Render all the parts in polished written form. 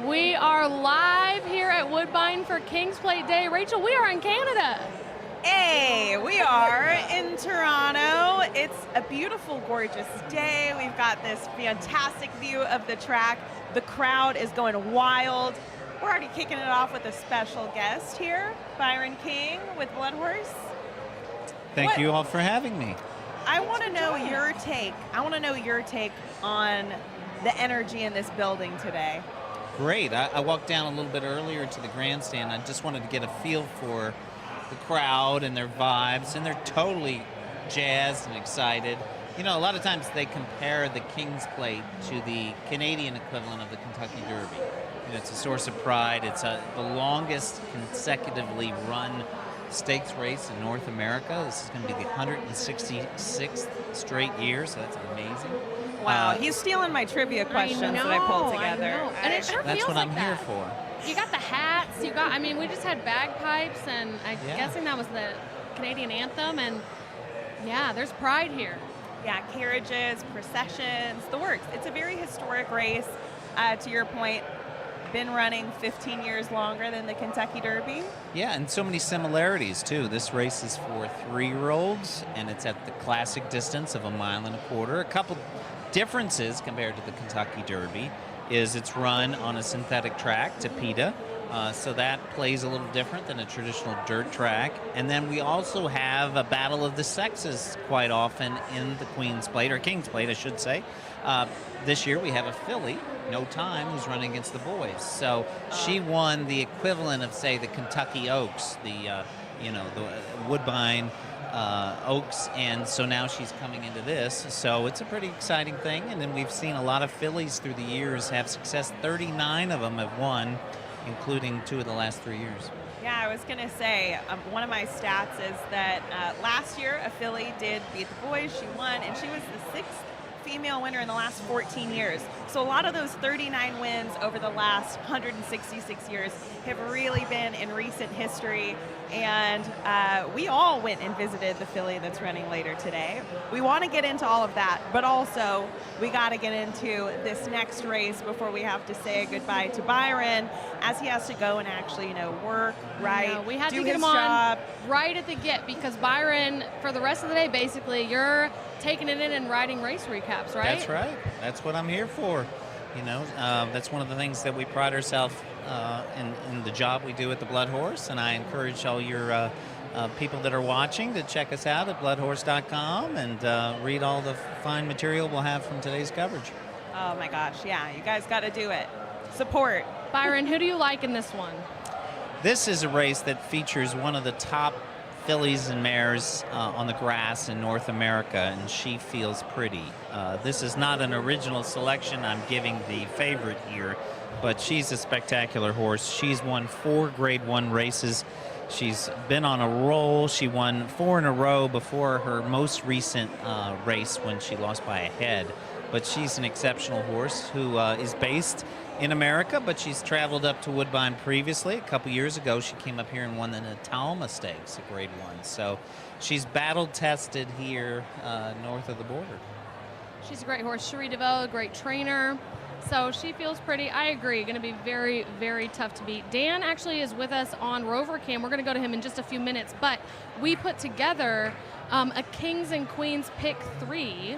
We are live here at Woodbine for King's Plate Day. Rachel, we are in Canada. Hey, we are in Toronto. It's a beautiful, gorgeous day. We've got this fantastic view of the track. The crowd is going wild. We're already kicking it off with a special guest here, Byron King with Blood Horse. Thank you all for having me. I want to know your take. I want to know your take on the energy in this building today. Great. I walked down a little bit earlier to the grandstand. I just wanted to get a feel for the crowd and their vibes, and they're totally jazzed and excited. You know, a lot of times they compare the King's Plate to the Canadian equivalent of the Kentucky Derby. You know, it's a source of pride. It's the longest consecutively run stakes race in North America. This is going to be the 166th straight year, so that's amazing. Wow, he's stealing my trivia questions that I pulled together. And it sure That's feels what like I'm here for. You got the hats, I mean, we just had bagpipes, and I'm guessing that was the Canadian anthem, and yeah, there's pride here. Yeah, carriages, processions, the works. It's a very historic race, to your point. Been running 15 years longer than the Kentucky Derby. Yeah, and so many similarities, too. This race is for 3-year-olds, and it's at the classic distance of 1.25 miles. A couple differences compared to the Kentucky Derby is it's run on a synthetic track, Tapeta, so that plays a little different than a traditional dirt track. And then we also have a battle of the sexes quite often in the Queen's Plate, or King's Plate, I should say. This year we have a filly, No Time, who's running against the boys. So she won the equivalent of, say, the Kentucky Oaks, the Woodbine Oaks, and so now she's coming into this. So it's a pretty exciting thing. And then we've seen a lot of fillies through the years have success. 39 of them have won, including 2 of the last 3 years. Yeah, I was going to say, one of my stats is that last year a filly did beat the boys. She won, and she was the 6th female winner in the last 14 years. So a lot of those 39 wins over the last 166 years have really been in recent history, and we all went and visited the filly that's running later today. We want to get into all of that, but also we got to get into this next race before we have to say goodbye to Byron, as he has to go and actually, work, right? Yeah, we had do to get his him on job right at the get, because Byron, for the rest of the day, basically, you're taking it in and writing race recaps, right? That's right. That's what I'm here for. That's one of the things that we pride ourselves in the job we do at the Blood Horse, and I encourage all your people that are watching to check us out at bloodhorse.com and read all the fine material we'll have from today's coverage. Oh my gosh, yeah, you guys got to do it. Support. Byron, who do you like in this one? This is a race that features one of the top fillies and mares on the grass in North America, and She Feels Pretty. This is not an original selection I'm giving the favorite here, but she's a spectacular horse. She's won 4 Grade 1 races. She's been on a roll. She won 4 in a row before her most recent race when she lost by a head. But she's an exceptional horse who is based in America, but she's traveled up to Woodbine previously. A couple years ago, she came up here and won the Natalma Stakes, a Grade 1. So she's battle-tested here north of the border. She's a great horse. Cherie DeVoe, a great trainer. So She Feels Pretty. I agree. Going to be very, very tough to beat. Dan actually is with us on Rover Cam. We're going to go to him in just a few minutes. But we put together a Kings and Queens pick 3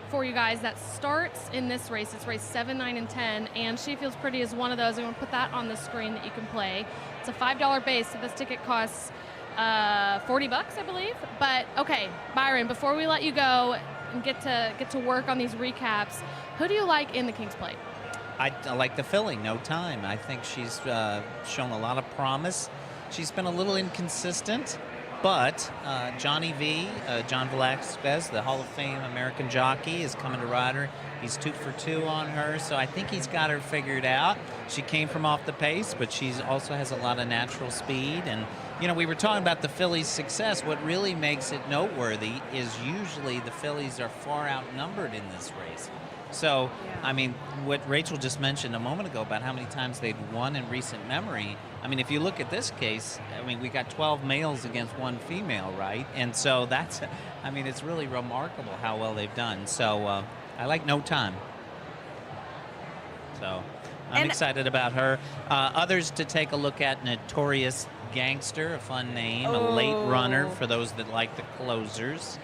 for you guys that starts in this race. It's race 7, 9, and 10, and She Feels Pretty is one of those. I'm going to put that on the screen that you can play. It's a $5 base, so this ticket costs $40, I believe. But okay, Byron, before we let you go and get to work on these recaps, who do you like in the King's Plate? I like the filly, No Time. I think she's shown a lot of promise. She's been a little inconsistent, but Johnny V, John Velasquez, the Hall of Fame American jockey, is coming to ride her. He's 2 for 2 on her, so I think he's got her figured out. She came from off the pace, but she also has a lot of natural speed. And, we were talking about the fillies' success. What really makes it noteworthy is usually the fillies are far outnumbered in this race. So, I mean, what Rachel just mentioned a moment ago about how many times they've won in recent memory, I mean, if you look at this case, I mean, we got 12 males against 1 female, right? And so that's, I mean, it's really remarkable how well they've done. So I like No Time. So I'm And- excited about her. Others to take a look at: Notorious Gangster, a fun name, a late runner for those that like the closers.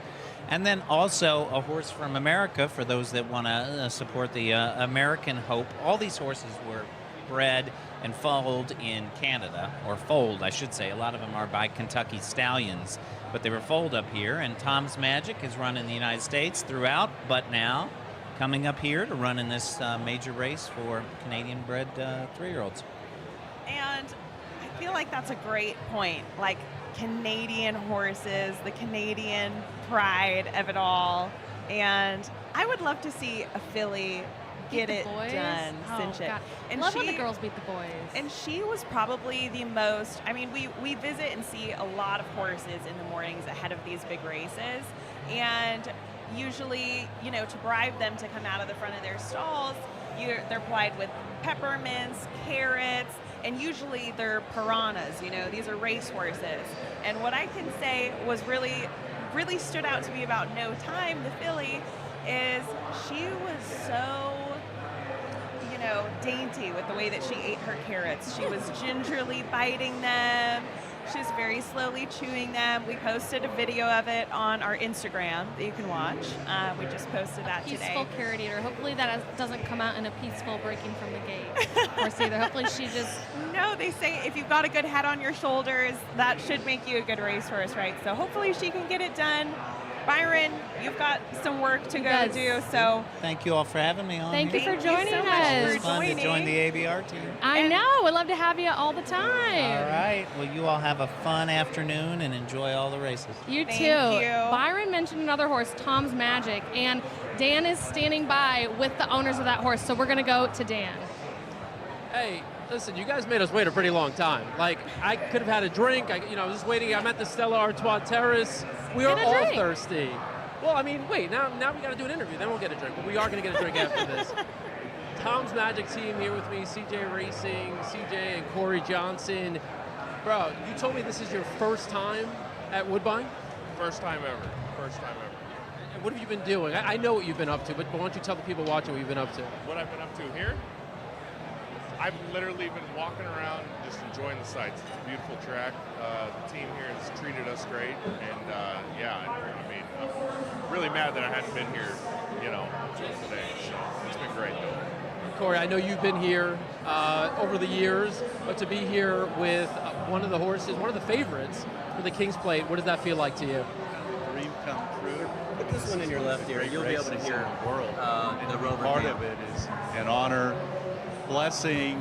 And then also a horse from America for those that want to support the American Hope. All these horses were bred and foaled in Canada, or foaled, I should say. A lot of them are by Kentucky Stallions, but they were foaled up here. And Tom's Magic has run in the United States throughout, but now coming up here to run in this major race for Canadian-bred 3-year-olds. And I feel like that's a great point. Like, Canadian horses, the Canadian pride of it all. And I would love to see a filly get it done, cinch it. God. And Love when the girls beat the boys. And she was probably the most, I mean, we visit and see a lot of horses in the mornings ahead of these big races. And usually, you know, to bribe them to come out of the front of their stalls, they're plied with peppermints, carrots, and usually they're piranhas. You know, these are race horses. And what I can say was really stood out to me about No Time, the filly, is she was so, you know, dainty with the way that she ate her carrots. She was gingerly biting them. She was very slowly chewing them. We posted a video of it on our Instagram that you can watch. We just posted that today. Peaceful carrot eater. Hopefully that doesn't come out in a peaceful breaking from the gate horse either. Hopefully she just... No, they say if you've got a good head on your shoulders, that should make you a good racehorse, right? So hopefully she can get it done. Byron, you've got some work to go do, so... Thank you all for having me on. Thank you for joining so much us. for It's fun to join the ABR team. I know. We'd love to have you all the time. All right. Well, you all have a fun afternoon and enjoy all the races. You Thank too. you. Byron mentioned another horse, Tom's Magic, and Dan is standing by with the owners of that horse, so we're going to go to Dan. Hey, listen, you guys made us wait a pretty long time. Like, I could have had a drink. I was just waiting. I'm at the Stella Artois Terrace. We are Get a all drink. thirsty. Well, I mean, wait, now we got to do an interview. Then we'll get a drink. But we are going to get a drink after this. Tom's Magic team here with me, CJ Racing, CJ and Corey Johnson. Bro, you told me this is your first time at Woodbine? First time ever. First time ever. And what have you been doing? I know what you've been up to, but why don't you tell the people watching what you've been up to? What I've been up to here? I've literally been walking around, just enjoying the sights. It's a beautiful track. The team here has treated us great, and yeah, I mean, I'm really mad that I hadn't been here, today. So it's been great, though. Corey, I know you've been here over the years, but to be here with one of the horses, one of the favorites for the King's Plate, what does that feel like to you? Dream come true. Put this one in your left ear. You'll be able to hear the world. the Rover Part game. of it is an honor, blessing,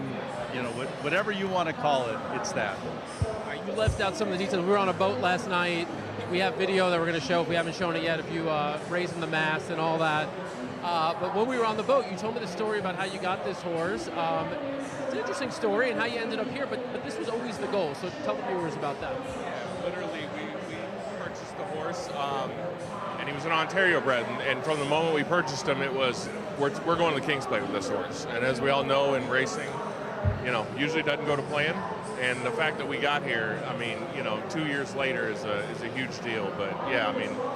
whatever you want to call it. It's that. All right, you left out some of the details. We were on a boat last night. We have video that we're going to show if we haven't shown it yet, if you raising the mast and all that. But when we were on the boat, you told me the story about how you got this horse. It's an interesting story and how you ended up here, but this was always the goal. So tell the viewers about that. Yeah, literally, we purchased the horse, and he was an Ontario bred, and from the moment we purchased him, it was, we're going to the King's Plate with this horse. And as we all know in racing, usually doesn't go to plan. And the fact that we got here, 2 years later is a huge deal. But yeah,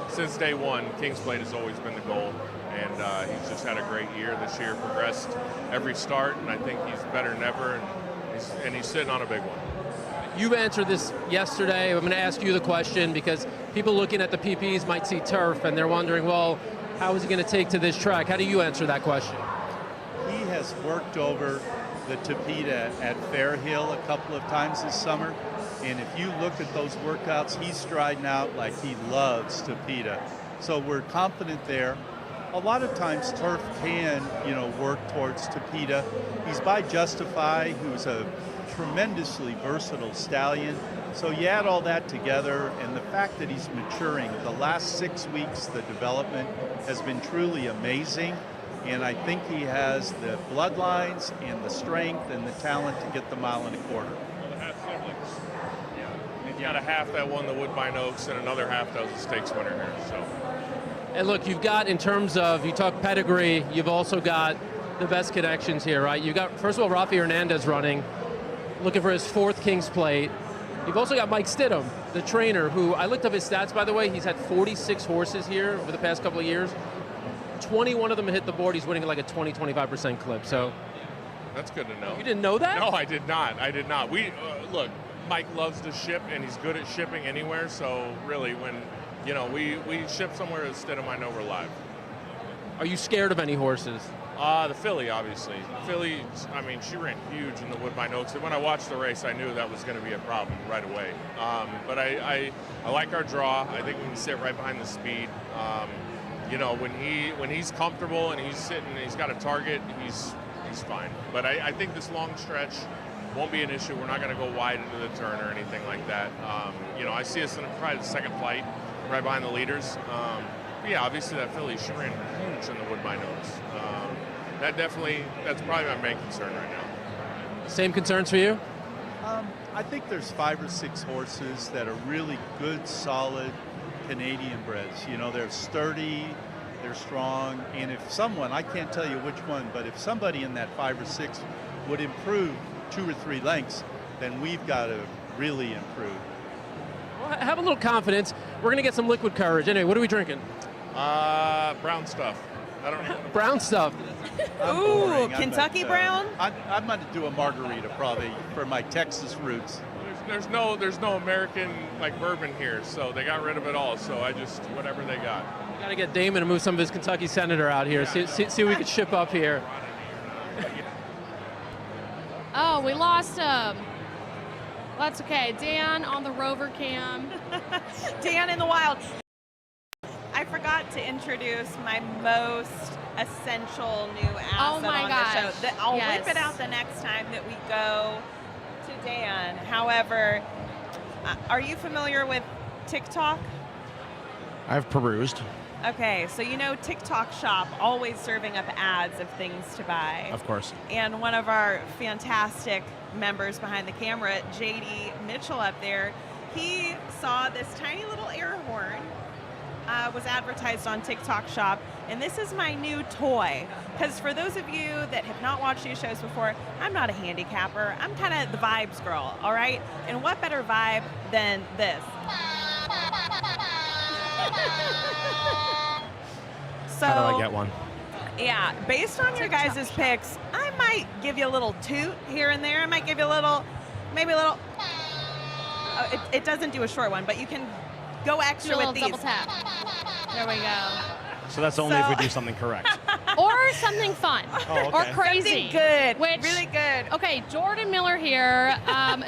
since day one, King's Plate has always been the goal. And he's just had a great year this year, progressed every start, and I think he's better than ever, and he's sitting on a big one. You answered this yesterday. I'm going to ask you the question because people looking at the PPs might see turf and they're wondering, well, how is he going to take to this track? How do you answer that question? He has worked over the Tapeta at Fairhill a couple of times this summer, and if you look at those workouts, he's striding out like he loves Tapeta. So we're confident there. A lot of times turf can, work towards Tapeta. He's by Justify, who's a tremendously versatile stallion. So you add all that together, and the fact that he's maturing, the last 6 weeks, the development has been truly amazing. And I think he has the bloodlines and the strength and the talent to get the 1.25 miles. Well, the half siblings. Yeah. He's got a half that won the Woodbine Oaks and another half that was a stakes winner here. So. And look, you've got, in terms of, you talk pedigree, you've also got the best connections here, right? You've got, first of all, Rafi Hernandez running, looking for his 4th King's Plate. You've also got Mike Stidham, the trainer, who, I looked up his stats, by the way, he's had 46 horses here over the past couple of years. 21 of them hit the board. He's winning like a 20-25% clip. So That's good to know. You didn't know that? No, I did not. We look. Mike loves to ship, and he's good at shipping anywhere. So really, when we ship somewhere that Stidham, I know we're live. Are you scared of any horses? The filly, obviously. Filly, I mean, she ran huge in the Woodbine Oaks, and when I watched the race, I knew that was going to be a problem right away. But I like our draw. I think we can sit right behind the speed. When he's comfortable and he's sitting, and he's got a target, he's fine. But I think this long stretch won't be an issue. We're not going to go wide into the turn or anything like that. I see us in probably the second flight, right behind the leaders. Yeah, obviously that filly, she ran huge in the Woodbine Oaks. That's probably my main concern right now. Same concerns for you? I think there's 5 or 6 horses that are really good, solid Canadian breds. They're sturdy, they're strong, and if someone, I can't tell you which one, but if somebody in that 5 or 6 would improve 2 or 3 lengths, then we've got to really improve. Well, have a little confidence. We're going to get some liquid courage. Anyway, what are we drinking? Brown stuff. I don't know. Brown stuff. Ooh, Kentucky brown? I'm going to do a margarita probably for my Texas roots. There's no American bourbon here, so they got rid of it all. So I just whatever they got. We got to get Damon to move some of his Kentucky Senator out here. See what we could ship up here. Oh, we lost him. That's okay. Dan on the Rover cam. Dan in the wild. I forgot to introduce my most essential new asset on the show. I'll whip it out the next time that we go to Dan. However, are you familiar with TikTok? I've perused. Okay, so TikTok Shop, always serving up ads of things to buy. Of course. And one of our fantastic members behind the camera, JD Mitchell up there, he saw this tiny little air horn was advertised on TikTok Shop, and this is my new toy. Because for those of you that have not watched these shows before, I'm not a handicapper. I'm kind of the vibes girl, all right? And what better vibe than this? So, how do I get one? Yeah, based on your guys' picks, I might give you a little toot here and there. I might give you maybe a little. Oh, it doesn't do a short one, but you can go extra with these. Double tap. There we go. So that's only if we do something correct. Or something fun. Oh, okay. Or crazy. Something good. Which, really good. Okay, Jordan Miller here,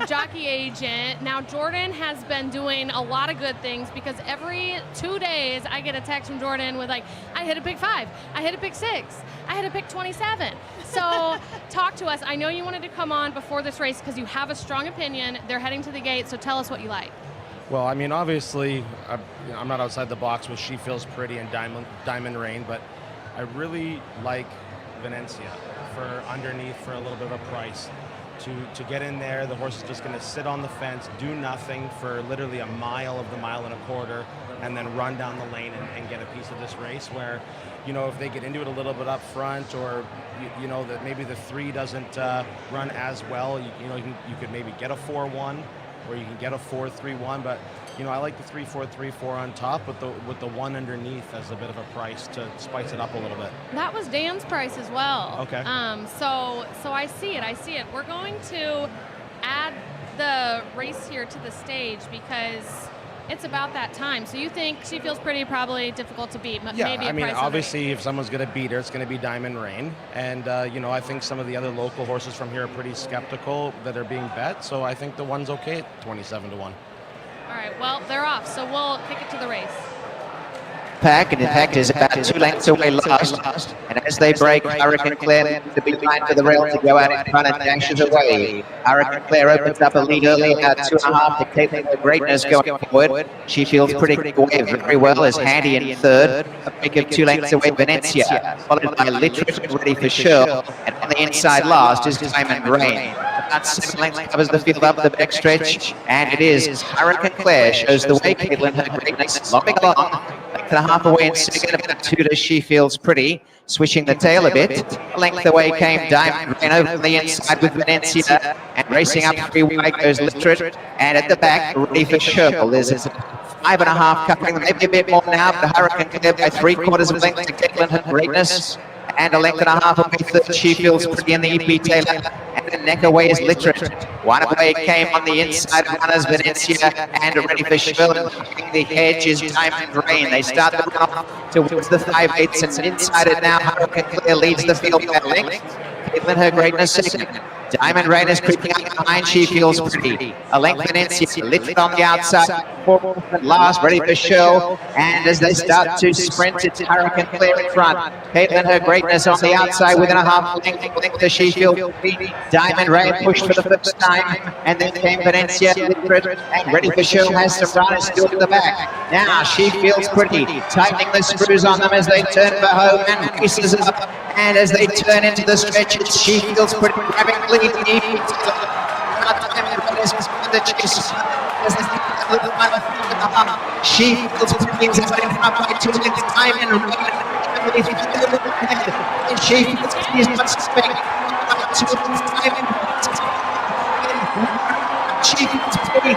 jockey agent. Now, Jordan has been doing a lot of good things because every 2 days I get a text from Jordan with I hit a pick 5, I hit a pick 6, I hit a pick 27. So talk to us. I know you wanted to come on before this race because you have a strong opinion. They're heading to the gate, so tell us what you like. Well, I mean, obviously, I'm not outside the box with She Feels Pretty and Diamond Rain, but I really like Venencia for underneath for a little bit of a price. To get in there, the horse is just going to sit on the fence, do nothing for literally a mile of the 1.25 miles, and then run down the lane and get a piece of this race where, if they get into it a little bit up front or, that maybe the 3 doesn't run as well, you could maybe get a 4-1 or you can get a 4-3-1, but I like the 3-4-3-4 on top with the 1 underneath as a bit of a price to spice it up a little bit. That was Dan's price as well. Okay. So I see it. We're going to add the race here to the stage because it's about that time. So you think She Feels Pretty, probably difficult to beat, yeah, maybe a I mean, price obviously, if someone's going to beat her, it's going to be Diamond Rain. And, I think some of the other local horses from here are pretty skeptical that are being bet. So I think the one's okay at 27-1. All right, well, they're off, so we'll kick it to the race. Pack, and in fact is about 2 lengths away last. And as they break, Hurricane Claire the big line for the rail to go out in front and dashes away. Hurricane Claire opens up a lead early, about 2.5 to Caitlin with Greatness going forward. She feels pretty away very well as Handy in third. A break of 2 lengths away, Venencia, followed by Literate, ready for Shirl. And on the inside last is Diamond Rain. About 7 lengths covers the field up the backstretch, and it is Hurricane Claire shows the way. Caitlin, her Greatness, lobbing along. Length and a half away in second, about 2 to She Feels Pretty, swishing the tail a bit. Length away came Diamond Rain over the inside with Venencia, and racing up 3 wide goes Literate, and at the back, ready for Shirl. There's a 5.5 covering, maybe a bit more now, but Hurricane Claire by 3/4 of a length to Caitlin, her Greatness. and a length and a half away third. She feels pretty in the EP Taylor, and the neck away is Literate. One away came on the inside runners, Venetia, and ready for Sherlin. The hedge is Diamond Rain. They start to run off towards the 5/8, and inside it now, Hurricane Clear leads the field by length. Caitlin, her greatness second. Diamond Rain is creeping up behind. She feels pretty. A length Venetia, Literate on the outside. Fourth and last, ready for show. And as they start to sprint, it's Hurricane Clear in front. Caitlin, her greatness on the outside within a half length to She feels pretty. Diamond Rain pushed for the first time. And then came Venetia, Literate, and ready for show has some runners still in the back. Now She feels pretty. Tightening the screws on them as they turn for home and pieces up. And as they turn into the stretch, it's She feels pretty. Grabbing lead. She feels pretty in front by 2 lengths. Time and She feels pretty is not suspect. 2 lengths. Time and She feels pretty.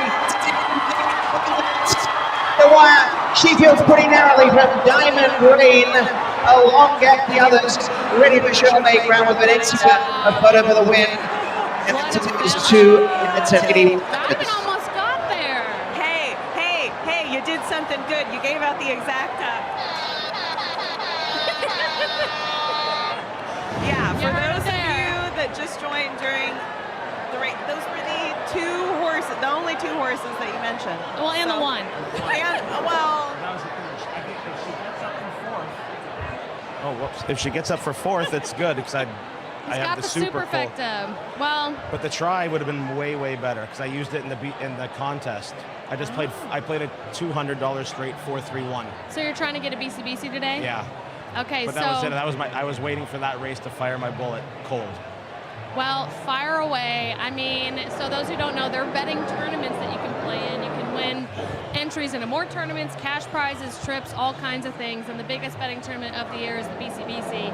The wire. She feels pretty narrowly from Diamond Rain. Along at the others, ready for show make ground with Venetia, a photo for the win. And it's 2 minutes and 80. Diamond almost got there. Hey, you did something good. You gave out the exact Yeah, for those of you that just joined during the race, those were the only two horses that you mentioned. Well, and the one. And, well, Oh, whoops. If she gets up for fourth, it's good because I have the superfecta. Well, but the try would have been way, way better because I used it in the contest. I played a $200 straight 4-3-1. so you're trying to get a BCBC today? Yeah. Okay, But so that was it. I was waiting for that race to fire my bullet cold. well, fire away. I mean, so those who don't know, there are betting tournaments that you can play in. You can win entries into more tournaments, cash prizes, trips, all kinds of things. And the biggest betting tournament of the year is the BCBC,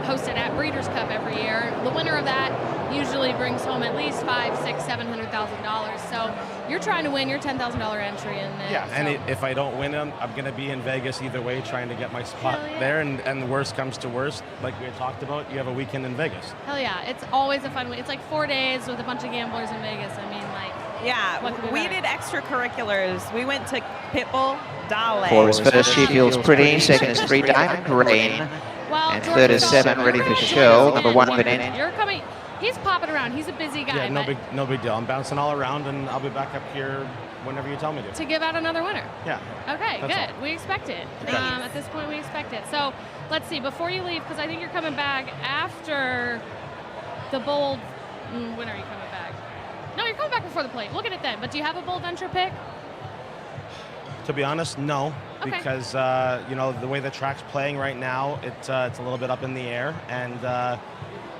hosted at Breeders' Cup every year. The winner of that usually brings home at least $500,000, $600,000, $700,000. So you're trying to win your $10,000 entry in this. Yeah, and if I don't win them, I'm going to be in Vegas either way trying to get my spot there. And the worst comes to worst, like we had talked about, you have a weekend in Vegas. Hell yeah, it's always a fun week. It's like 4 days with a bunch of gamblers in Vegas. I mean, like, yeah, we did extracurriculars. We went to Pitbull, Dale. 4 is first, She feels pretty. Second is 3, Diamond Rain. well, And George third is is 7, ready for show. Number 1, Venetia. You're coming. He's popping around. He's a busy guy. Yeah, but no big deal. I'm bouncing all around, and I'll be back up here whenever you tell me to. to give out another winner. Yeah. Okay, That's good. all. We expect it. Okay. At this point, we expect it. So let's see. Before you leave, because I think you're coming back after the bold. When are you coming back? No, you're coming back before the plate. Look at it then. But do you have a bold venture pick? To be honest, no, Okay. because the way the track's playing right now, it's a little bit up in the air, and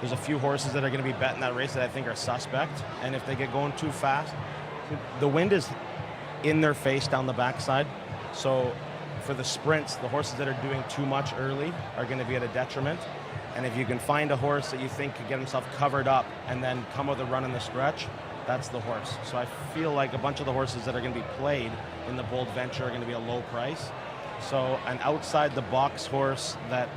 there's a few horses that are going to be betting that race that I think are suspect, and if they get going too fast, the wind is in their face down the backside, so for the sprints, the horses that are doing too much early are going to be at a detriment, and if you can find a horse that you think could get himself covered up and then come with a run in the stretch, that's the horse. So I feel like a bunch of the horses that are going to be played in the bold venture are going to be a low price. So an outside the box horse that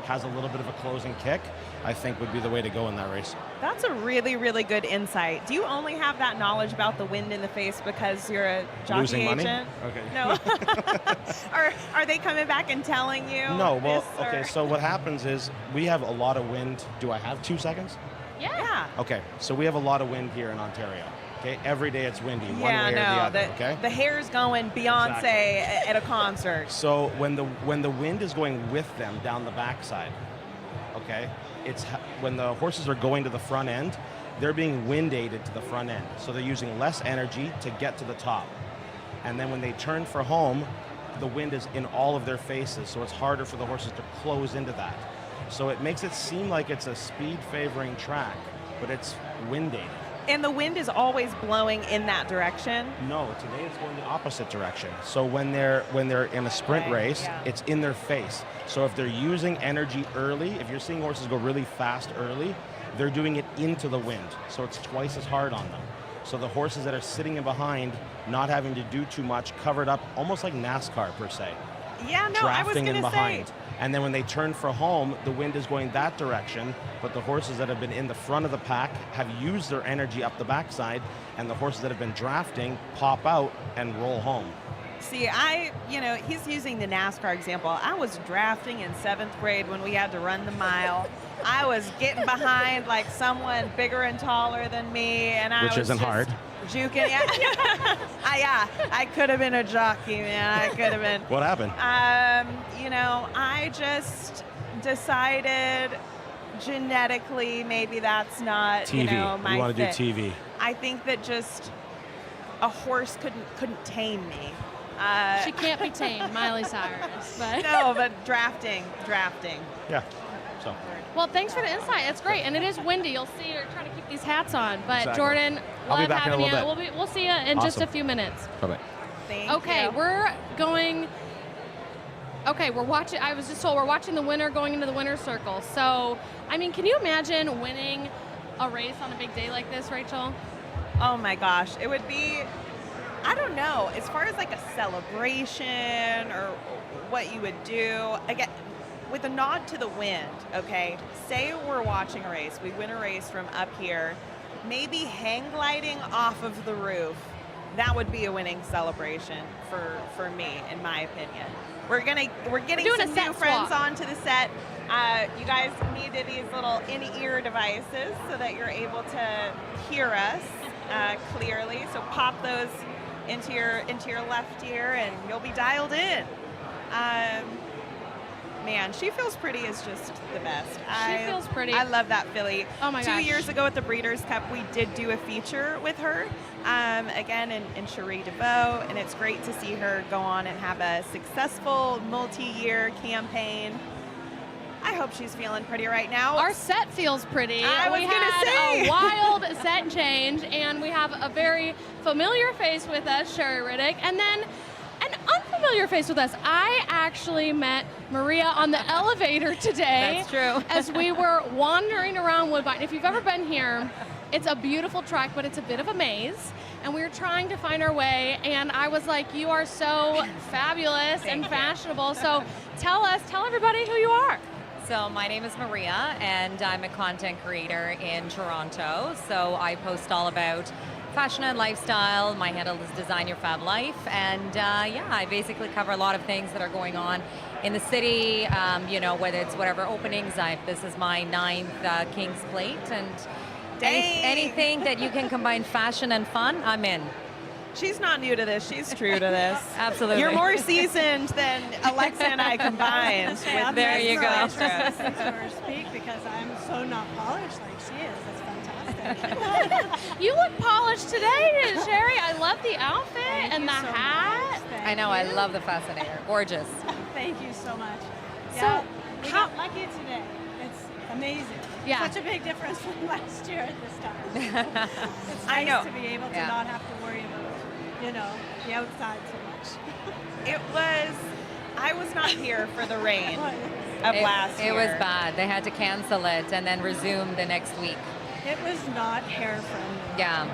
has a little bit of a closing kick, I think would be the way to go in that race. That's a really, really good insight. Do you only have that knowledge about the wind in the face because you're a jockey Losing money? agent? Okay. No. Are they coming back and telling you? No, well, this, okay, so what happens is we have a lot of wind. Do I have 2 seconds? Yeah. Okay, so we have a lot of wind here in Ontario. Okay, every day it's windy, one Yeah, way or the other, okay? The hair's going Beyonce Exactly. at a concert. So when the wind is going with them down the backside, okay, when the horses are going to the front end, they're being wind aided to the front end. So they're using less energy to get to the top. And then when they turn for home, the wind is in all of their faces, so it's harder for the horses to close into that. So it makes it seem like it's a speed favoring track, but it's wind aided. And the wind is always blowing in that direction. No, today it's going the opposite direction. So when they're in a sprint race, it's in their face. So if they're using energy early, if you're seeing horses go really fast early, they're doing it into the wind. So it's twice as hard on them. So the horses that are sitting in behind, not having to do too much, covered up almost like NASCAR per se. Yeah, no, I was Drafting going in to say, behind. And then when they turn for home, the wind is going that direction, but the horses that have been in the front of the pack have used their energy up the backside, and the horses that have been drafting pop out and roll home. See, he's using the NASCAR example. I was drafting in 7th grade when we had to run the mile. I was getting behind like someone bigger and taller than me, and I Which was isn't just hard. juking. I could have been a jockey, man. I could have been. What happened? I just decided genetically maybe that's not TV. my You want to do fit. TV. I think that just a horse couldn't tame me. She can't be tamed, Miley Cyrus. But No, but drafting. Yeah. So. Well, thanks for the insight. It's great, and it is windy. You'll see you're trying to keep these hats on. But Exactly. Jordan, I'll be love back in a having little you. bit. We'll see you in just a Awesome. few minutes. Bye-bye. Thank Okay, you. we're watching. I was just told we're watching the winner going into the winner's circle. So, I mean, can you imagine winning a race on a big day like this, Rachel? Oh my gosh, it would be, I don't know, as far as like a celebration or what you would do, again, with a nod to the wind, okay? Say we're watching a race, we win a race from up here, maybe hang gliding off of the roof. That would be a winning celebration for me, in my opinion. We're getting doing a some set new friends swap. onto the set. You guys needed these little in-ear devices so that you're able to hear us clearly. So pop those into your left ear, and you'll be dialed in. Man, She Feels Pretty is just the best. She Feels Pretty. I love that filly. Oh my gosh. 2 years ago at the Breeders' Cup, we did do a feature with her, again in Cherie DeVoe, and it's great to see her go on and have a successful multi-year campaign. I hope she's feeling pretty right now. Our set feels pretty. I was we gonna had say. a wild set change, and we have a very familiar face with us, Sherry Riddick, and then an unfamiliar face with us. I actually met Maria on the elevator today. That's true. As we were wandering around Woodbine. If you've ever been here, it's a beautiful track, but it's a bit of a maze. And we were trying to find our way, and I was like, you are so fabulous and fashionable. So tell everybody who you are. So my name is Maria, and I'm a content creator in Toronto. So I post all about fashion and lifestyle. My handle is Design Your Fab Life, and I basically cover a lot of things that are going on in the city. Whether it's whatever openings. This is my 9th King's Plate, and anything that you can combine fashion and fun, I'm in. She's not new to this. She's true to this. Absolutely. You're more seasoned than Alexa and I combined. I'm there you go. Listen to her speak because I'm so not polished like she is. That's fantastic. You look polished today, Sherry. I love the outfit and the hat. I know, I love the Fascinator. Gorgeous. Thank you so much. So, Yeah, we got lucky today. It's amazing. Yeah. Such a big difference from last year at this time. It's I nice know. to be able to Yeah. not have to worry about, the outside so much. I was not here for the rain of last year. It was bad. They had to cancel it and then resume the next week. It was not hair friendly. Yeah,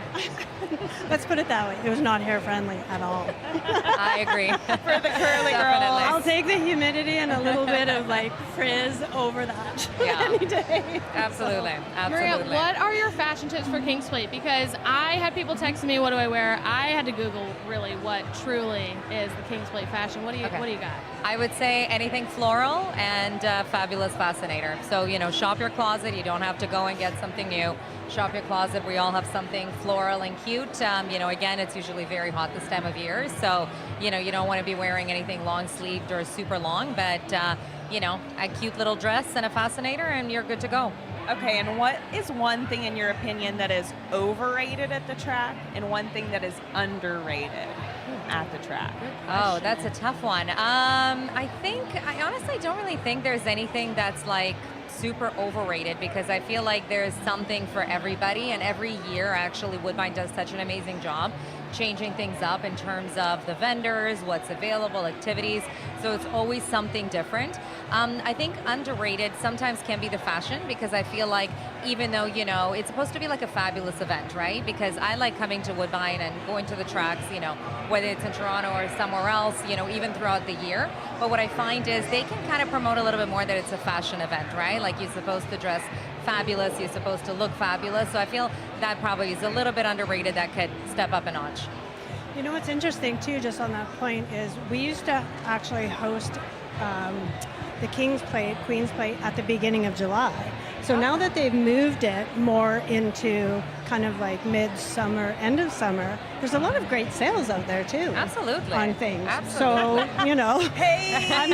Let's put it that way. It was not hair friendly at all. I agree. For the curly Definitely. I'll take the humidity and a little bit of frizz over that Yeah. any day. Absolutely. Maria, Absolutely. what are your fashion tips for King's Plate? Because I had people texting me, what do I wear? I had to Google really what truly is the King's Plate fashion. What do you got? I would say anything floral and fabulous fascinator. So, shop your closet. You don't have to go and get something new. Shop your closet. We all have something floral and cute. Again, it's usually very hot this time of year. So, you don't want to be wearing anything long sleeved or super long, but, a cute little dress and a fascinator and you're good to go. Okay, and what is one thing in your opinion that is overrated at the track and one thing that is underrated at the track? Oh, that's a tough one. I honestly don't really think there's anything that's super overrated because I feel like there's something for everybody, and every year actually Woodbine does such an amazing job changing things up in terms of the vendors, what's available, activities. So it's always something different. I think underrated sometimes can be the fashion, because I feel like even though, you know, it's supposed to be like a fabulous event, right? Because I like coming to Woodbine and going to the tracks, you know, whether it's in Toronto or somewhere else, you know, even throughout the year. But what I find is they can kind of promote a little bit more that it's a fashion event, right? Like you're supposed to dress fabulous, you're supposed to look fabulous. So I feel that probably is a little bit underrated, that could step up a notch. You know what's interesting too, just on that point, is we used to actually host the King's Plate, Queen's Plate at the beginning of July. So now that they've moved it more into kind of like mid-summer, end of summer, there's a lot of great sales out there too. Absolutely. On things. Absolutely. So, you know, Hey! I'm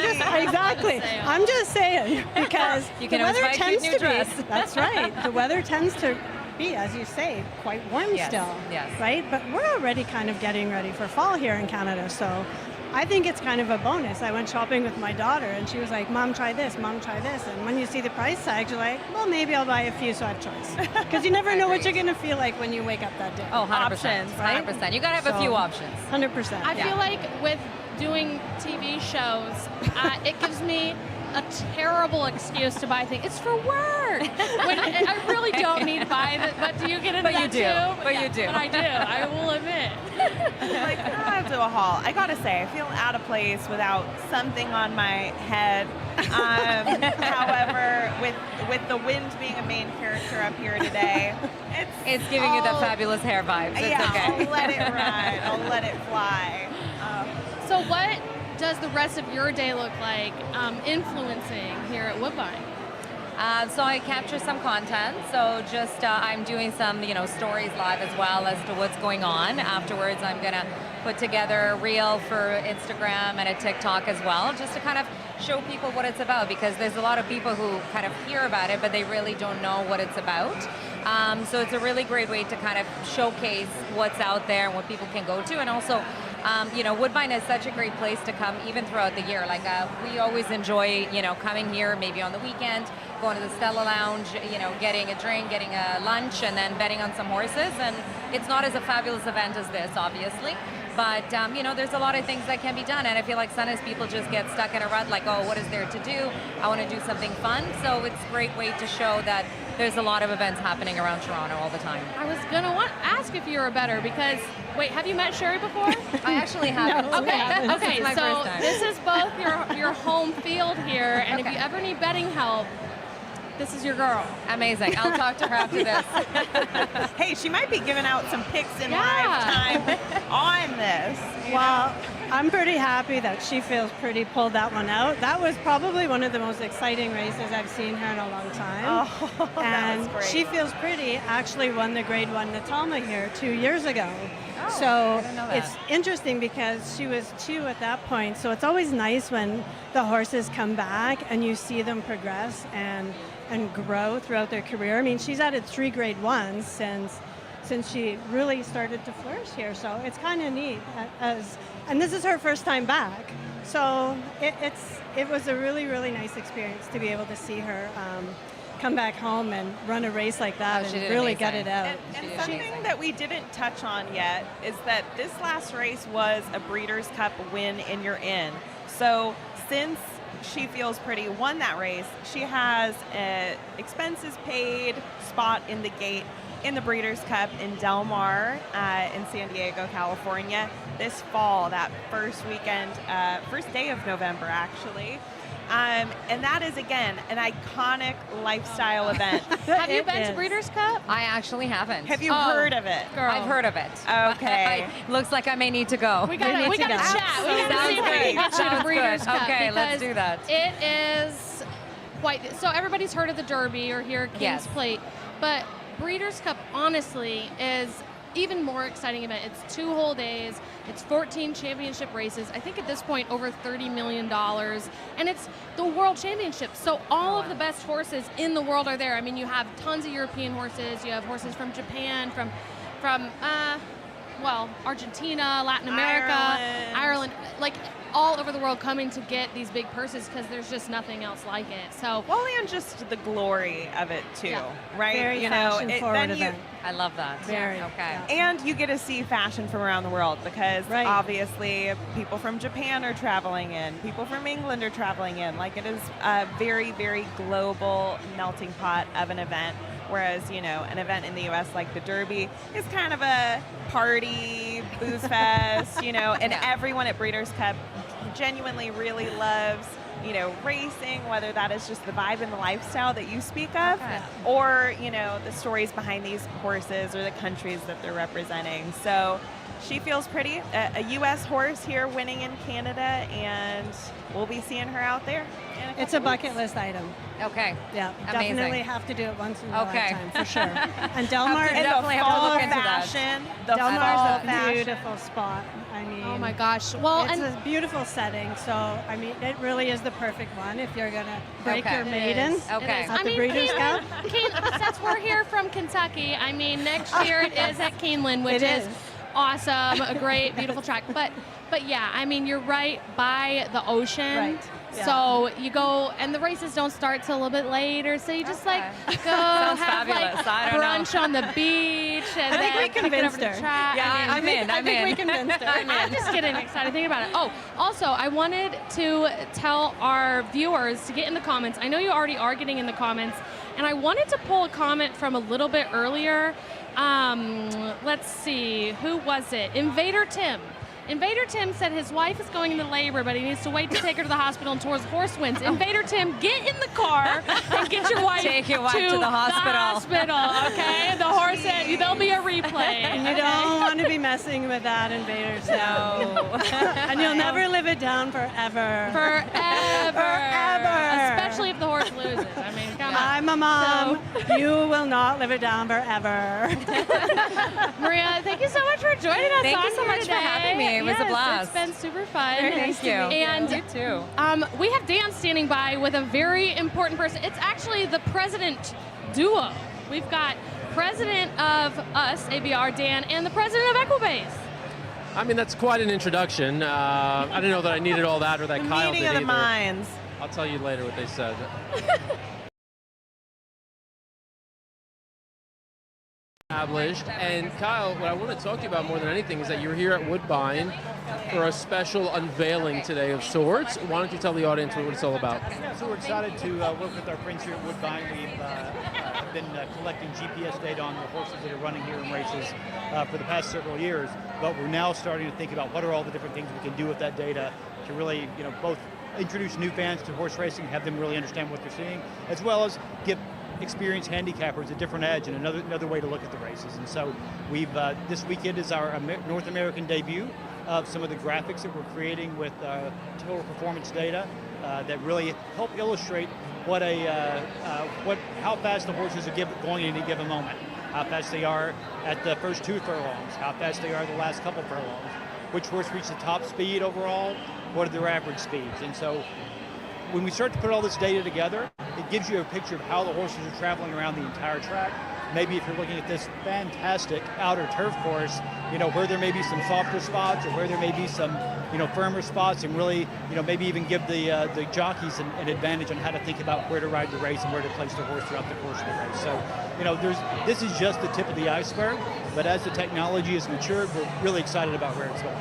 just saying, because You the can always weather buy a cute tends new to dress. be, that's right, the weather tends to be, as you say, quite warm Yes, still. yes. Right? But we're already kind of getting ready for fall here in Canada, so I think it's kind of a bonus. I went shopping with my daughter and she was like, Mom, try this, Mom, try this. And when you see the price tags, you're like, well, maybe I'll buy a few so I have choice. Because you never know what you're going to feel like when you wake up that day. Oh, 100%. Options, right? 100%. You got to have a few options. 100%. I feel like with doing TV shows, it gives me a terrible excuse to buy things. It's for work. When I really don't need to buy it, but do you get into But that you do. too? But you do. But I do. I will admit. Like, I have to a hall. I gotta say, I feel out of place without something on my head. However, with the wind being a main character up here today, It's giving you the fabulous hair vibes. It's yeah, okay. I'll let it ride. I'll let it fly. So what does the rest of your day look like influencing here at Woodbine? So I capture some content. So just I'm doing some, you know, stories live as well as to what's going on. Afterwards, I'm gonna put together a reel for Instagram and a TikTok as well, just to kind of show people what it's about, because there's a lot of people who kind of hear about it, but they really don't know what it's about. So it's a really great way to kind of showcase what's out there and what people can go to, and also. You know, Woodbine is such a great place to come even throughout the year. Like we always enjoy, you know, coming here maybe on the weekend, going to the Stella Lounge, you know, getting a drink, getting a lunch, and then betting on some horses. And it's not as a fabulous event as this, obviously. But, you know, there's a lot of things that can be done. And I feel like sometimes people just get stuck in a rut, like, oh, what is there to do? I want to do something fun. So it's a great way to show that there's a lot of events happening around Toronto all the time. I was going to ask if you were better because, wait, have you met Sherry before? I actually haven't. No. Okay, This is my so first time. this is both your home field here, and if you ever need betting help, this is your girl. Amazing. I'll talk to her after this. Hey, she might be giving out some picks in live time on this. Well, I'm pretty happy that She Feels Pretty pulled that one out. That was probably one of the most exciting races I've seen her in a long time. Oh, that was And great. She Feels Pretty actually won the Grade 1 Natama here 2 years ago. Oh, So I didn't know that. it's interesting because she was 2 at that point. So it's always nice when the horses come back and you see them progress and grow throughout their career. I mean, she's added 3 Grade 1s since she really started to flourish here. So it's kind of neat. And this is her first time back. So it was a really, really nice experience to be able to see her come back home and run a race like that she and did really amazing. get it out. And did something amazing. that we didn't touch on yet is that this last race was a Breeders' Cup win in your in. So since She Feels Pretty won that race, she has an expenses paid spot in the gate in the Breeders' Cup in Del Mar in San Diego, California this fall, that first weekend, first day of November actually. And that is, again, an iconic lifestyle event. Have you It been to is. Breeders' Cup? I actually haven't. Have you heard of it? Girl. I've heard of it. Okay. Looks like I may need to go. We gotta need to chat. go. We gotta see if we can get you to Sounds Breeders' good. Cup. Okay, let's because do that. It is quite. So everybody's heard of the Derby or here at King's Yes. Plate, but Breeders' Cup honestly is even more exciting event. It's 2 whole days. It's 14 championship races. I think at this point over $30 million, and it's the World Championship. So all of the best horses in the world are there. I mean, you have tons of European horses. You have horses from Japan, from Argentina, Latin America, Ireland. Like all over the world coming to get these big purses because there's just nothing else like it. So, well, and just the glory of it too, right? Very fashion-forward event. I love that. Very. Okay. Yeah. And you get to see fashion from around the world because obviously people from Japan are traveling in, people from England are traveling in. Like, it is a very, very global melting pot of an event. Whereas, an event in the U.S. like the Derby is kind of a party, booze fest, and everyone at Breeders' Cup genuinely really loves, racing, whether that is just the vibe and the lifestyle that you speak of, or, the stories behind these horses or the countries that they're representing. So she feels pretty. A U.S. horse here winning in Canada, and we'll be seeing her out there. It's a bucket list item. Okay. Yeah, amazing. Definitely have to do it once in a lifetime, for sure. And Definitely have to look into fashion. Del Mar's a fashion. beautiful spot. I mean, oh my gosh. Well, it's a beautiful setting. So, I mean, it really is the perfect one if you're going to break your maiden at the Breeders' Cup. Since we're here from Kentucky, I mean, next year it is at Keeneland, which is awesome, a great, beautiful track. But yeah, I mean, you're right by the ocean. Right. Yeah. So you go, and the races don't start till a little bit later. So you just go have like brunch on the beach, and I think we convinced her. Yeah, I think we convinced her. I'm just getting excited thinking about it. Oh, also, I wanted to tell our viewers to get in the comments. I know you already are getting in the comments, and I wanted to pull a comment from a little bit earlier. Let's see, who was it? Invader Tim. Invader Tim said his wife is going into labor, but he needs to wait to take her to the hospital until his horse wins. Invader Tim, get in the car and get your wife, take your wife to the hospital. Okay? The horse, there'll be a replay. And you don't want to be messing with that, Invader Tim. No. And you'll never live it down forever. Forever. Especially if the horse loses. I mean, come on. I'm a mom. So. You will not live it down forever. Maria, thank you so much for joining us. Thank you so much for having me. It was a blast. It's been super fun. Thank you. And you too. We have Dan standing by with a very important person. It's actually the president duo. We've got president of us, ABR, Dan, and the president of Equibase. I mean, that's quite an introduction. I didn't know that I needed all that or that Kyle did Meeting of the either. minds. I'll tell you later what they said. Established. And Kyle, what I want to talk to you about more than anything is that you're here at Woodbine for a special unveiling today of sorts. Why don't you tell the audience what it's all about? So we're excited to work with our friends here at Woodbine. We've been collecting GPS data on the horses that are running here in races for the past several years, but we're now starting to think about what are all the different things we can do with that data to really, both introduce new fans to horse racing, have them really understand what they're seeing, as well as give experienced handicappers a different edge and another way to look at the races. And so we've this weekend is our North American debut of some of the graphics that we're creating with total performance data that really help illustrate how fast the horses are going in any given moment, how fast they are at the first 2 furlongs, how fast they are the last couple furlongs, which horse reached the top speed overall, what are their average speeds. And so when we start to put all this data together, it gives you a picture of how the horses are traveling around the entire track. Maybe if you're looking at this fantastic outer turf course, where there may be some softer spots or where there may be some, firmer spots, and really, maybe even give the jockeys an advantage on how to think about where to ride the race and where to place the horse throughout the course of the race. So, this is just the tip of the iceberg, but as the technology has matured, we're really excited about where it's going.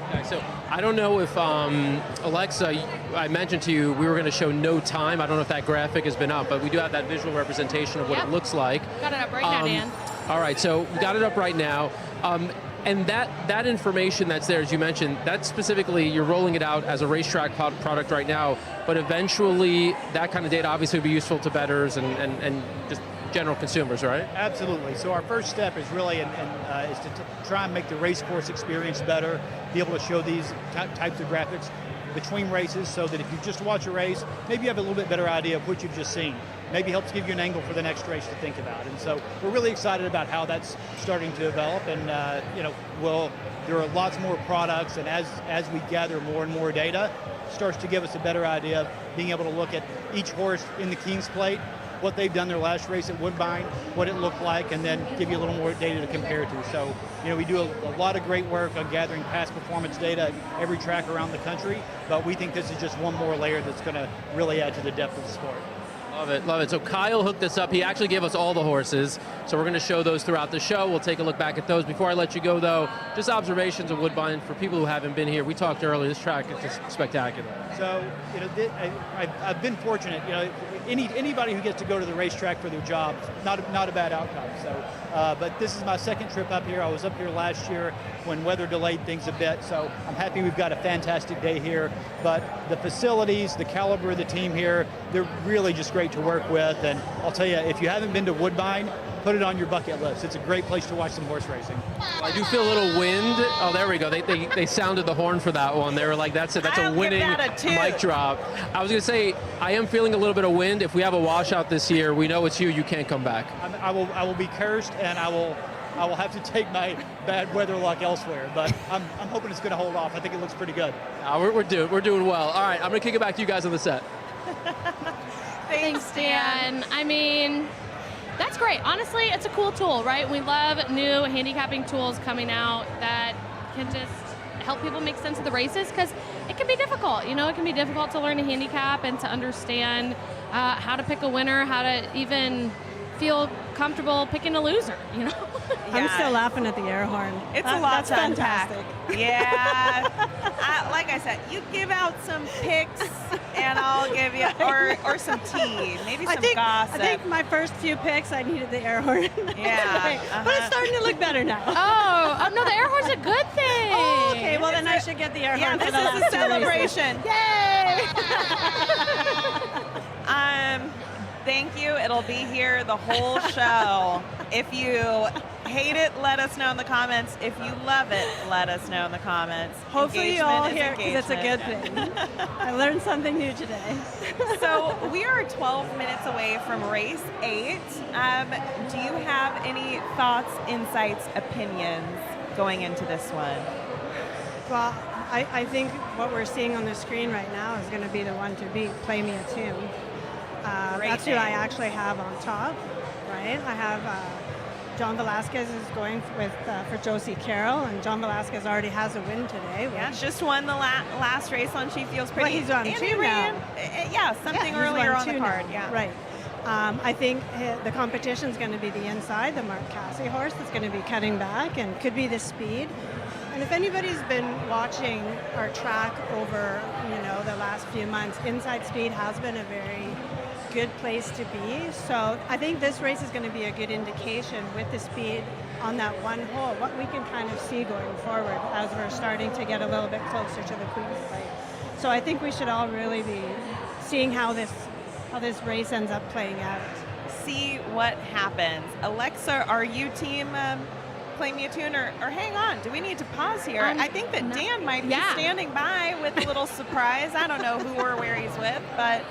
Okay, so I don't know if Alexa, I mentioned to you we were going to show no time. I don't know if that graphic has been up, but we do have that visual representation of what it looks like. Got it up right now, Dan. All right, so we got it up right now. And that information that's there, as you mentioned, that's specifically, you're rolling it out as a racetrack product right now, but eventually that kind of data obviously would be useful to bettors and just general consumers, right? Absolutely. So our first step is really is to try and make the race course experience better, be able to show these types of graphics between races so that if you just watch a race, maybe you have a little bit better idea of what you've just seen. Maybe helps give you an angle for the next race to think about. And so we're really excited about how that's starting to develop. And, there are lots more products, and as we gather more and more data, it starts to give us a better idea of being able to look at each horse in the King's Plate what they've done their last race at Woodbine, what it looked like, and then give you a little more data to compare to. So, we do a lot of great work on gathering past performance data at every track around the country, but we think this is just one more layer that's going to really add to the depth of the sport. Love it, love it. So Kyle hooked us up. He actually gave us all the horses. So we're going to show those throughout the show. We'll take a look back at those. Before I let you go, though, just observations of Woodbine for people who haven't been here. We talked earlier. This track is just spectacular. So, I've been fortunate. Anybody who gets to go to the racetrack for their job, not a bad outcome. So, but this is my second trip up here. I was up here last year when weather delayed things a bit. So I'm happy we've got a fantastic day here. But the facilities, the caliber of the team here, they're really just great to work with. And I'll tell you, if you haven't been to Woodbine, put it on your bucket list. It's a great place to watch some horse racing. I do feel a little wind. Oh, there we go. They sounded the horn for that one. They were like, that's it. That's a winning mic drop. I was going to say, I am feeling a little bit of wind. If we have a washout this year, we know it's you. You can't come back. I will be cursed, and I will have to take my bad weather luck elsewhere. But I'm hoping it's going to hold off. I think it looks pretty good. We're doing well. All right, I'm going to kick it back to you guys on the set. Thanks, Dan. I mean, that's great. Honestly, it's a cool tool, right? We love new handicapping tools coming out that can just help people make sense of the races, because it can be difficult. It can be difficult to learn a handicap and to understand how to pick a winner, how to even feel comfortable picking a loser, I'm still laughing at the air horn. It's a lot to unpack. Fantastic. Yeah. Like I said, you give out some picks and I'll give you, or some tea, maybe some gossip. I think my first few picks, I needed the air horn. Yeah. But it's starting to look better now. Oh, no, the air horn's a good thing. Oh, okay, well then I should get the air horn for the last this is a celebration. Yay! Thank you. It'll be here the whole show. If you hate it, let us know in the comments. If you love it, let us know in the comments. Hopefully you all hear it, because it's a good thing. I learned something new today. So we are 12 minutes away from race 8. Do you have any thoughts, insights, opinions going into this one? Well, I think what we're seeing on the screen right now is going to be the one to beat. Play Me a Tune. That's who I actually have on top, right? I have John Velasquez is going with for Josie Carroll, and John Velasquez already has a win today. Yeah, just won the last race on She Feels Pretty. Well, he's on and 2 he ran, something earlier on the card. Now. Yeah, right. I think the competition is going to be the inside, the Mark Casse horse that's going to be cutting back, and could be the speed. And if anybody's been watching our track over, the last few months, inside speed has been a very good place to be. So I think this race is going to be a good indication with the speed on that one hole, what we can kind of see going forward as we're starting to get a little bit closer to the Queen's Plate. So I think we should all really be seeing how this race ends up playing out. See what happens. Alexa, are you team Play Me a Tune, or hang on? Do we need to pause here? I think that Dan might be standing by with a little surprise. I don't know who or where he's with, but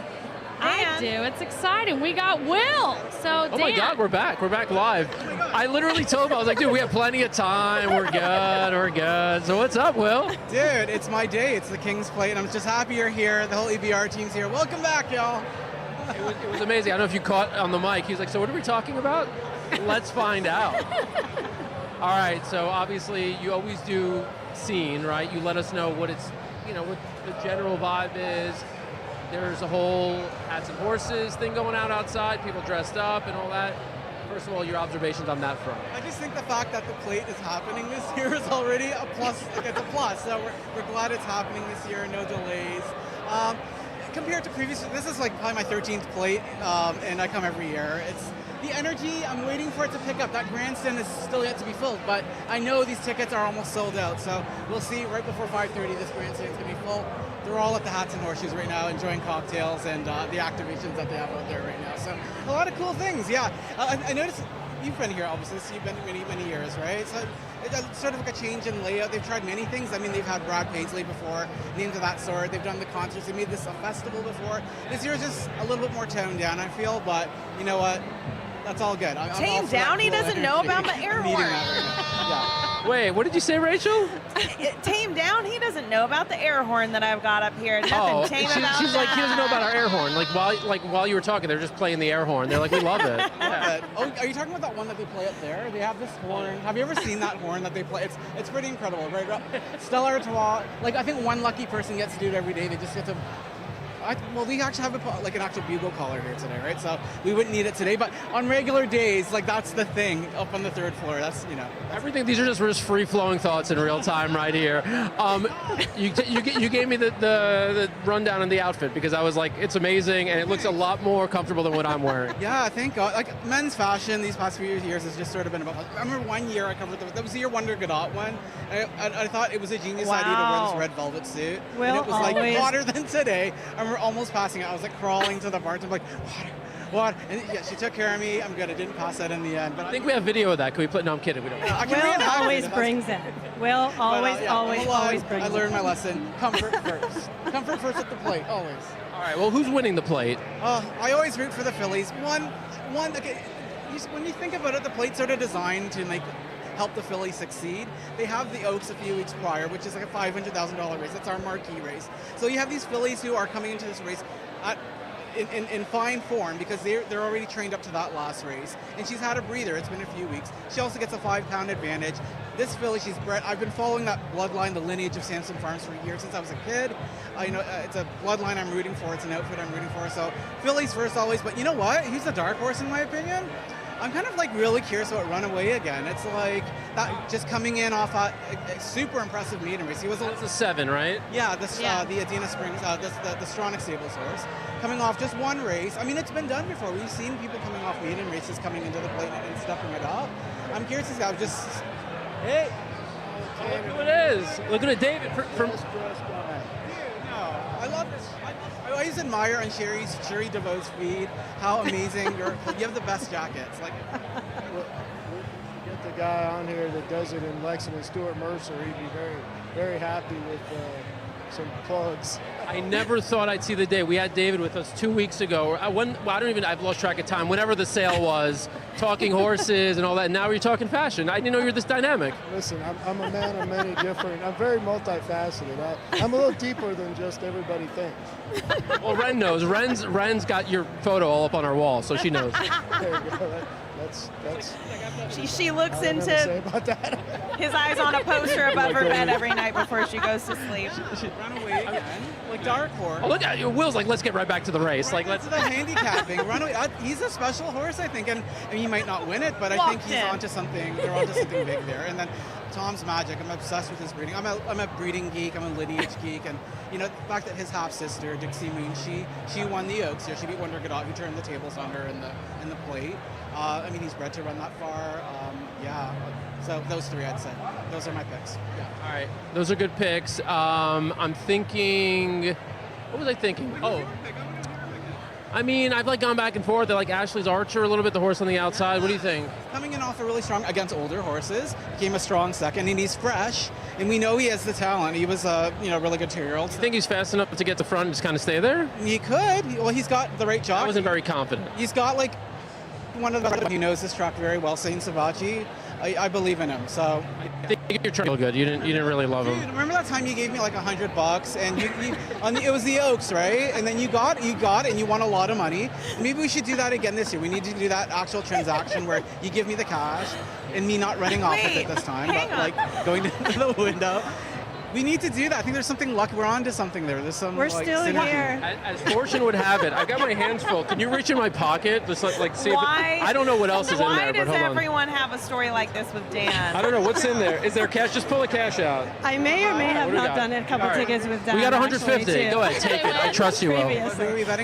I do. It's exciting. We got Will. So, oh my God, we're back. We're back live. I literally told him, I was like, dude, we have plenty of time. We're good. We're good. So what's up, Will? Dude, it's my day. It's the King's Plate, and I'm just happy you're here. The whole EBR team's here. Welcome back, y'all. It was amazing. I don't know if you caught on the mic. He was like, so what are we talking about? Let's find out. All right. So obviously you always do scene, right? You let us know what it's, what the general vibe is. There's a whole hats and horses thing going on outside, people dressed up and all that. First of all, your observations on that front. I just think the fact that the plate is happening this year is already a plus. It's a plus. So we're glad it's happening this year, no delays. Compared to previous, this is like probably my 13th plate, and I come every year. It's the energy, I'm waiting for it to pick up. That grandstand is still yet to be filled, but I know these tickets are almost sold out. So we'll see right before 5:30, this grandstand is going to be full. They're all at the Hats and Horseshoes right now, enjoying cocktails and the activations that they have out there right now. So a lot of cool things, yeah. I noticed you've been here, obviously, so you've been many years, right? So it's sort of like a change in layout. They've tried many things. I mean, they've had Brad Paisley before, names of that sort. They've done the concerts. They made this a festival before. This year is just a little bit more toned down, I feel, but you know what? That's all good. Toned down? He doesn't know about my air horn. Yeah. Wait, what did you say, Rachel? Tame down. He doesn't know about the air horn that I've got up here. Nothing tame about she's like, he doesn't know about our air horn. Like while you were talking, they're just playing the air horn. They're like, we love it. Yeah. Oh, are you talking about that one that they play up there? They have this horn. Have you ever seen that horn that they play? It's pretty incredible, right? Stellar Toit. Like, I think one lucky person gets to do it every day. They just get to. Well, we actually have an actual bugle collar here today, right? So we wouldn't need it today, but on regular days, like that's the thing up on the 3rd floor. That's everything. These are just free-flowing thoughts in real time right here. You gave me the rundown on the outfit because I was like, it's amazing and it looks a lot more comfortable than what I'm wearing. Yeah, thank God. Like men's fashion these past few years has just sort of been about. I remember one year I covered that was the year Wonder Godot one. I thought it was a genius idea to wear this red velvet suit, and it was like hotter than today. I remember almost passing it. I was like crawling to the bar, I'm like, water. And yeah, she took care of me. I'm good. I didn't pass that in the end. But I think we have video of that. Can we put? No, I'm kidding. We don't. Will always brings it. Will always brings it. I learned my lesson. Comfort first. Comfort first at the plate, always. All right. Well, who's winning the plate? I always root for the fillies. One. Okay, when you think about it, the plates are designed to help the fillies succeed. They have the Oaks a few weeks prior, which is like a $500,000 race. That's our marquee race. So you have these fillies who are coming into this race in fine form because they're already trained up to that last race. And she's had a breather. It's been a few weeks. She also gets a 5-pound advantage. This filly, she's bred. I've been following that bloodline, the lineage of Samson Farms for years since I was a kid. It's a bloodline I'm rooting for. It's an outfit I'm rooting for. So fillies first always. But you know what? He's the dark horse in my opinion. I'm kind of really curious about Runaway again. It's like that just coming in off a super impressive maiden race. He was a 7, right? Yeah, the Adena Springs, the Stronach Stables horse, coming off just one race. I mean, it's been done before. We've seen people coming off maiden races coming into the plate and stepping it up. I'm curious this guy just. Hey, look who it is! Look at it, David from. I love this. I always admire on Sherry DeVoe's feed how amazing you have the best jackets. Like, get the guy on here that does it in Lexington, Stuart Mercer. He'd be very, very happy with some plugs. I never thought I'd see the day. We had David with us 2 weeks ago. I've lost track of time. Whenever the sale was, talking horses and all that. And now you're talking fashion. I didn't know you were this dynamic. Listen, I'm a man of many different. I'm very multifaceted. I'm a little deeper than just everybody thinks. Well, Ren knows. Ren's got your photo all up on our wall, so she knows. There you go. That's. She looks into his eyes on a poster above her bed every night before she goes to sleep. Runaway again, like dark horse. Oh, look at you. Will's like, let's get right back to the race. Let's the handicapping. Runaway. He's a special horse, I think, and he might not win it, but I think he's onto something. They're onto something big there. And then Tom's Magic. I'm obsessed with his breeding. I'm a breeding geek. I'm a lineage geek, and the fact that his half sister Dixie Moon, she won the Oaks here. She beat Wonder Godot, who turned the tables on her in the plate. I mean, he's bred to run that far. So those three, I'd say. Those are my picks. Yeah. All right. Those are good picks. I'm thinking. What was I thinking? I mean, I've gone back and forth. I like Ashley's Archer a little bit, the horse on the outside. What do you think? Coming in off a really strong against older horses, became a strong second, and he's fresh, and we know he has the talent. He was really good 2-year-old. You think he's fast enough to get the front and just kind of stay there? He could. Well, he's got the right jockey. I wasn't very confident. He's got one of the he knows this track very well, Saint Savachi. I believe in him. So I think you're trying to good. You didn't really love him. Remember that time you gave me $100 and it was the Oaks, right? And then you got and you won a lot of money. Maybe we should do that again this year. We need to do that actual transaction where you give me the cash and me not running off with it this time, but going to the window. We need to do that. I think there's something lucky. We're on to something there. There's some. We're still synergy. here. As fortune would have it, I've got my hands full. Can you reach in my pocket? Just see if I don't know what else is in there. Why does everyone have a story like this with Dan? I don't know what's in there. Is there cash? Just pull the cash out. I may or may have not done a couple tickets with Dan. We got 150. Go ahead, take it. I trust you, Will. I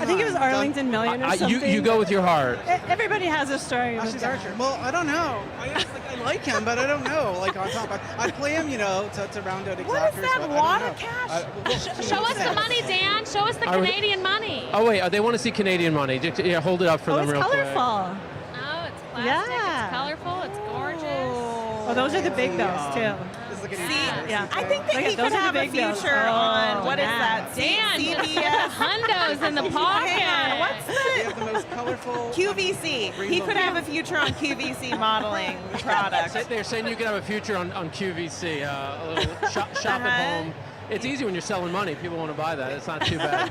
think it was Arlington Million or something. You go with your heart. Everybody has a story with Dan. Archer. Well, I don't know. I like him, but I don't know. On top, I'd play him, to round out exactors. What is that wad of cash? Show us the money, Dan. Show us the Canadian money. Oh wait, they want to see Canadian money. Yeah, hold it up for them real quick. It's colorful. Oh, it's plastic. Yeah. It's colorful. It's gorgeous. Oh, those are the big bills too. look at See, each Yeah. I think that Look he at- those could are the have a big bills. future on, Oh, what is man. that? Dan, CBS. hundos in the pocket. Hang on, what's They the have the most colorful. QVC? He could have a future on QVC modeling products. They're saying you could have a future on QVC, a little shop at home. It's easy when you're selling money. People want to buy that. It's not too bad.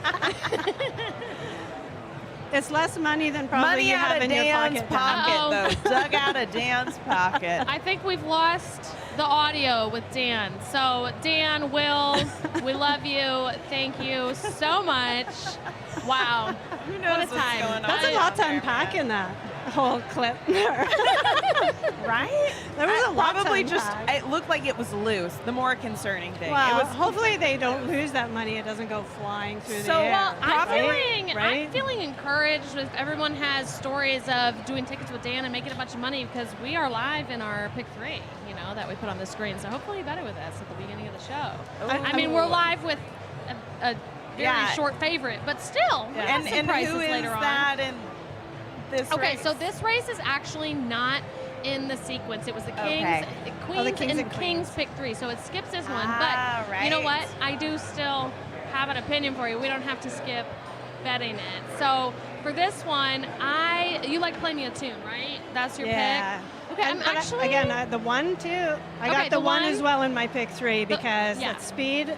It's less money than probably Money you out have of in your Dan's pocket. pocket, though. Dug out of Dan's pocket. I think we've lost the audio with Dan. So, Dan, Will, we love you. Thank you so much. Wow. Who knows what a what's time. going on? That's a lot to unpack in that whole clip there. Right? There was a lot to Probably just, unpack. it looked like it was loose. The more concerning thing. Well, it was hopefully they don't lose that money. It doesn't go flying through So, the air. well, I'm feeling encouraged with everyone has stories of doing tickets with Dan and making a bunch of money because we are live in our pick 3, that we put on the screen. So hopefully you bet it with us at the beginning of the show. I mean, we're live with a very short favorite, but still, we have some and prices who is later on. that in this Okay, race? so this race is actually not in the sequence. It was the Kings, Okay. the Oh, Queens, the Kings and and Kings pick 3, so it skips this one. Ah, But you know right. what? I do still have an opinion for you. We don't have to skip betting it. So for this one, you like Play Me a Tune, right? That's your Yeah. pick. Okay, I'm But actually again, the one too. I Okay, got the the one one- as well in my pick 3 because yeah. at speed,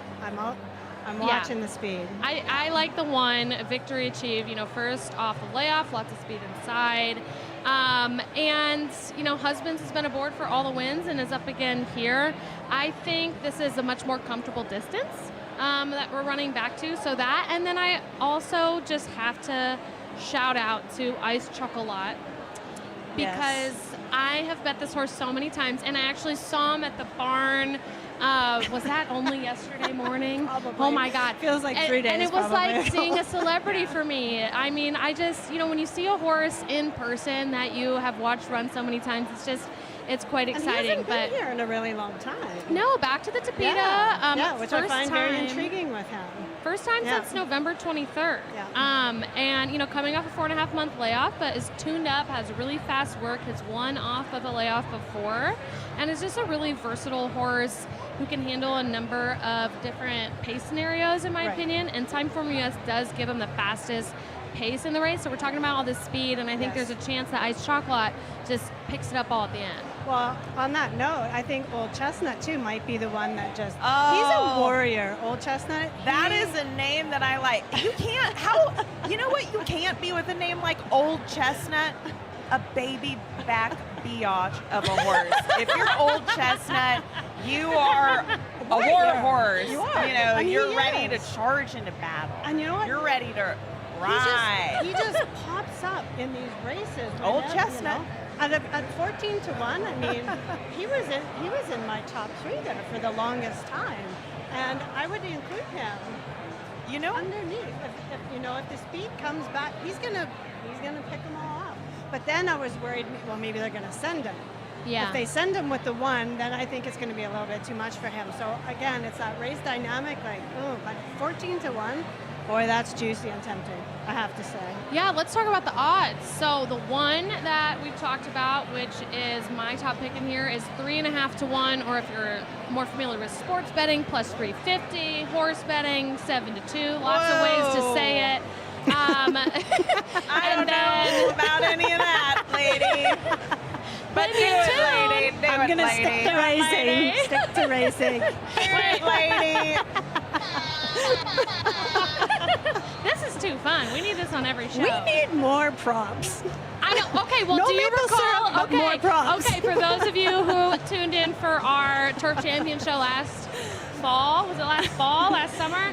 I'm watching the speed. I like the one, victory achieved, first off the layoff, lots of speed inside. And, Husbands has been aboard for all the wins and is up again here. I think this is a much more comfortable distance that we're running back to. So that, and then I also just have to shout out to Ice Chocolat because I have bet this horse so many times, and I actually saw him at the barn. Was that only yesterday morning? Probably. Oh my God. Feels like 3 days. And it was probably. like seeing a celebrity for me. I mean, I just, when you see a horse in person that you have watched run so many times, it's quite And exciting. he hasn't but been here in a really long time. no, back to the Tapeta. Yeah, which I first find very time- intriguing with him. First time Yeah. since November 23rd. Yeah. And, coming off a 4.5-month layoff, but is tuned up, has really fast work, has won off of a layoff before, and is just a really versatile horse who can handle a number of different pace scenarios, in my opinion. And Time Form US does give him the fastest pace in the race. So we're talking about all this speed, and I think there's a chance that Ice Chocolat just picks it up all at the end. Well, on that note, I think Old Chestnut too might be the one that just. He's Oh. a warrior, Old Chestnut. That is a name that I like. You can't, you know what you can't be with a name like Old Chestnut? A baby back biatch of a horse. If you're Old Chestnut, you are a war horse. You are. And he You're ready is. to charge into battle. And you know what? You're ready to ride. He just pops up in these races. Old whenever, Chestnut. At 14 to 1, I mean, he was in my top 3 there for the longest time, and I would include him. Underneath, if the speed comes back, he's gonna pick them all up. But then I was worried, well, maybe they're gonna send him. Yeah. If they send him with the 1, then I think it's going to be a little bit too much for him. So again, it's that race dynamic, but 14 to 1, boy, that's juicy and tempting, I have to say. Yeah, let's talk about the odds. So the one that we've talked about, which is my top pick in here, is 3.5 to 1, or if you're more familiar with sports betting, plus 350, horse betting, 7 to 2. Lots of ways to say it. I don't know about any of that, lady. But do it, lady. Do I'm it, going to lady. stick to racing. Stick to racing. Do it, lady. This is too fun. We need this on every show. We need more props. I know. Okay, well, No do you maple recall? syrup, but Okay, more props. okay. For those of you who tuned in for our Turf Champion show last fall, was it last fall, last summer?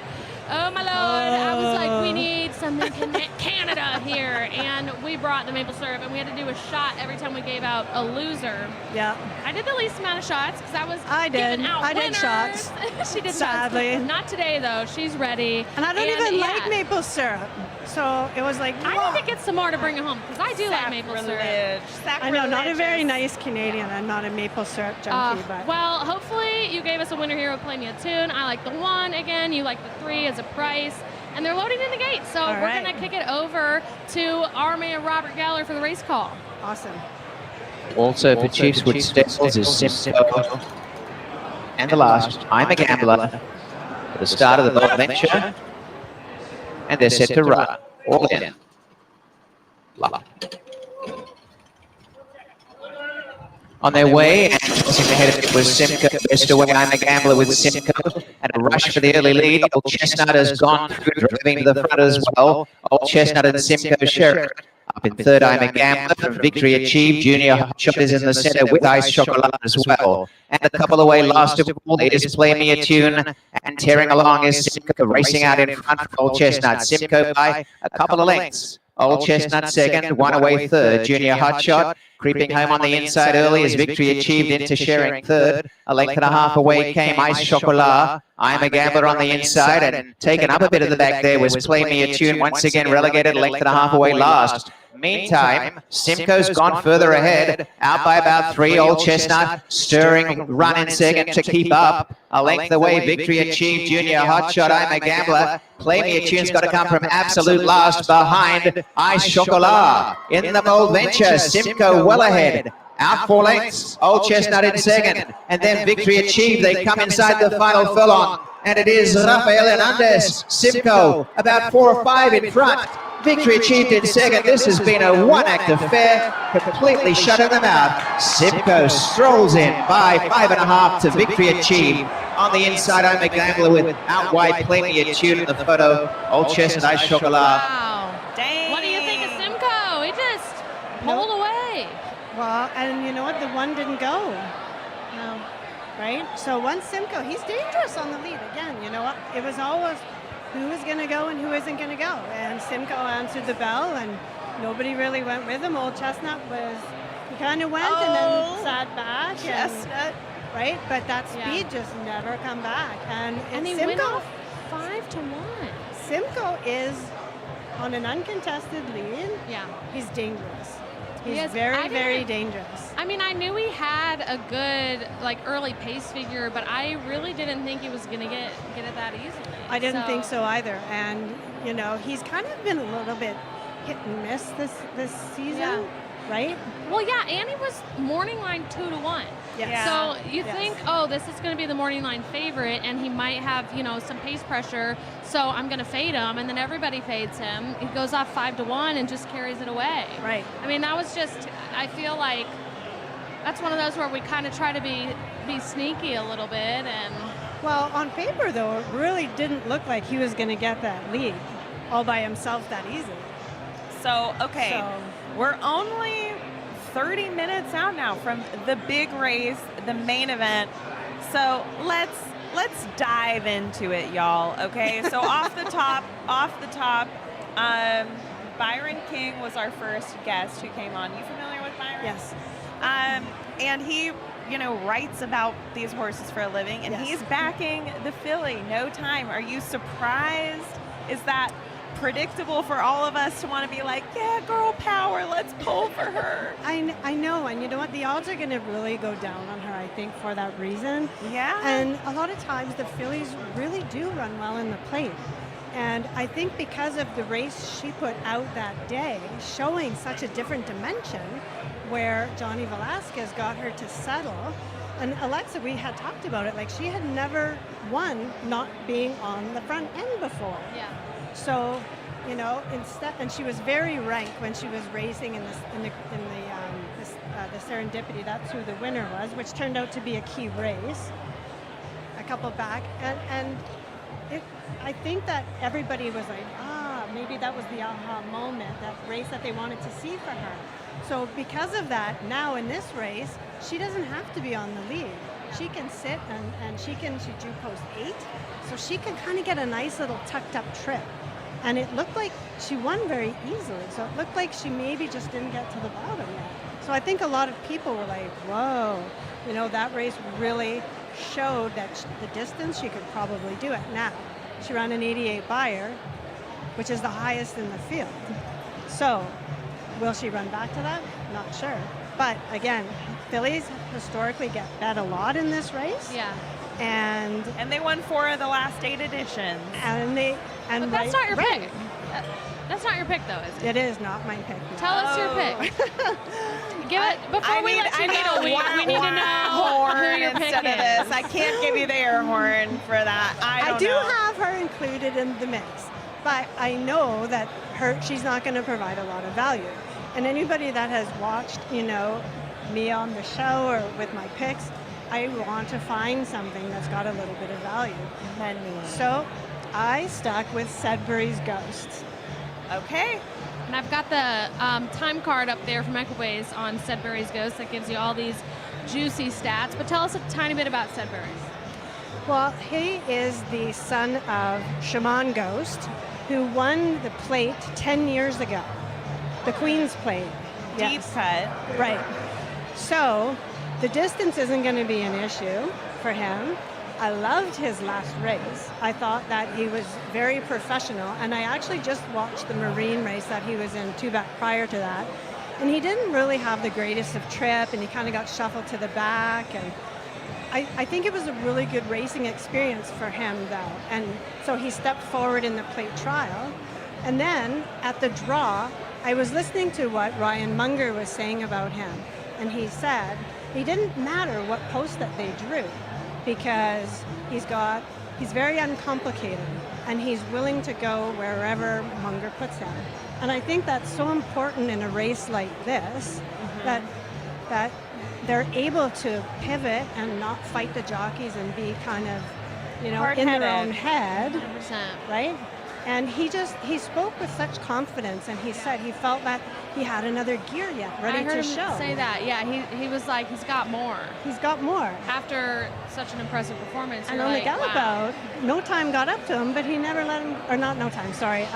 Oh my Lord! I was like, we need something Canada here, and we brought the maple syrup, and we had to do a shot every time we gave out a loser. Yeah. I did the least amount of shots because I was did. giving out I did winners. shots. She did Sadly. shots. Not today though. She's ready. And I don't even yeah. like maple syrup. So it was like, I need to get some more to bring it home because I do like maple syrup. I know, not a very nice Canadian. I'm not a maple syrup junkie, but. Well, hopefully you gave us a winner here with Play Me a Tune. I like the 1 again. You like the 3 as a price. And they're loading in the gate. So All we're right. going to kick it over to our man, Robert Galler, for the race call. Awesome. Also for Chiefswood Stables is Simcoe. and the last, I'm a Gambler, for the start of the Bold Venture. And they're set to run. All in. Luck. On their way, and crossing ahead of it was Simcoe. Best away, I'm a Gambler with Simcoe. And a rush for the early lead. Old Chestnut has gone through, driving to the front as well. Old Chestnut and Simcoe share it. Up in third, I'm a Gambler from Victory Achieved. Junior Hotshot is in the centre with Ice Chocolate as well. And a couple away last of all is Play Me a Tune. And tearing along is Simcoe, racing out in front for Old Chestnut. Simcoe by a couple of lengths. Old Chestnut second, one away third. Junior Hotshot creeping home on the inside early as Victory Achieved into sharing third. A length and a half away came Ice Chocolat. I'm a Gambler on the inside, and taken up a bit of the back there was Play Me a Tune, once again relegated, length and a half away last. Meantime, Simcoe's gone further ahead, out by about 3. Old Chestnut stirring run in second to keep up. A length away, Victory Achieved, Junior Hotshot, I'm a Gambler. Play Me a Tune's got to come from absolute last behind Ice Chocolat. In the Bold Venture, Simcoe well ahead. Out 4 lengths, Old Chestnut in second, and then Victory Achieved. They come inside the final furlong, and it is Rafael Hernandez. Simcoe about 4 or 5 in front. Victory Achieved in second. This has been a one-act affair, completely shutting them out. Simcoe strolls in by 5.5 to Victory Achieved. On the inside, I'm a Gambler with out wide, Play Me a Tune in the photo. Old Chestnut, Ice Chocolat. Wow. Dang. What do you think of Simcoe? He just pulled away. Well, and you know what? The one didn't go. No. Right? So once Simcoe, he's dangerous on the lead. Again, you know what? It was always who is going to go and who isn't going to go. And Simcoe answered the bell, and nobody really went with him. Old Chestnut he kind of went and then sat back. Chestnut. Right? But that speed just never come back. And he Simcoe, went off 5-1. Simcoe is on an uncontested lead. Yeah. He's dangerous. He He's is. very, very dangerous. I mean, I knew he had a good early pace figure, but I really didn't think he was going to get it that easily. I didn't think so either. And, you know, he's kind of been a little bit hit and miss this season, right? Well, yeah, and he was morning line 2-1. Yes. So you think, oh, this is going to be the morning line favorite, and he might have, some pace pressure, so I'm going to fade him, and then everybody fades him. He goes off 5-1 and just carries it away. Right. I mean, that was just, I feel like that's one of those where we kind of try to be sneaky a little bit. And well, on paper, though, it really didn't look like he was going to get that lead all by himself that easily. So, okay, we're only 30 minutes out now from the big race, the main event. So let's dive into it, y'all. Okay, so off the top, Byron King was our first guest who came on. You familiar with Byron? Yes. And he, writes about these horses for a living, and he's backing the filly, No Time. Are you surprised? Is that predictable for all of us to want to be like, yeah, girl power, let's pull for her? I know, and you know what? The odds are going to really go down on her, I think, for that reason. Yeah. And a lot of times the fillies really do run well in the plate. And I think because of the race she put out that day, showing such a different dimension, where Johnny Velasquez got her to settle. And Alexa, we had talked about it, she had never won not being on the front end before. Yeah. So, instead, and she was very ranked when she was racing in the Serendipity. That's who the winner was, which turned out to be a key race. A couple back, and I think that everybody was like, maybe that was the aha moment, that race that they wanted to see for her. So because of that, now in this race, she doesn't have to be on the lead. She can sit and she drew post 8, so she can kind of get a nice little tucked up trip. And it looked like she won very easily, so it looked like she maybe just didn't get to the bottom yet. So I think a lot of people were like, whoa, that race really showed that the distance she could probably do it. Now, she ran an 88 Beyer, which is the highest in the field. So will she run back to that? Not sure. But again, fillies historically get bet a lot in this race. Yeah. And they won 4 of the last 8 editions. But that's not your pick. That's not your pick, though, is it? It is not my pick. No. Tell us your pick. give it before we let you go. We need to know horn who your pick instead of is. this. I can't give you the air horn for that. I do know. have her included in the mix, but I know that she's not going to provide a lot of value. And anybody that has watched, me on the show or with my picks, I want to find something that's got a little bit of value. So I stuck with Sudbury's Ghost. Okay. And I've got the time card up there from Equiways on Sudbury's Ghost that gives you all these juicy stats. But tell us a tiny bit about Sudbury's. Well, he is the son of Shaman Ghost, who won the plate 10 years ago, the Queen's Plate. Deep cut. Right. So the distance isn't going to be an issue for him. I loved his last race. I thought that he was very professional, and I actually just watched the Marine race that he was in two back prior to that, and he didn't really have the greatest of trip, and he kind of got shuffled to the back, and I think it was a really good racing experience for him, though, and so he stepped forward in the plate trial, and then at the draw, I was listening to what Ryan Munger was saying about him, and he said it didn't matter what post that they drew, because he's very uncomplicated, and he's willing to go wherever Munger puts him. And I think that's so important in a race like this, that they're able to pivot and not fight the jockeys and be kind of, in their own head, 100%. right? And he spoke with such confidence, and he said he felt that he had another gear yet ready I heard to him show. say that. Yeah, he was like, he's got more. He's got more. After such an impressive performance, And you're on the like, Gallopbout, No Time got up to him, but he never let him, or not No Time, sorry,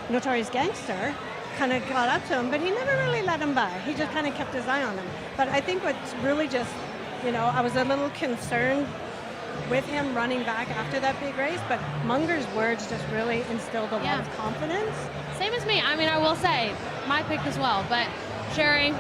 Notorious Gangster kind of got up to him, but he never really let him by. He just kind of kept his eye on him. But I think what's really just, I was a little concerned with him running back after that big race, but Munger's words just really instilled a lot of confidence. Same as me. I mean, I will say, my pick as well. But Sherry,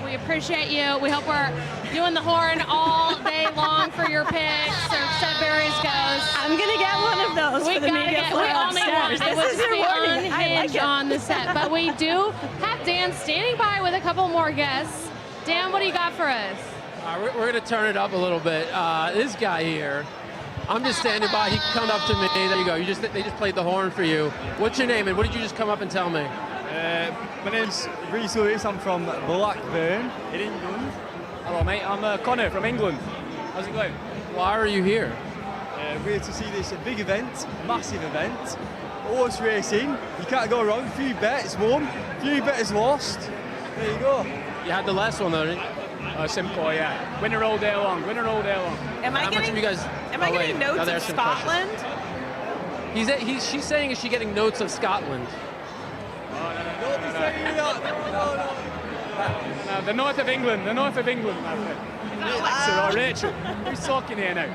we appreciate you. We hope we're doing the horn all day long for your picks. So Sudbury's Ghost. I'm gonna get one of those We for the gotta media get. We only want. It was your the warning. I like unhinged it. on the set. But we do have Dan standing by with a couple more guests. Dan, what do you got for us? We're going to turn it up a little bit. This guy here, I'm just standing by. He come up to me. There you go. They just played the horn for you. What's your name, and what did you just come up and tell me? My name's Rhys Lewis. I'm from Blackburn in England. Hello, mate. I'm Connor from England. How's it going? Why are you here? We're here to see this big event, massive event. Horse racing. You can't go wrong. A few bets won, a few bets lost. There you go. You had the last one, though, didn't you? Simcoe, yeah. Winner all day long. Winner all day long. Am I getting notes of Scotland? She's saying, is she getting notes of Scotland? Don't be saying that. No, the north of England. The north of England, my friend. Alexa or Rachel? Who's talking here now?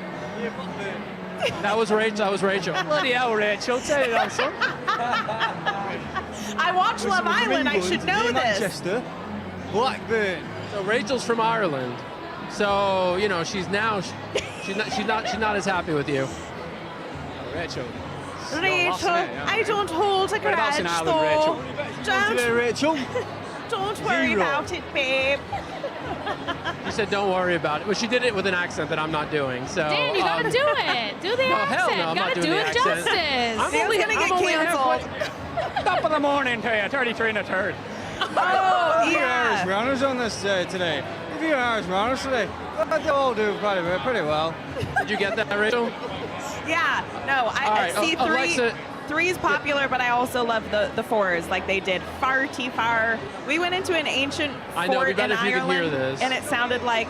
That was Rachel. Bloody hell, Rachel. Tell you that, son. I watch Love Island. I should know this. Manchester, Blackburn. So Rachel's from Ireland. So she's not as happy with you. Rachel. Rachel, I don't hold a grudge, though. Don't worry about it, babe. She said, "Don't worry about it." Well, she did it with an accent that I'm not doing. So Dan, you gotta do it. Do the accent. Hell no, I'm not gotta doing do the it accent. justice. Dan's gonna get canceled. Top of the morning to you, 33 and a third. Oh, yeah. Irish runners on this today. If you're Irish runners today, they all do pretty well. Did you get that, Rachel? Yeah. No, I see Alexa, three's popular, but I also love the fours. Like they did farty far. We went into an ancient fort in Ireland, and it sounded like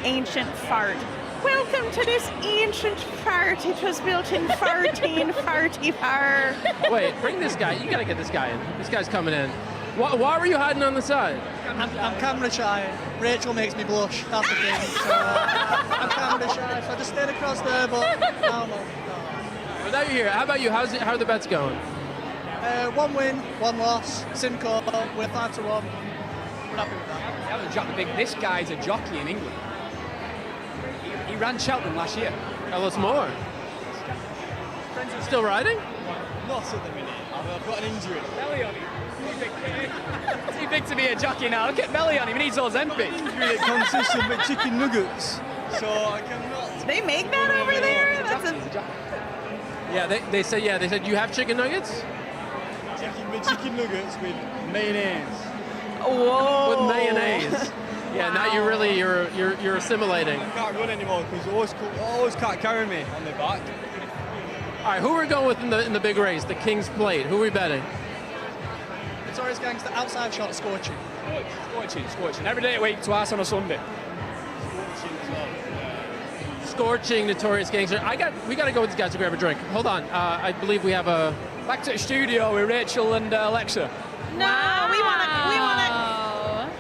ancient fart. Welcome to this ancient fart. It was built in 1445. Wait, bring this guy. You gotta get this guy in. This guy's coming in. Why were you hiding on the side? I'm camera shy. Rachel makes me blush. That's the thing. So I'm camera shy. So I just stayed across there, but no. Well, now you're here. How about you? How are the bets going? 1 win, 1 loss. Simcoe, we're 5-1. We're happy with that. This guy's a jockey in England. He ran Cheltenham last year. Tell us more. Still riding? Not at the minute. I've got an injury. Too big to be a jockey now. Look at belly on him. He needs Ozempic. It consists of chicken nuggets, so I cannot. They make that over there? That's a... Yeah, they said you have chicken nuggets? Chicken nuggets with mayonnaise. Whoa. With mayonnaise. Yeah, now you're assimilating. I can't run anymore because always can't carry me on the back. All right, who are we going with in the big race, the King's Plate? Who are we betting? Notorious Gangster outside shot scorching. Scorching. Every day a week, twice on a Sunday. Scorching, Notorious Gangster. We got to go with these guys to grab a drink. Hold on. I believe we have a... Back to the studio with Rachel and Alexa. No, we want to.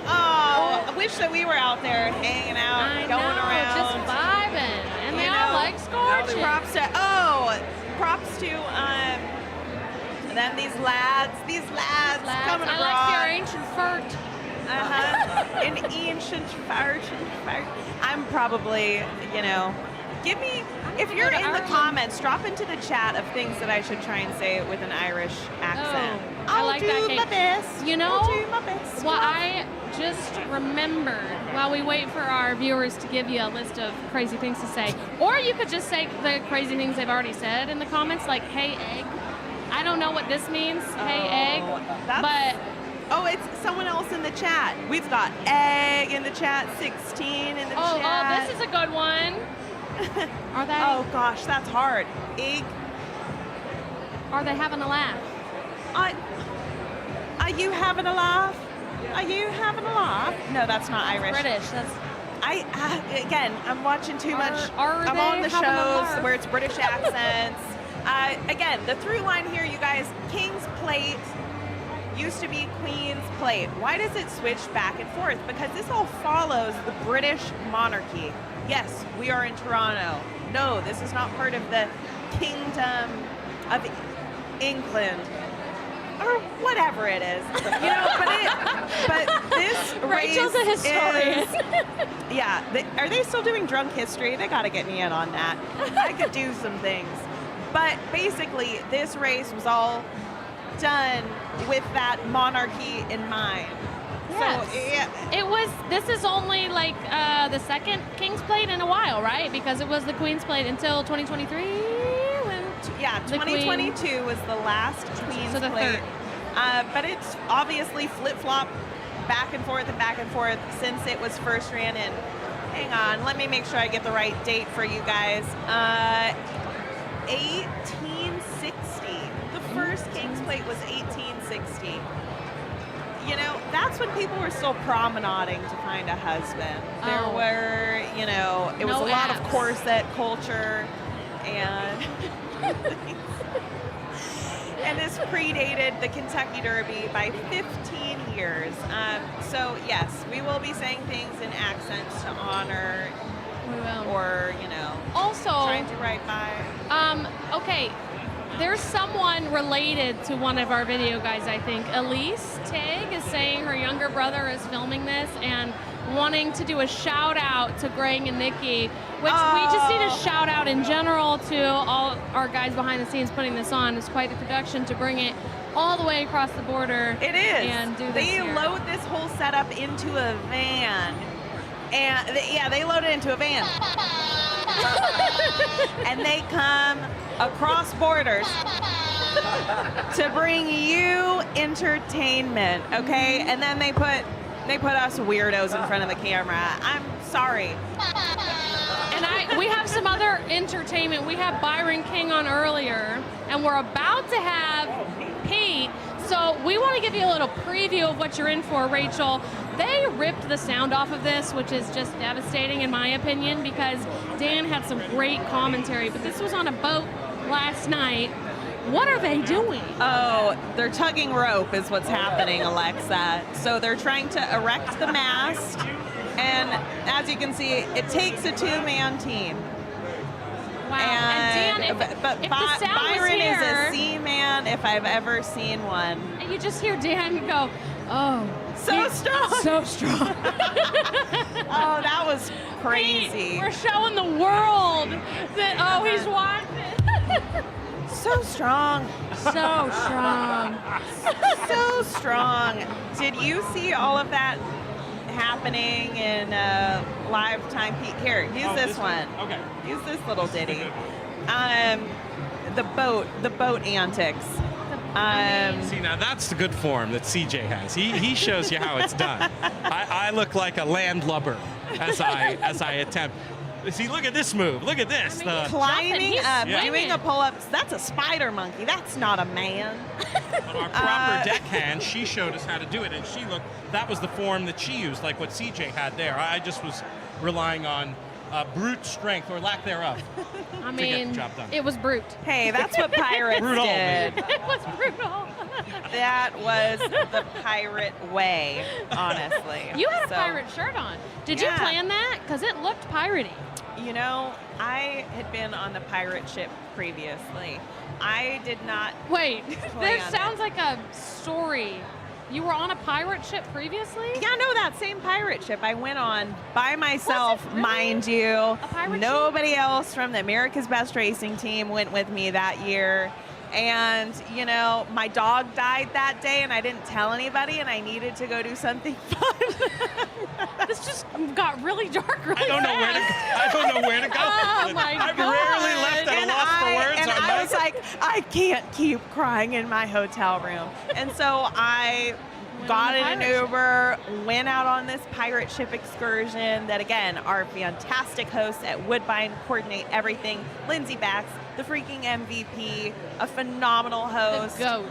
Oh, I wish that we were out there hanging out, going around, just vibing, and they all like scorching. Props to then these lads coming I abroad. like your ancient fart. An ancient fart. I'm probably, give me, if you're in the comments, drop into the chat of things that I should try and say with an Irish accent. I like that do game. my best. You know, I'll do my best. well, I just remembered while we wait for our viewers to give you a list of crazy things to say, or you could just say the crazy things they've already said in the comments, like "Hey egg." I don't know what this means, "Hey egg," but it's someone else in the chat. We've got egg in the chat, 16 in the chat. Oh, this is a good one. Are they? Oh gosh, that's hard. Egg. Are they having a laugh? Are you having a laugh? Are you having a laugh? No, that's not Irish. British. That's. I'm watching too much. I'm they on the having a shows laugh? where it's British accents. Again, the through line here, you guys, King's Plate used to be Queen's Plate. Why does it switch back and forth? Because this all follows the British monarchy. Yes, we are in Toronto. No, this is not part of the Kingdom of England. Or whatever it is. But this race Rachel's a historian. Are they still doing drunk history? They gotta get me in on that. I could do some things. But basically, this race was all done with that monarchy in mind. Yes. So, yeah. It was. This is only like the second King's Plate in a while, right? Because it was the Queen's Plate until 2023. Yeah, 2022 was the last Queen's So the Plate. third. But it's obviously flip-flop back and forth since it was first ran in. Hang on, let me make sure I get the right date for you guys. 1860. The first King's Plate was 1860. That's when people were still promenading to find a husband. There were, it was a lot of corset culture and and this predated the Kentucky Derby by 15 years. So yes, we will be saying things in accents to honor or, also trying to write by. Okay. There's someone related to one of our video guys, I think. Elise Tig is saying her younger brother is filming this and wanting to do a shout out to Greg and Nikki, which we just need a shout out in general to all our guys behind the scenes putting this on. It's quite a production to bring it all the way across the border. It is. And do this They here. load this whole setup into a van. And they load it into a van. And they come across borders to bring you entertainment, okay? And then they put us weirdos in front of the camera. I'm sorry. And we have some other entertainment. We have Byron King on earlier, and we're about to have Pete. So we want to give you a little preview of what you're in for, Rachel. They ripped the sound off of this, which is just devastating in my opinion, because Dan had some great commentary, but this was on a boat last night. What are they doing? Oh, they're tugging rope is what's happening, Alexa. So they're trying to erect the mast, and as you can see, it takes a two-man team. Wow. And Dan, if the sound Byron was here, is a seaman if I've ever seen one. And you just hear Dan go, oh. So strong. So strong. Oh, that was crazy. We're showing the world that, he's watching. So strong. So strong. So strong. Did you see all of that happening in live time? Here, use this one. Okay. Use this little ditty. The boat antics. See, now that's the good form that CJ has. He shows you how it's done. I look like a landlubber as I attempt. See, look at this move. Look at this. Climbing up, doing a pull-ups. That's a spider monkey. That's not a man. But our proper deckhand, she showed us how to do it, and that was the form that she used, like what CJ had there. I just was relying on brute strength or lack thereof I to get mean, the job done. it was brute. Hey, that's what pirates Brutal, did. It was brutal. That was the pirate way, honestly. You had a So, pirate shirt on. Did you Yeah. plan that? Because it looked piratey. You know, I had been on the pirate ship previously. I did not. Wait, plan this it. sounds like a story. You were on a pirate ship previously? Yeah, no, that same pirate ship I went on by myself, really? mind you. pirate Nobody else from the America's Best Racing team went with me that year. And, you know, my dog died that day and I didn't tell anybody and I needed to go do something fun. This just got really dark really I don't know where to go. Oh my I've God. rarely left at a loss for words And on I mic. was like, I can't keep crying in my hotel room. And so I got in an Uber, went out on this pirate ship excursion that, again, our fantastic hosts at Woodbine coordinate everything. Lindsay Bax, the freaking MVP, a phenomenal host. The goat.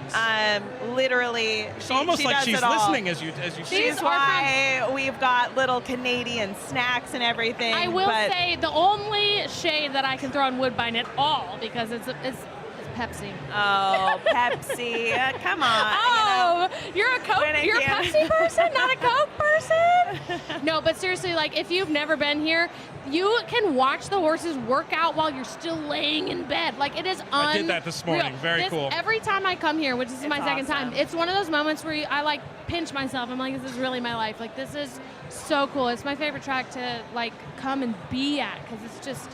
Literally, It's she, almost she like does she's it all. listening as you say She's why we've got little Canadian snacks and everything. I will but say the only shade that I can throw on Woodbine at all, because it's Pepsi. Oh, Pepsi. Come on. Oh, you're a Coke. When it You're a can- Pepsi person, not a Coke person. No, but seriously, like if you've never been here, you can watch the horses work out while you're still laying in bed. Like it is unreal. I did that this morning. Very cool. Every time I come here, which is my second awesome. time, it's one of those moments where I like pinch myself. I'm like, this is really my life. Like this is so cool. It's my favorite track to like come and be at because it's just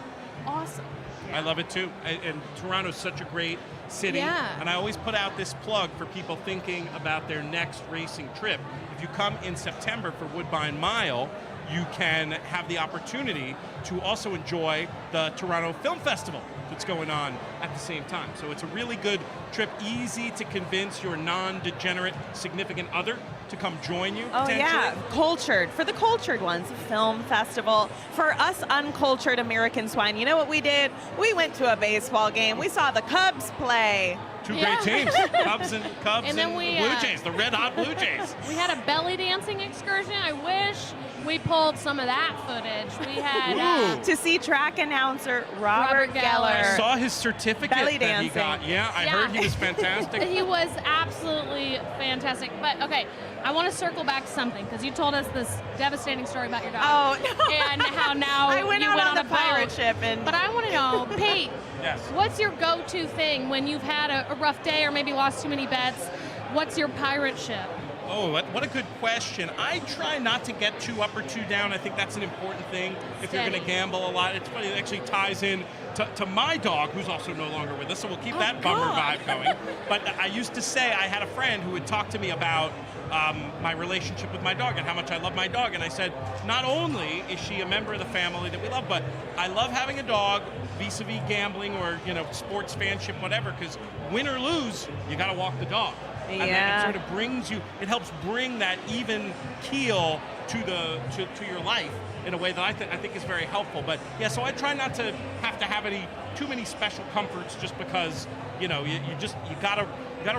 awesome. I love it too. And Toronto's such a great city. Yeah. And I always put out this plug for people thinking about their next racing trip. If you come in September for Woodbine Mile, you can have the opportunity to also enjoy the Toronto Film Festival that's going on at the same time. So it's a really good trip, easy to convince your non-degenerate significant other to come join you. Oh potentially. yeah, cultured. For the cultured ones, film festival. For us uncultured American swine, you know what we did? We went to a baseball game. We saw the Cubs play. Two great teams, Cubs and then we, the Blue Jays, the red hot Blue Jays. We had a belly dancing excursion. I wish we pulled some of that footage. We had to see track announcer Robert Geller. Geller. I saw his certificate Belly that he dancing. got. Yeah, I heard he was fantastic. He was absolutely fantastic. But okay, I want to circle back to something because you told us this devastating story about your dog. Oh, no. And how now I went you out went on on the a pirate boat. ship and. But I want to know, Pete, Yes. what's your go-to thing when you've had a rough day or maybe lost too many bets? What's your pirate ship? Oh, what a good question. I try not to get too up or too down. I think that's an important thing if you're going to Steady. gamble a lot. It's funny, it actually ties in to my dog, who's also no longer with us, so we'll keep that bummer vibe going. But I used to say, I had a friend who would talk to me about my relationship with my dog and how much I love my dog. And I said, not only is she a member of the family that we love, but I love having a dog vis-a-vis gambling or, sports fanship, whatever, because win or lose, you got to walk the dog. And then Yeah. it sort of brings you, it helps bring that even keel to your life in a way that I think is very helpful. But yeah, so I try not to have too many special comforts just because, you gotta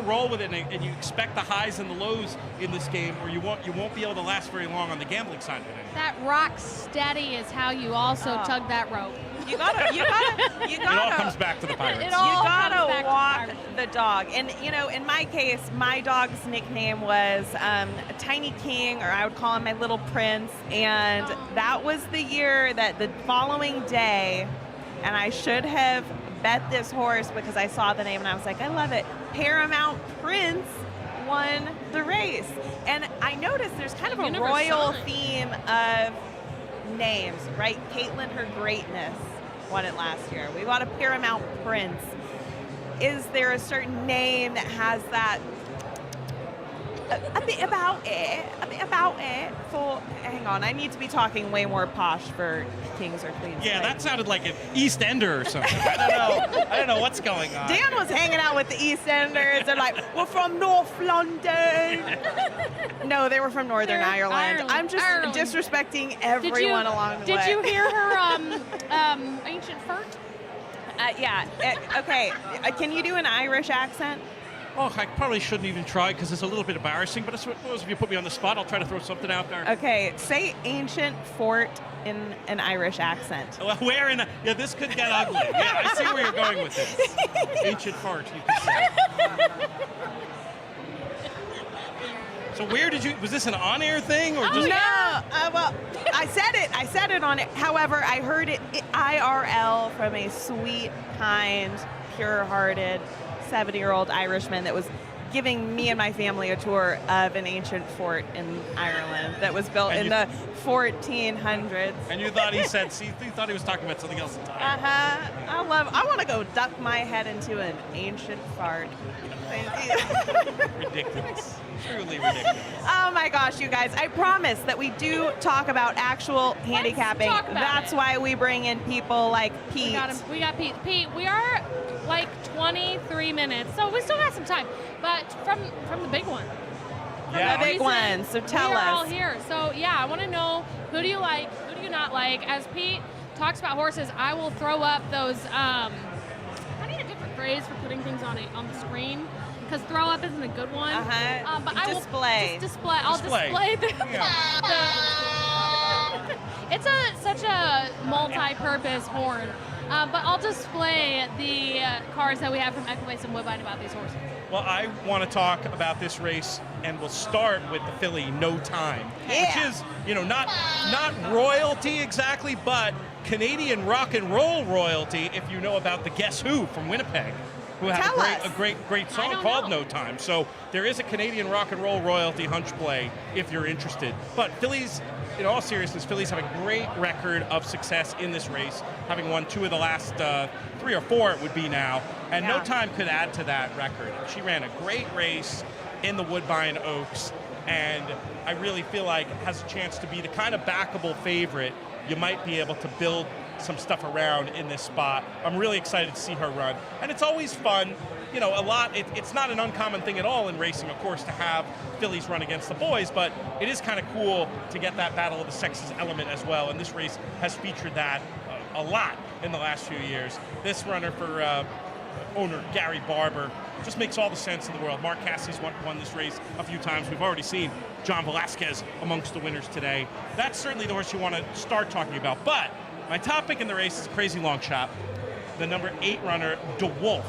roll with it and you expect the highs and the lows in this game or you won't be able to last very long on the gambling side of it. That rock steady is how you also tug that rope. You gotta. It all comes back to the Pirates. It all You comes gotta back to walk the dog. And, in my case, my dog's nickname was Tiny King, or I would call him my little prince. And that was the year that the following day, and I should have bet this horse because I saw the name and I was like, I love it. Paramount Prince won the race. And I noticed there's kind of a You never royal saw it. theme of names, right? Caitlin, Her Greatness won it last year. We got a Paramount Prince. is there a certain name that has that a bit about it for, hang on, I need to be talking way more posh for kings or queens. Yeah, that sounded like an East Ender or something. I don't know what's going on. Dan was hanging out with the East Enders. They're like, we're from North London. No, they were from Northern Ireland. I'm just disrespecting everyone along the way. Did you hear her ancient furt? Yeah. Okay. Can you do an Irish accent? Oh, I probably shouldn't even try because it's a little bit embarrassing, but I suppose if you put me on the spot, I'll try to throw something out there. Okay, say ancient fort in an Irish accent. Well, yeah, this could get ugly. Yeah, I see where you're going with this. Ancient fort, you could say. So where did you, was this an on-air thing or just? No, well, I said it on it. However, I heard it IRL from a sweet, kind, pure-hearted 70-year-old Irishman that was giving me and my family a tour of an ancient fort in Ireland that was built in the 1400s. And you thought he said, see, you thought he was talking about something else entirely. I want to go duck my head into an ancient fart. Ridiculous. Truly ridiculous. Oh my gosh, you guys. I promise that we do talk about actual handicapping. That's why we bring in people like Pete. We got Pete. Pete, we are like 23 minutes, so we still got some time. But from the big one. Yeah. The big one, so tell us. We're all here. So yeah, I want to know, who do you like, who do you not like? As Pete talks about horses, I will throw up those, I need a different phrase for putting things on the screen, because throw up isn't a good one. But I will display. I'll display the it's such a multi-purpose horn. But I'll display the cars that we have from Equibase and Woodbine about these horses. Well, I want to talk about this race, and we'll start with the filly No Time, which is, not royalty exactly, but Canadian rock and roll royalty. If you know about the Guess Who from Winnipeg, who had a great song called No Time. So there is a Canadian rock and roll royalty hunch play if you're interested. But fillies, in all seriousness, fillies have a great record of success in this race, having won 2 of the last 3 or 4 it would be now. And No Time could add to that record. She ran a great race in the Woodbine Oaks, and I really feel like has a chance to be the kind of backable favorite you might be able to build some stuff around in this spot. I'm really excited to see her run. And it's always fun, it's not an uncommon thing at all in racing, of course, to have fillies run against the boys, but it is kind of cool to get that battle of the sexes element as well, and this race has featured that a lot in the last few years. This runner for owner Gary Barber just makes all the sense in the world. Mark Cassie's won this race a few times. We've already seen John Velasquez amongst the winners today. That's certainly the horse you want to start talking about, but my top pick in the race is a crazy long shot, the number 8 runner, DeWolf.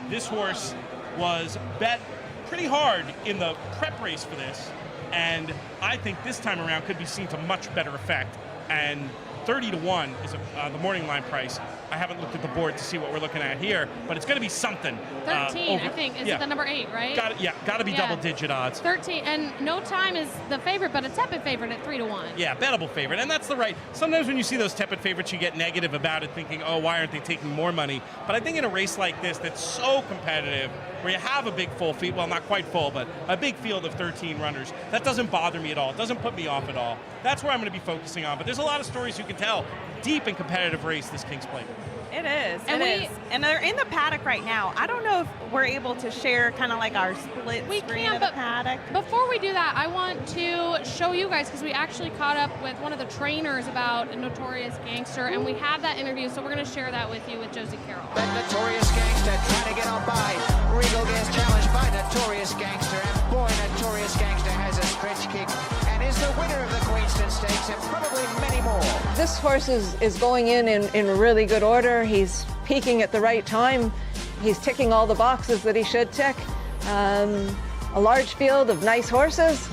This horse was bet pretty hard in the prep race for this, and I think this time around could be seen to much better effect. And 30-1 is the morning line price. I haven't looked at the board to see what we're looking at here, but it's going to be something. 13, I think. Is it the number 8, right? Got to be double-digit odds. 13, and No Time is the favorite, but a tepid favorite at 3-1. Yeah, bettable favorite, and that's the right. Sometimes when you see those tepid favorites, you get negative about it, thinking, oh, why aren't they taking more money? But I think in a race like this that's so competitive, where you have a big full field, well, not quite full, but a big field of 13 runners, that doesn't bother me at all. It doesn't put me off at all. That's where I'm going to be focusing on. But there's a lot of stories you can tell. Deep and competitive race, this King's Plate. It is. And they're in the paddock right now. I don't know if we're able to share kind of like our split screen of the paddock. Before we do that, I want to show you guys, because we actually caught up with one of the trainers about a Notorious Gangster, and we have that interview, so we're going to share that with you with Josie Carroll. That Notorious Gangster trying to get on by. Regal gets challenged by Notorious Gangster, and boy, Notorious Gangster has a stretch kick and is the winner of the Queenston Stakes and probably many more. This horse is going in really good order. He's peaking at the right time. He's ticking all the boxes that he should tick. A large field of nice horses.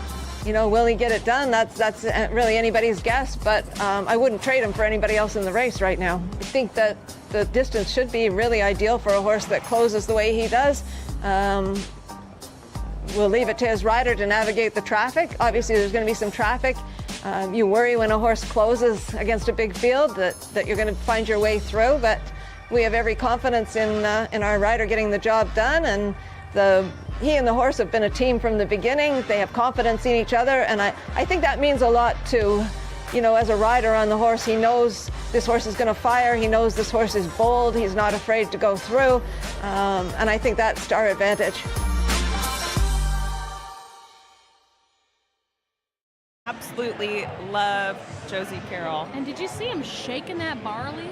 Will he get it done? That's really anybody's guess, but I wouldn't trade him for anybody else in the race right now. I think that the distance should be really ideal for a horse that closes the way he does. We'll leave it to his rider to navigate the traffic. Obviously, there's going to be some traffic. You worry when a horse closes against a big field that you're going to find your way through, but we have every confidence in our rider getting the job done, and he and the horse have been a team from the beginning. They have confidence in each other, and I think that means a lot to, as a rider on the horse. He knows this horse is going to fire. He knows this horse is bold. He's not afraid to go through, and I think that's our advantage. Absolutely love Josie Carroll. And did you see him shaking that barley?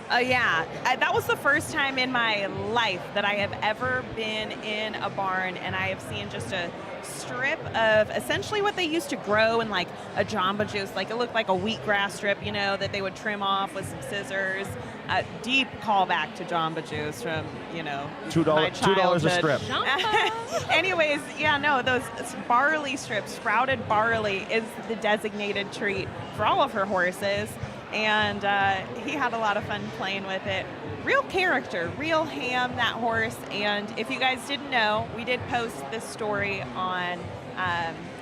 Yeah, that was the first time in my life that I have ever been in a barn, and I have seen just a strip of essentially what they used to grow in like a Jamba Juice. Like it looked like a wheatgrass strip, that they would trim off with some scissors. A deep callback to Jamba Juice from, my childhood. $2 a strip. Anyways, those barley strips, sprouted barley, is the designated treat for all of her horses. And he had a lot of fun playing with it. Real character, real ham, that horse. And if you guys didn't know, we did post this story on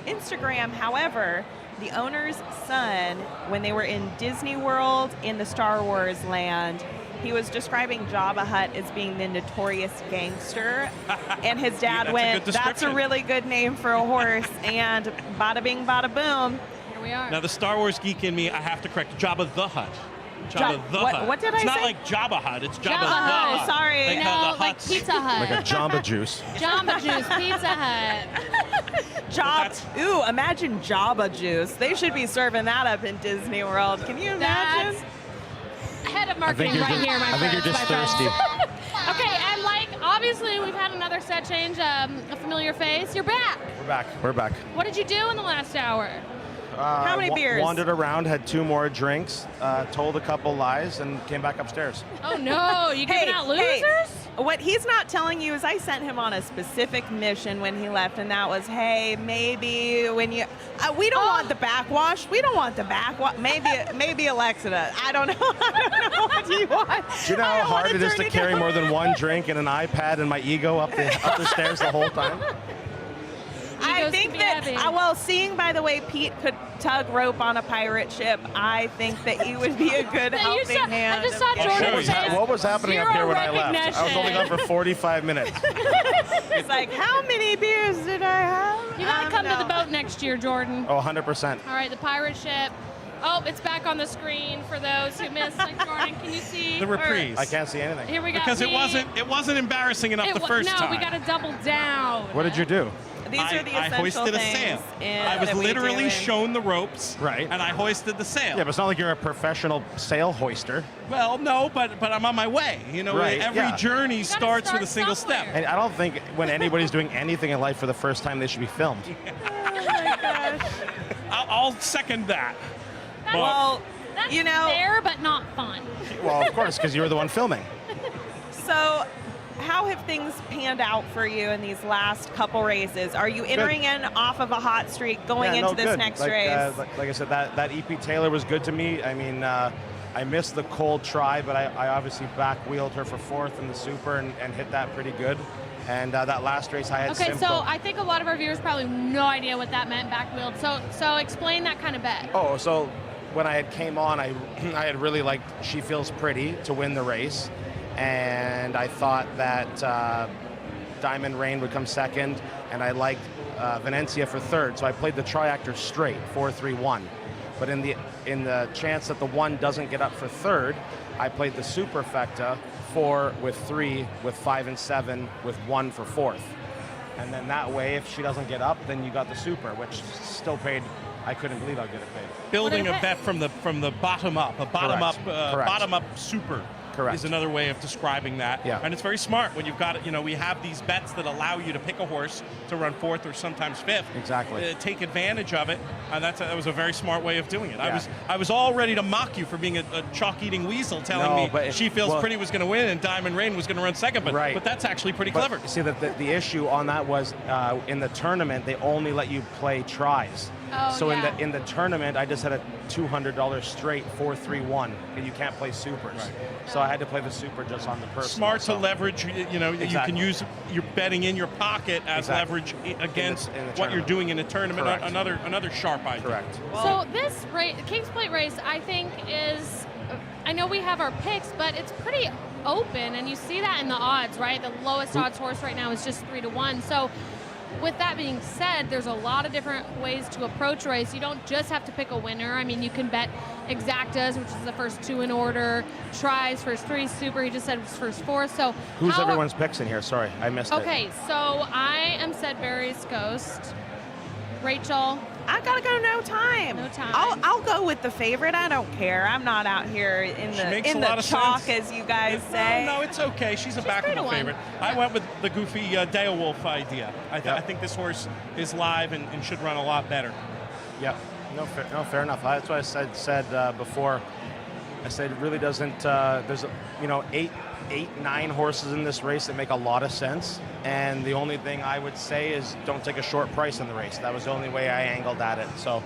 Instagram. However, the owner's son, when they were in Disney World in the Star Wars land, he was describing Jabba Hutt as being the notorious gangster. And his dad went, that's a really good name for a horse. And bada bing, bada boom. We are. Now, the Star Wars geek in me, I have to correct. Jabba the Hutt. Jabba the Hutt. What did I say? It's not like Jabba Hutt. It's Jabba the Hutt. Hutt. Sorry. They call the like Hutts. Pizza Hut. Like a Jamba Juice. Jamba Juice, Pizza Hut. Ooh, imagine Jabba Juice. They should be serving that up in Disney World. Can you imagine? That's head of marketing right here, my friends. I think you're just thirsty. Okay, and obviously we've had another set change, a familiar face. You're back. We're back. What did you do in the last hour? How many beers? Wandered around, had 2 more drinks, told a couple lies, and came back upstairs. Oh no, you giving out losers? What he's not telling you is I sent him on a specific mission when he left, and that was, hey, maybe when you, we don't want the backwash. We don't want the backwash. Maybe Alexa does. I don't know. What do you want? Do you know how hard it is to carry more than 1 drink and an iPad and my ego up the stairs the whole time? I think that, seeing by the way Pete could tug rope on a pirate ship, I think that he would be a good helping hand. I just saw Jordan say what was happening up here when I left? I was only gone for 45 minutes. It's like, how many beers did I have? You gotta come to the boat next year, Jordan. Oh, 100%. All right, the pirate ship. Oh, it's back on the screen for those who missed. Like, Jordan, can you see? The reprise. I can't see anything. Here we go. Because it wasn't embarrassing enough the first time. No, we got to double down. What did you do? These are the I essential hoisted a things. sail. I was literally shown the ropes, right? And I hoisted the sail. Yeah, but it's not like you're a professional sail hoister. Well, no, but I'm on my way. Right, every journey starts with a single step. And I don't think when anybody's doing anything in life for the first time, they should be filmed. Oh my gosh. I'll second that. Well, that's fair, but not fun. Well, of course, because you were the one filming. So, how have things panned out for you in these last couple races? Are you entering in off of a hot streak going into this next race? Like I said, that EP Taylor was good to me. I mean, I missed the cold try, but I obviously back-wheeled her for 4th in the Super and hit that pretty good. And that last race I had simple. So I think a lot of our viewers probably have no idea what that meant, back-wheeled. So explain that kind of bet. Oh, so when I had came on, I had really liked She Feels Pretty to win the race. And I thought that Diamond Rain would come 2nd, and I liked Venencia for 3rd. So I played the triactor straight, 4-3-1. But in the chance that the 1 doesn't get up for 3rd, I played the Superfecta 4 with 3 with 5 and 7 with 1 for 4th. And then that way, if she doesn't get up, then you got the Super, which still paid. I couldn't believe I'd get it paid. Building a bet from the bottom up, bottom up Super. Correct. Is another way of describing that. Yeah. And it's very smart when you've got, we have these bets that allow you to pick a horse to run 4th or sometimes 5th. Exactly. Take advantage of it, and that was a very smart way of doing it. Yeah. I was all ready to mock you for being a chalk-eating weasel, telling me She Feels Pretty was going to win and Diamond Rain was going to run 2nd, but that's actually pretty clever. See, the issue on that was in the tournament, they only let you play tries. Oh, so yeah. in the tournament, I just had a $200 straight 4-3-1, and you can't play supers. Right. So I had to play the super just on the personal. Smart to leverage. Exactly. You can use your betting in your pocket as leverage against what you're doing in a tournament. Correct. Another sharp idea. Correct. So this King's Plate race, I think, is. I know we have our picks, but it's pretty open, and you see that in the odds, right? The lowest odds horse right now is just 3-1. So with that being said, there's a lot of different ways to approach a race. You don't just have to pick a winner. I mean, you can bet exactas, which is the first 2 in order, tries, first 3, super, he just said was first 4. So who's everyone's picks in here? Sorry, I missed it. Okay, so I am Sudbury's Ghost. Rachel? I gotta go no time. No time. I'll go with the favorite. I don't care. I'm not out here in the chalk, as you guys say. No, it's okay. She's a backable favorite. I went with the goofy Deowulf idea. I think this horse is live and should run a lot better. Yeah, no, fair enough. That's what I said before. I said it really doesn't. There's 8-9 horses in this race that make a lot of sense, and the only thing I would say is don't take a short price in the race. That was the only way I angled at it. So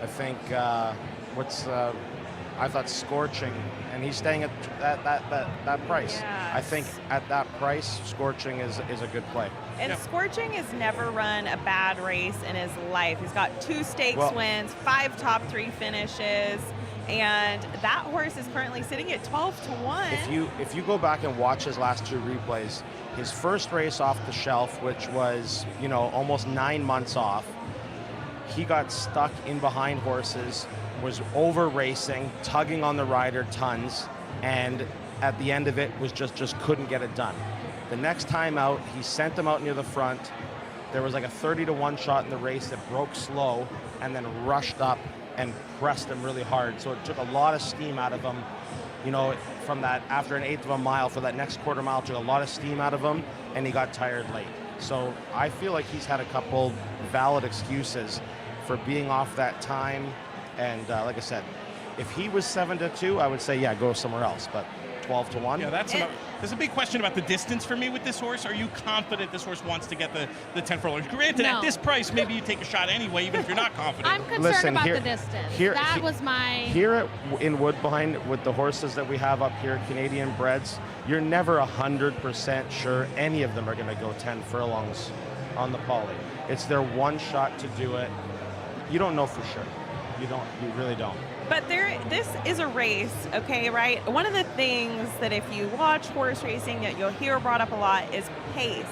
I think I thought Scorching, and he's staying at that price. Yes. I think at that price, Scorching is a good play. And Scorching has never run a bad race in his life. He's got 2 stakes wins, 5 top 3 finishes. And that horse is currently sitting at 12-1. If you go back and watch his last 2 replays, his first race off the shelf, which was almost 9 months off, he got stuck in behind horses, was over racing, tugging on the rider tons, and at the end of it was just couldn't get it done. The next time out, he sent them out near the front. There was like a 30-1 shot in the race that broke slow and then rushed up and pressed him really hard. So it took a lot of steam out of him, from that, after an 1/8 of a mile, for that next quarter mile, took a lot of steam out of him, and he got tired late. So I feel like he's had a couple valid excuses for being off that time. And like I said, if he was 7-2, I would say, yeah, go somewhere else. But 12-1. Yeah, there's a big question about the distance for me with this horse. Are you confident this horse wants to get the 10 furlongs? Granted, at this price, maybe you take a shot anyway, even if you're not confident. I'm concerned about the distance. That was my... Here in Woodbine, with the horses that we have up here, Canadian breds, you're never 100% sure any of them are going to go 10 furlongs on the poly. It's their one shot to do it. You don't know for sure. You really don't. But this is a race, okay, right? One of the things that if you watch horse racing that you'll hear brought up a lot is pace.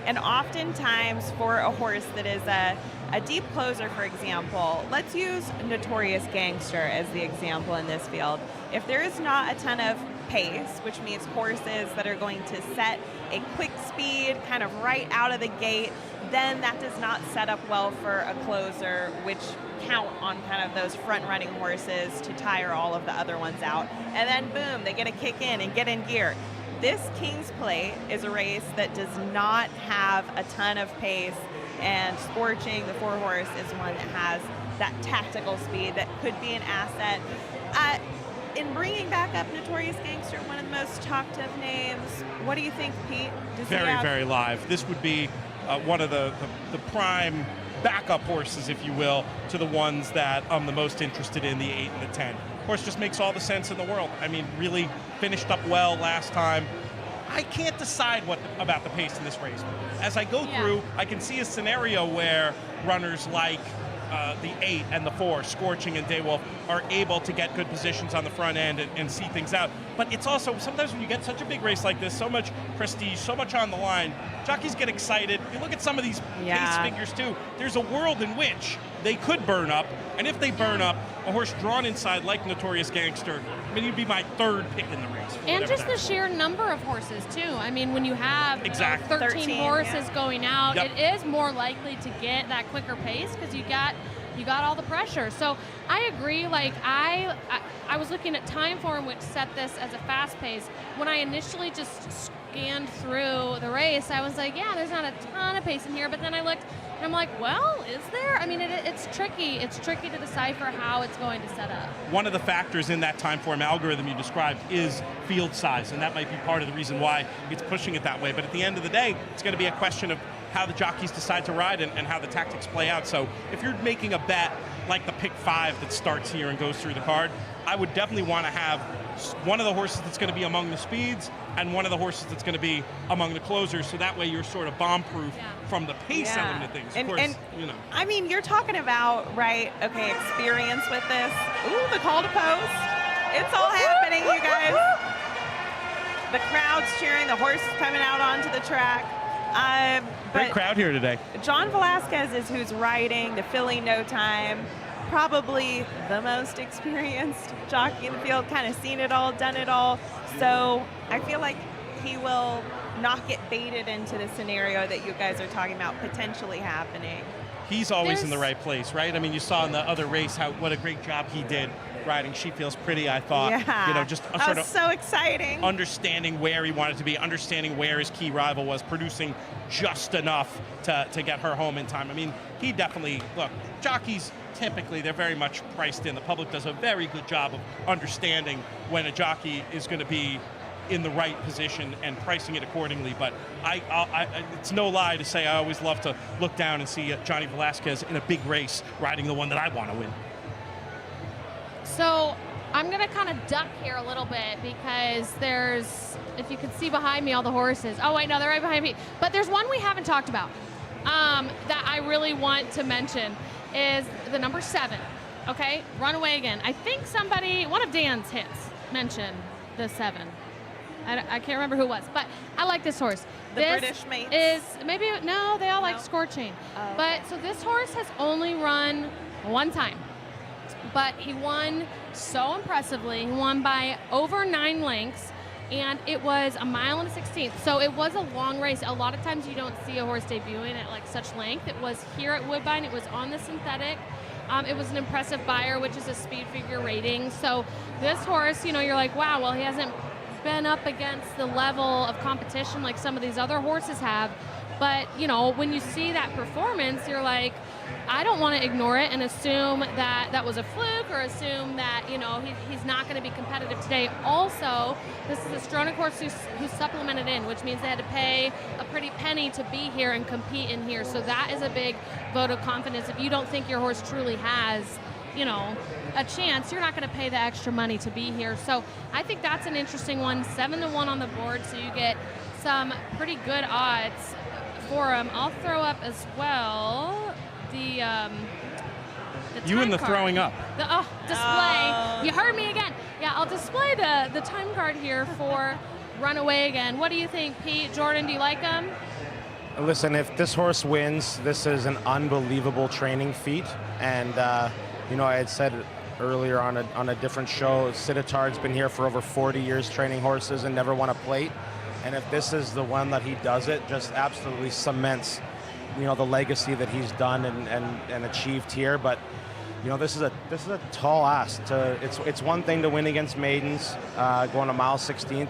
And oftentimes for a horse that is a deep closer, for example, let's use Notorious Gangster as the example in this field. If there is not a ton of pace, which means horses that are going to set a quick speed kind of right out of the gate, then that does not set up well for a closer, which count on kind of those front-running horses to tire all of the other ones out. And then, boom, they get a kick in and get in gear. This King's Plate is a race that does not have a ton of pace, and Scorching, the 4-horse, is one that has that tactical speed that could be an asset. In bringing back up Notorious Gangster, one of the most talked of names, what do you think, Pete? Very live. This would be one of the prime backup horses, if you will, to the ones that I'm the most interested in, the 8 and the 10. Horse just makes all the sense in the world. I mean, really finished up well last time. I can't decide about the pace in this race. As I go through, I can see a scenario where runners like the 8 and the 4, Scorching and Deowulf, are able to get good positions on the front end and see things out. But it's also, sometimes when you get such a big race like this, so much prestige, so much on the line, jockeys get excited. You look at some of these pace figures too. There's a world in which they could burn up, and if they burn up, a horse drawn inside like Notorious Gangster, I mean, he'd be my 3rd pick in the race. And just the sheer number of horses too. I mean, when you have 13 horses going out, it is more likely to get that quicker pace because you got all the pressure. So I agree. Like I was looking at Timeform, which set this as a fast pace. When I initially just scanned through the race, I was like, yeah, there's not a ton of pace in here. But then I looked and I'm like, well, is there? I mean, it's tricky. It's tricky to decipher how it's going to set up. One of the factors in that Timeform algorithm you described is field size, and that might be part of the reason why it's pushing it that way. But at the end of the day, it's going to be a question of how the jockeys decide to ride and how the tactics play out. So if you're making a bet like the pick 5 that starts here and goes through the card, I would definitely want to have one of the horses that's going to be among the speeds and one of the horses that's going to be among the closers, so that way you're sort of bomb-proof from the pace element of things. Of course, you know. I mean, you're talking about, right, okay, experience with this. Ooh, the call to post. It's all happening, you guys. the crowd's cheering. The horse is coming out onto the track. Great crowd here today. John Velasquez is who's riding the filly No Time. Probably the most experienced jockey in the field, kind of seen it all, done it all. So I feel like he will not get baited into the scenario that you guys are talking about potentially happening. He's always in the right place, right? I mean, you saw in the other race what a great job he did riding She Feels Pretty, I thought. Yeah. You know, just that sort was of so exciting. understanding where he wanted to be, understanding where his key rival was, producing just enough to get her home in time. I mean, he definitely, look, jockeys, typically, they're very much priced in. The public does a very good job of understanding when a jockey is going to be in the right position and pricing it accordingly. But it's no lie to say I always love to look down and see Johnny Velasquez in a big race riding the one that I want to win. So I'm going to kind of duck here a little bit because there's, if you can see behind me, all the horses. Oh, wait, no, they're right behind me. But there's one we haven't talked about that I really want to mention is the number 7. Okay, Runaway Again. I think somebody, one of Dan's hits, mentioned the 7. I can't remember who it was, but I like this horse. The this British mates? No, they all like Scorchain. Oh. But so this horse has only run one time, but he won so impressively. He won by over 9 lengths, and it was 1 mile and a 16th. So it was a long race. A lot of times you don't see a horse debuting at like such length. It was here at Woodbine. It was on the synthetic. It was an impressive buyer, which is a speed figure rating. So this horse, you know, you're like, wow, well, he hasn't been up against the level of competition like some of these other horses have. But, you know, when you see that performance, you're like, I don't want to ignore it and assume that that was a fluke or assume that, you know, he's not going to be competitive today. Also, this is a Stronach horse who's supplemented in, which means they had to pay a pretty penny to be here and compete in here. So that is a big vote of confidence. If you don't think your horse truly has, you know, a chance, you're not going to pay the extra money to be here. So I think that's an interesting one. 7-1 on the board, so you get some pretty good odds for him. I'll throw up as well the you and the card. throwing up. Display. You heard me again. Yeah, I'll display the time card here for Runaway Again. What do you think, Pete? Jordan, do you like him? Listen, if this horse wins, this is an unbelievable training feat. And, you know, I had said earlier on a different show, Sittard's been here for over 40 years training horses and never won a plate. And if this is the one that he does it, just absolutely cements, you know, the legacy that he's done and achieved here. But, you know, this is a tall ask. It's one thing to win against maidens, going a mile 16th.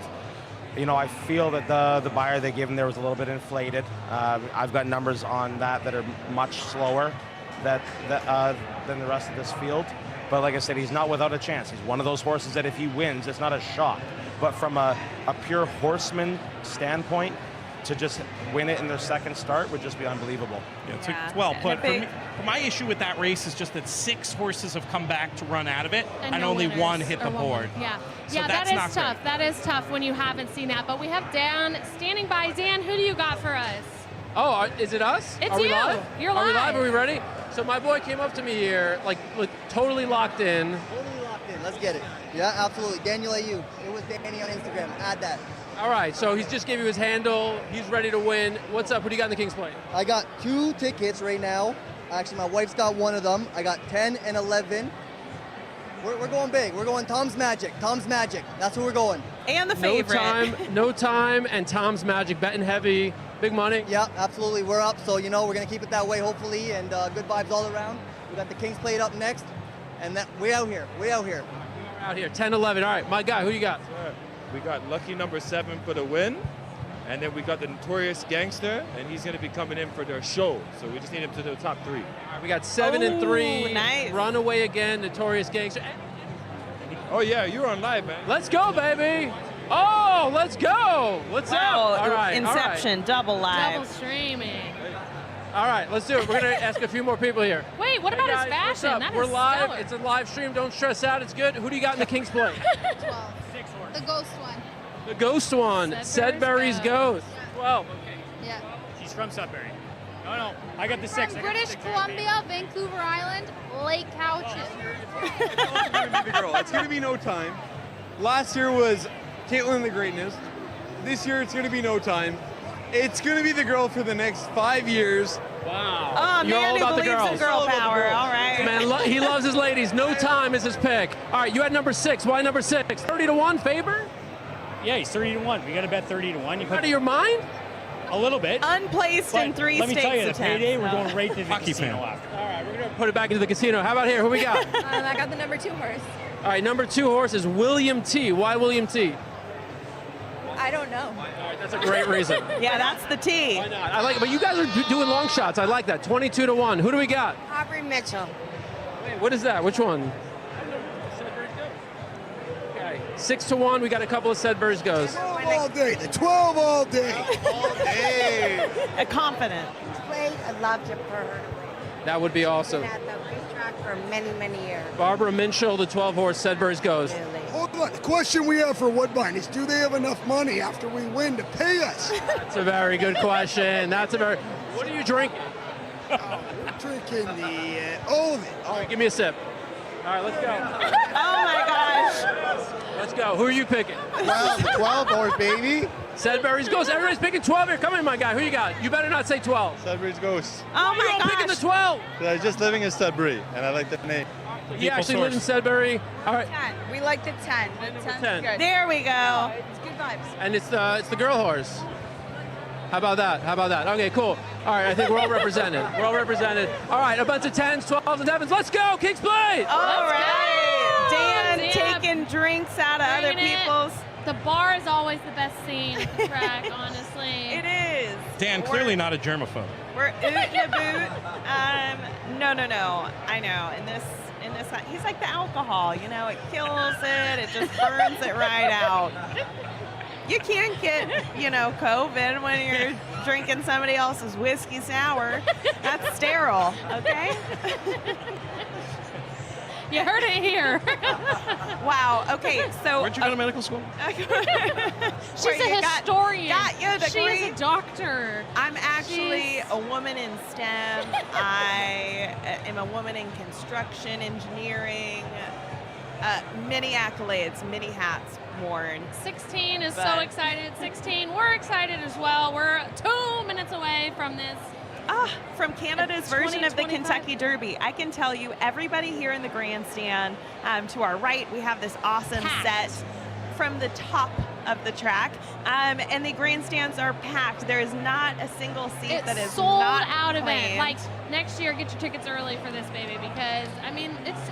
You know, I feel that the buyer they gave him there was a little bit inflated. I've got numbers on that are much slower than the rest of this field. But like I said, he's not without a chance. He's one of those horses that if he wins, it's not a shock. But from a pure horseman standpoint, to just win it in their second start would just be unbelievable. Yeah, it's well put. My issue with that race is just that 6 horses have come back to run out of it, and no only winners, one hit the board. Yeah, So yeah, that's that not is tough. great. That is tough when you haven't seen that. But we have Dan standing by. Dan, who do you got for us? Oh, is it us? It's Are we you. live? You're Are we live. live? Are we ready? So my boy came up to me here, like totally locked in. Totally locked in. Let's get it. Yeah, absolutely. Daniel AU. It was Danny on Instagram. Add that. All right, so he's just gave you his handle. He's ready to win. What's up? What do you got in the King's Plate? I got 2 tickets right now. Actually, my wife's got one of them. I got 10 and 11. We're going big. We're going Tom's Magic. Tom's Magic. That's who we're going. And the favorite. No time, and Tom's Magic. Betting heavy. Big money. Yeah, absolutely. We're up. So, you know, we're going to keep it that way, hopefully, and good vibes all around. We got the King's Plate up next, and we out here. We out here. We're out here. 10, 11. All right, my guy, who you got? We got lucky number 7 for the win. And then we got the Notorious Gangster, and he's going to be coming in for their show. So we just need him to the top 3. All right, we got 7 and 3. Nice. Runaway Again, Notorious Gangster. Oh, yeah, you're on live, man. Let's go, baby. Oh, let's go. What's up? All right. Inception, double live. Double streaming. All right, let's do it. We're going to ask a few more people here. Wait, what about his Guys, what's fashion? up? That We're is live. stellar. It's a live stream. Don't stress out. It's good. Who do you got in the King's Plate? 12. The ghost one. The Ghost one. Sedbury's Ghost. 12. Yeah. She's from Sudbury. No, I got the 6. From British Columbia, Vancouver Island, Lake Couches. Baby girl, it's gonna be no time. Last year was Caitlin the Greatness. this year it's going to be No Time. It's going to be the girl for the next 5 years. Wow. Oh, You're man all who about the believes in girls. girl power. All right. Man, he loves his ladies. No Time is his pick. All right, you had number 6. Why number 6? 30-1 favor? Yeah, he's 30-1. We got to bet 30-1. You Out of your mind? A little bit. Unplaced in But 3 let me stakes tell you, the attempts. payday, we're so. going right to the Hockey casino fan. after. All right, we're going to put it back into the casino. How about here? Who we got? I got the number 2 horse. All right, number 2 horse is William T. Why William T? I don't know. All right, that's a great reason. Yeah, that's the T. Why not? I like it, but you guys are doing long shots. I like that. 22-1. Who do we got? Aubrey Mitchell. Wait, what is that? Which one? Okay, 6-1. We got a couple of Sedbergs goes. 12 all day. The 12 all day. All day. A confident. Wait, I'd love to for her That would be awesome. at the racetrack for many, many years. Barbara Minshall, the 12 horse Sedbergs goes. Hold on. The question we have for Woodbine is, do they have enough money after we win to pay us? That's a very good question. What are you drinking? We're drinking the Ovid. All right, give me a sip. All right, let's go. Oh my gosh. Let's go. Who are you picking? Well, the 12 horse, baby. Sedbergs goes. Everybody's picking 12 here. Come in, my guy. Who you got? You better not say 12. Sudbury's Ghost. Oh You're my all picking the gosh. 12. I was just living in Sudbury, and I like the name. He actually lives in Sudbury. All right, 10. We like the 10. The 10's 10. good. There we go. It's good vibes. and it's the girl horse. How about that? How about that? Okay, cool. All right, I think we're all represented. We're all represented. All right, a bunch of 10s, 12s, and 11s. Let's go, King's Plate. All right. Dan Dan. taking drinks out of other Bringing it. people's. The bar is always the best scene at the track, honestly. It is. Dan, clearly not a germaphobe. We're oot in a boot. No. I know. In this, he's like the alcohol. You know, it kills it. It just burns it right out. You can't get, COVID when you're drinking somebody else's whiskey sour. That's sterile. Okay. You heard it here. Wow. Okay. So. Where'd you go to medical school? She's a historian. Got your She degree? is a doctor. I'm actually a woman in STEM. I am a woman in construction, engineering, many accolades, many hats worn. 16 is so But- excited. 16, we're excited as well. We're 2 minutes away from this. From Canada's version of the 2025. Kentucky Derby. I can tell you, everybody here in the grandstand, to our right, we have this awesome Packed. set from the top of the track, and the grandstands are packed. There is not a single seat It's that is sold not out of it. claimed. Like next year, get your tickets early for this baby because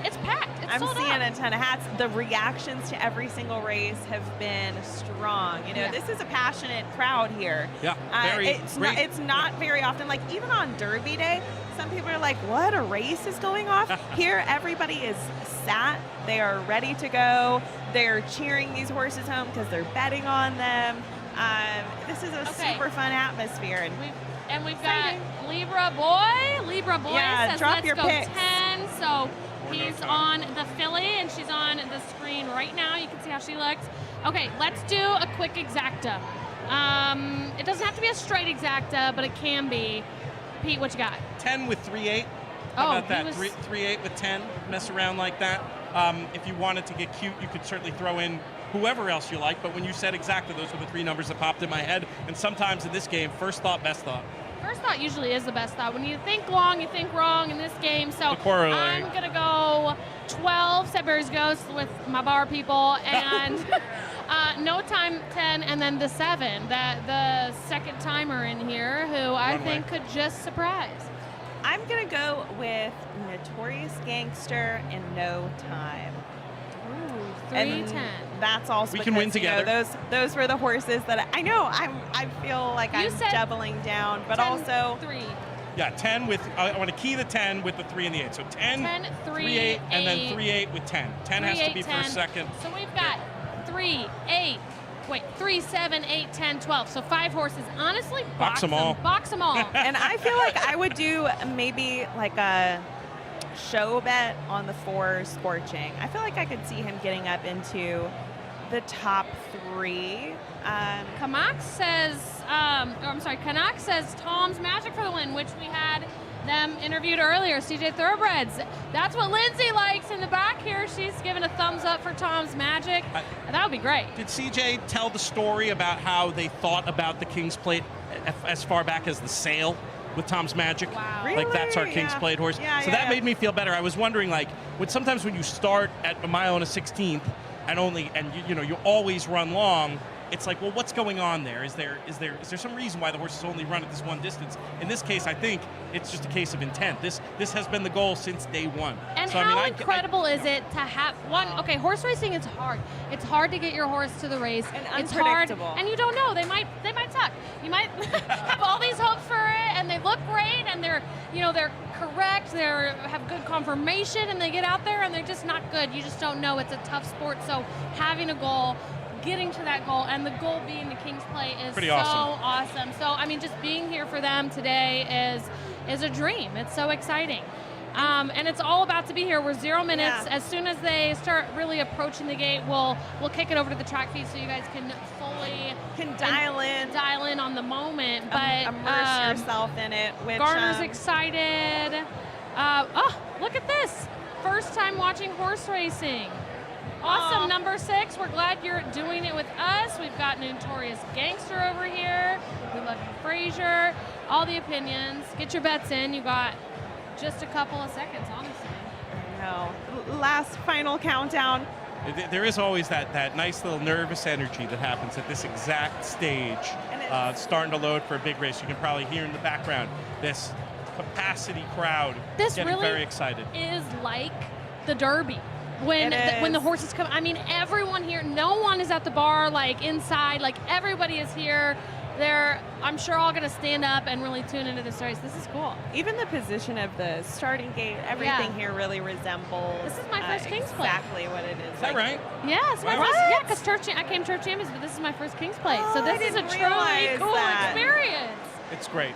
it's packed. It's I'm sold seeing out. a ton of hats. The reactions to every single race have been strong. Yeah. This is a passionate crowd here. Yeah, very it's not very often. Like even on Derby Day, some people are like, "What? A race is going off?" Here, everybody is sat. They are ready to go. They're cheering these horses home because they're betting on them. This is a super fun atmosphere. And We've got Libra Boy. Libra Boy Yeah, says drop let's your go picks. 10. So he's on the filly and she's on the screen right now. You can see how she looks. Okay, let's do a quick exacta. It doesn't have to be a straight exacta, but it can be. Pete, what you got? 10 with 3-8. How about that? he was- 3-8 with 10. Mess around like that. If you wanted to get cute, you could certainly throw in whoever else you like. But when you said exacta, those were the 3 numbers that popped in my head. And sometimes in this game, first thought, best thought. First thought usually is the best thought. When you think long, you think wrong in this game. So The corollary. I'm going to go 12 Sedbergs Ghost with my bar people and No Time 10 and then the 7, the second timer in here who I Runway. think could just surprise. I'm going to go with Notorious Gangster and No Time. Ooh, And 3-10. that's also We because, can win together. those were the horses that I know. I feel like You I'm said doubling down, but 10, also 3. Yeah, 10 with, I want to key the 10 with the 3 and the 8. So 10, 3, 8, and then 8. 3-8 with 10. 10 has to be first, second. So we've got 3, 8. Wait, 3, 7, 8, 10, 12. So 5 horses. Honestly, Box 'em all. Box them all. and I feel like I would do maybe like a show bet on the 4 Scorching. I feel like I could see him getting up into the top 3. Kamak says, Canuck says Tom's Magic for the win, which we had them interviewed earlier, CJ Thoroughbreds. That's what Lindsay likes in the back here. She's giving a thumbs up for Tom's Magic. That would be great. Did CJ tell the story about how they thought about the King's Plate as far back as the sale with Tom's Magic? Wow. Like that's our King's Plate horse. So that made me feel better. I was wondering, like, sometimes when you start at a mile and a 16th and you always run long, it's like, well, what's going on there? Is there some reason why the horses only run at this one distance? In this case, I think it's just a case of intent. This has been the goal since day one. And so, how incredible is it to have one? Okay, horse racing is hard. It's hard to get your horse to the race. And it's hard, unpredictable. and you don't know. They might suck. You might have all these hopes for it, and they look great, and they're correct. They have good confirmation, and they get out there, and they're just not good. You just don't know. It's a tough sport. So having a goal, getting to that goal, and the goal being the King's Plate is pretty so awesome. So I mean, just being here for them today is a dream. It's so exciting. And it's all about to be here. We're 0 minutes. As soon as they start really approaching the gate, we'll kick it over to the track feed so you guys can fully dial in on the moment. But immerse yourself in it. Which, Garner's excited. Oh, look at this! First time watching horse racing. Awesome, number 6. We're glad you're doing it with us. We've got Notorious Gangster over here. We love you, Frazier. All the opinions. Get your bets in. You got just a couple of seconds, honestly. No. Last final countdown. There is always that nice little nervous energy that happens at this exact stage, starting to load for a big race. You can probably hear in the background this capacity crowd getting really very excited. Is like the Derby. When the horses come, I mean, everyone here, no one is at the bar, like inside, like everybody is here. They're, I'm sure, all going to stand up and really tune into this race. This is cool. Even the position of the starting gate, everything here really resembles. This is my first King's Plate. Exactly what it is. Is that right? Yes, my What? first. Yeah, because I came church champions, but this is my first King's Plate. So I this is a didn't truly realize cool that. experience. It's great.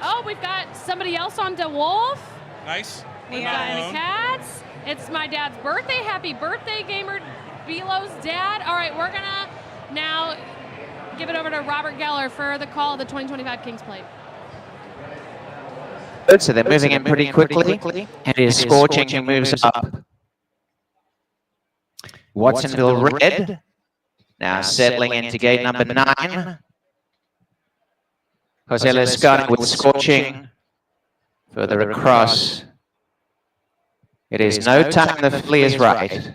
Oh, we've got somebody else on DeWolf. Nice. We've Not got alone. the Cats. It's my dad's birthday. Happy birthday, Gamer Belo's dad. All right, we're going to now give it over to Robert Geller for the call of the 2025 King's Plate. Good, so they're moving in pretty quickly. And his score changing moves up. Watsonville Red now settling into gate number 9. Jose Lescano with Scorching further across. It is no time, the filly is right.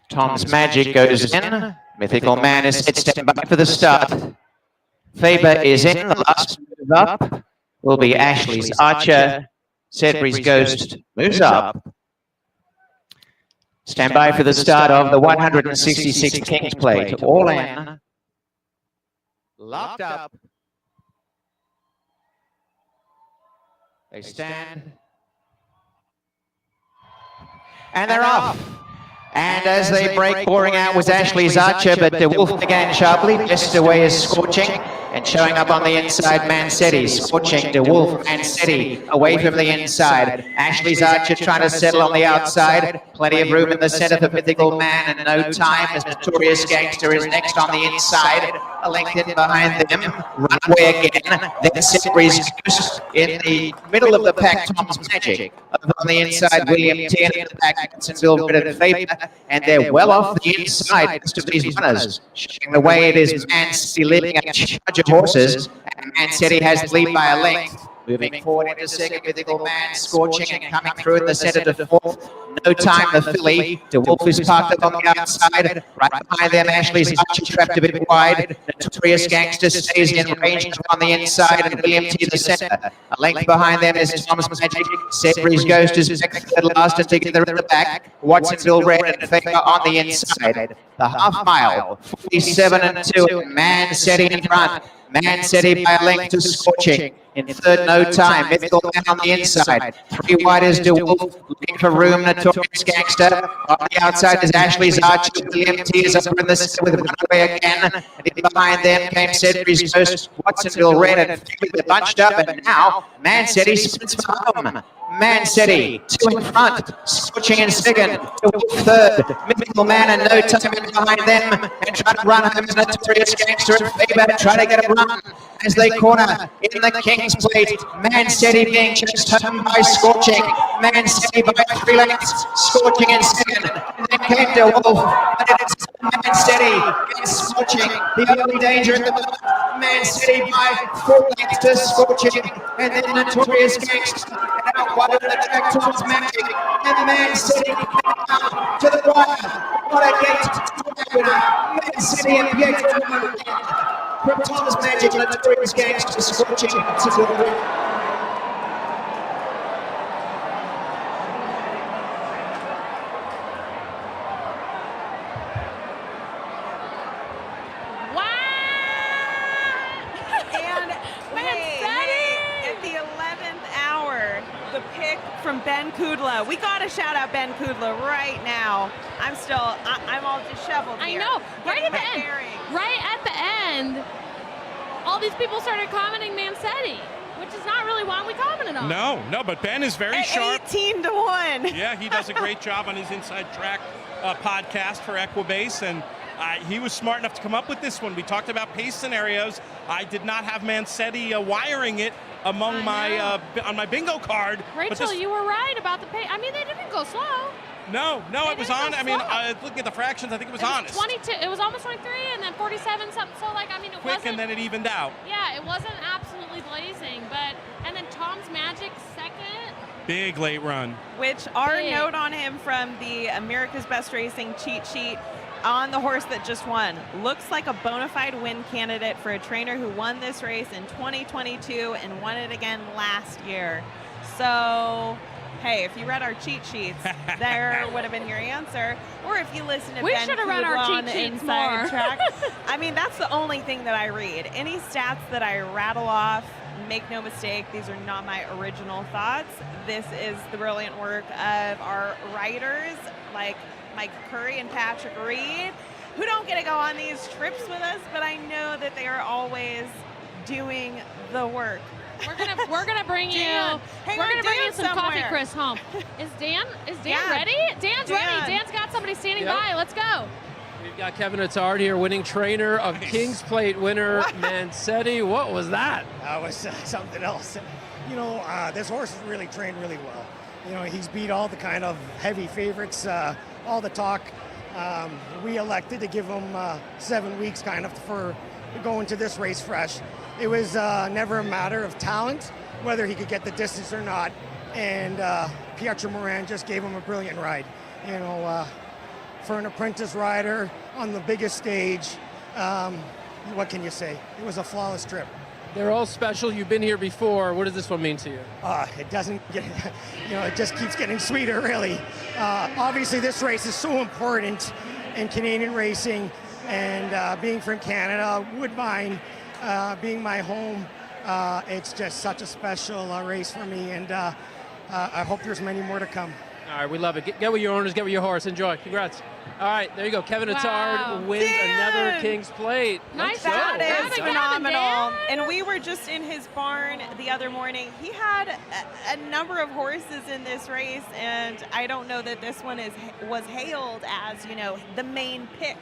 Tom's Magic goes in. Mythical Man is set, stepping back for the start. Faber is in, the last move up will be Ashley's Archer. Sedbury's Ghost moves up. Stand by for the start of the 166 King's Plate. All in. Locked up. They stand. And they're off. And as they break, pouring out was Ashley's Archer, but DeWolf began sharply, just away is Scorching, and showing up on the inside, Mancetti. Scorching, DeWolf, Mancetti away from the inside. Ashley's Archer trying to settle on the outside. Plenty of room in the center for Mythical Man, and no time as Notorious Gangster is next on the inside. A length in behind them. Runaway again. Then Sedbury's Ghost in the middle of the pack. Tom's Magic. Over on the inside, William T. in the back. Watsonville Red and Faber. And they're well off the inside. Most of these runners showing the way. It is Mancetti leading a charge of horses. And Mancetti has the lead by a length. Moving forward into second, Mythical Man, Scorching and coming through in the center to fourth. No time, the filly. DeWolf is parked up on the outside. Right behind them, Ashley's Archer trapped a bit wide. Notorious Gangster stays in range on the inside, and William T. the center. A length behind them is Tom's Magic. Sedbury's Ghost is back third last and together at the back. Watsonville Red and Faber on the inside. The half mile, 47 and 2. Mancetti in front. Mancetti by a length to Scorching. In third, no time. Mythical Man on the inside. 3 wide is DeWolf. Looking for room. Notorious Gangster. On the outside is Ashley's Archer. William T. is up in the center with Runaway again. And in behind them came Sedbury's Ghost. Watsonville Red and Faber bunched up. And now Mancetti sprints for home. Mancetti, 2 in front. Scorching in second. DeWolf third. Mythical Man and no time in behind them. And trying to run home is Notorious Gangster and Faber. Trying to get a run. as they corner in the King's Plate. Man City being chased home by Scorching. Man City by 3 lengths. Scorching in second. Then came De Wolf. But it is Man City and Scorching. The only danger in the back. Man City by 4 lengths to Scorching. And then Notorious Gangster. And out wide of the track towards Magic. And Man City now to the wire. What a gate. Man City and Pietro. From Thomas Magic, Notorious Gangster, Scorching to the win. And at the 11th hour, the pick from Ben Kudla. We got to shout out Ben Kudla right now. I'm all disheveled here. I know. Right at the end. Right at the end, all these people started commenting Mancetti, which is not really one we commented on. No, but Ben is very sharp. 18 to 1. Yeah, he does a great job on his Inside Track podcast for Equibase, and he was smart enough to come up with this one. We talked about pace scenarios. I did not have Mancetti wiring it among my on my bingo card. Rachel, you were right about the pace. I mean, they didn't go slow. No, it was on. I mean, looking at the fractions, I think it was honest. 22. It was almost 23, and then 47 something. So like, I mean, it quick, wasn't, and then it evened out. Yeah, it wasn't absolutely blazing, and then Tom's Magic second. Big late run. Which our note on him from the America's Best Racing cheat sheet on the horse that just won looks like a bona fide win candidate for a trainer who won this race in 2022 and won it again last year. So. Hey, if you read our cheat sheets, there would have been your answer. Or if you listen to Ben Kudla on the Inside Track. I mean, that's the only thing that I read. Any stats that I rattle off, make no mistake, these are not my original thoughts. This is the brilliant work of our writers like Mike Curry and Patrick Reed, who don't get to go on these trips with us, but I know that they are always doing the work. We're gonna bring you. We're gonna bring you some coffee, Chris, home. Is Dan ready? Dan's ready. Dan's got somebody standing by. Let's go. We've got Kevin Attard here, winning trainer of King's Plate winner Mancetti. What was that? That was something else. You know, this horse is really trained really well. You know, he's beat all the kind of heavy favorites, all the talk. We elected to give him 7 weeks kind of for going to this race fresh. It was never a matter of talent, whether he could get the distance or not. And Pietro Moran just gave him a brilliant ride. You know, for an apprentice rider on the biggest stage, what can you say? It was a flawless trip. They're all special. You've been here before. What does this one mean to you? It doesn't get, you know, it just keeps getting sweeter, really. Obviously, this race is so important in Canadian racing, and being from Canada, Woodbine, being my home, it's just such a special race for me, and I hope there's many more to come. All right, we love it. Get with your owners, get with your horse. Enjoy. Congrats. All right, there you go. Kevin Attard wins another King's Plate. Nice job. That is phenomenal. And we were just in his barn the other morning. He had a number of horses in this race, and I don't know that this one was hailed as, you know, the main pick.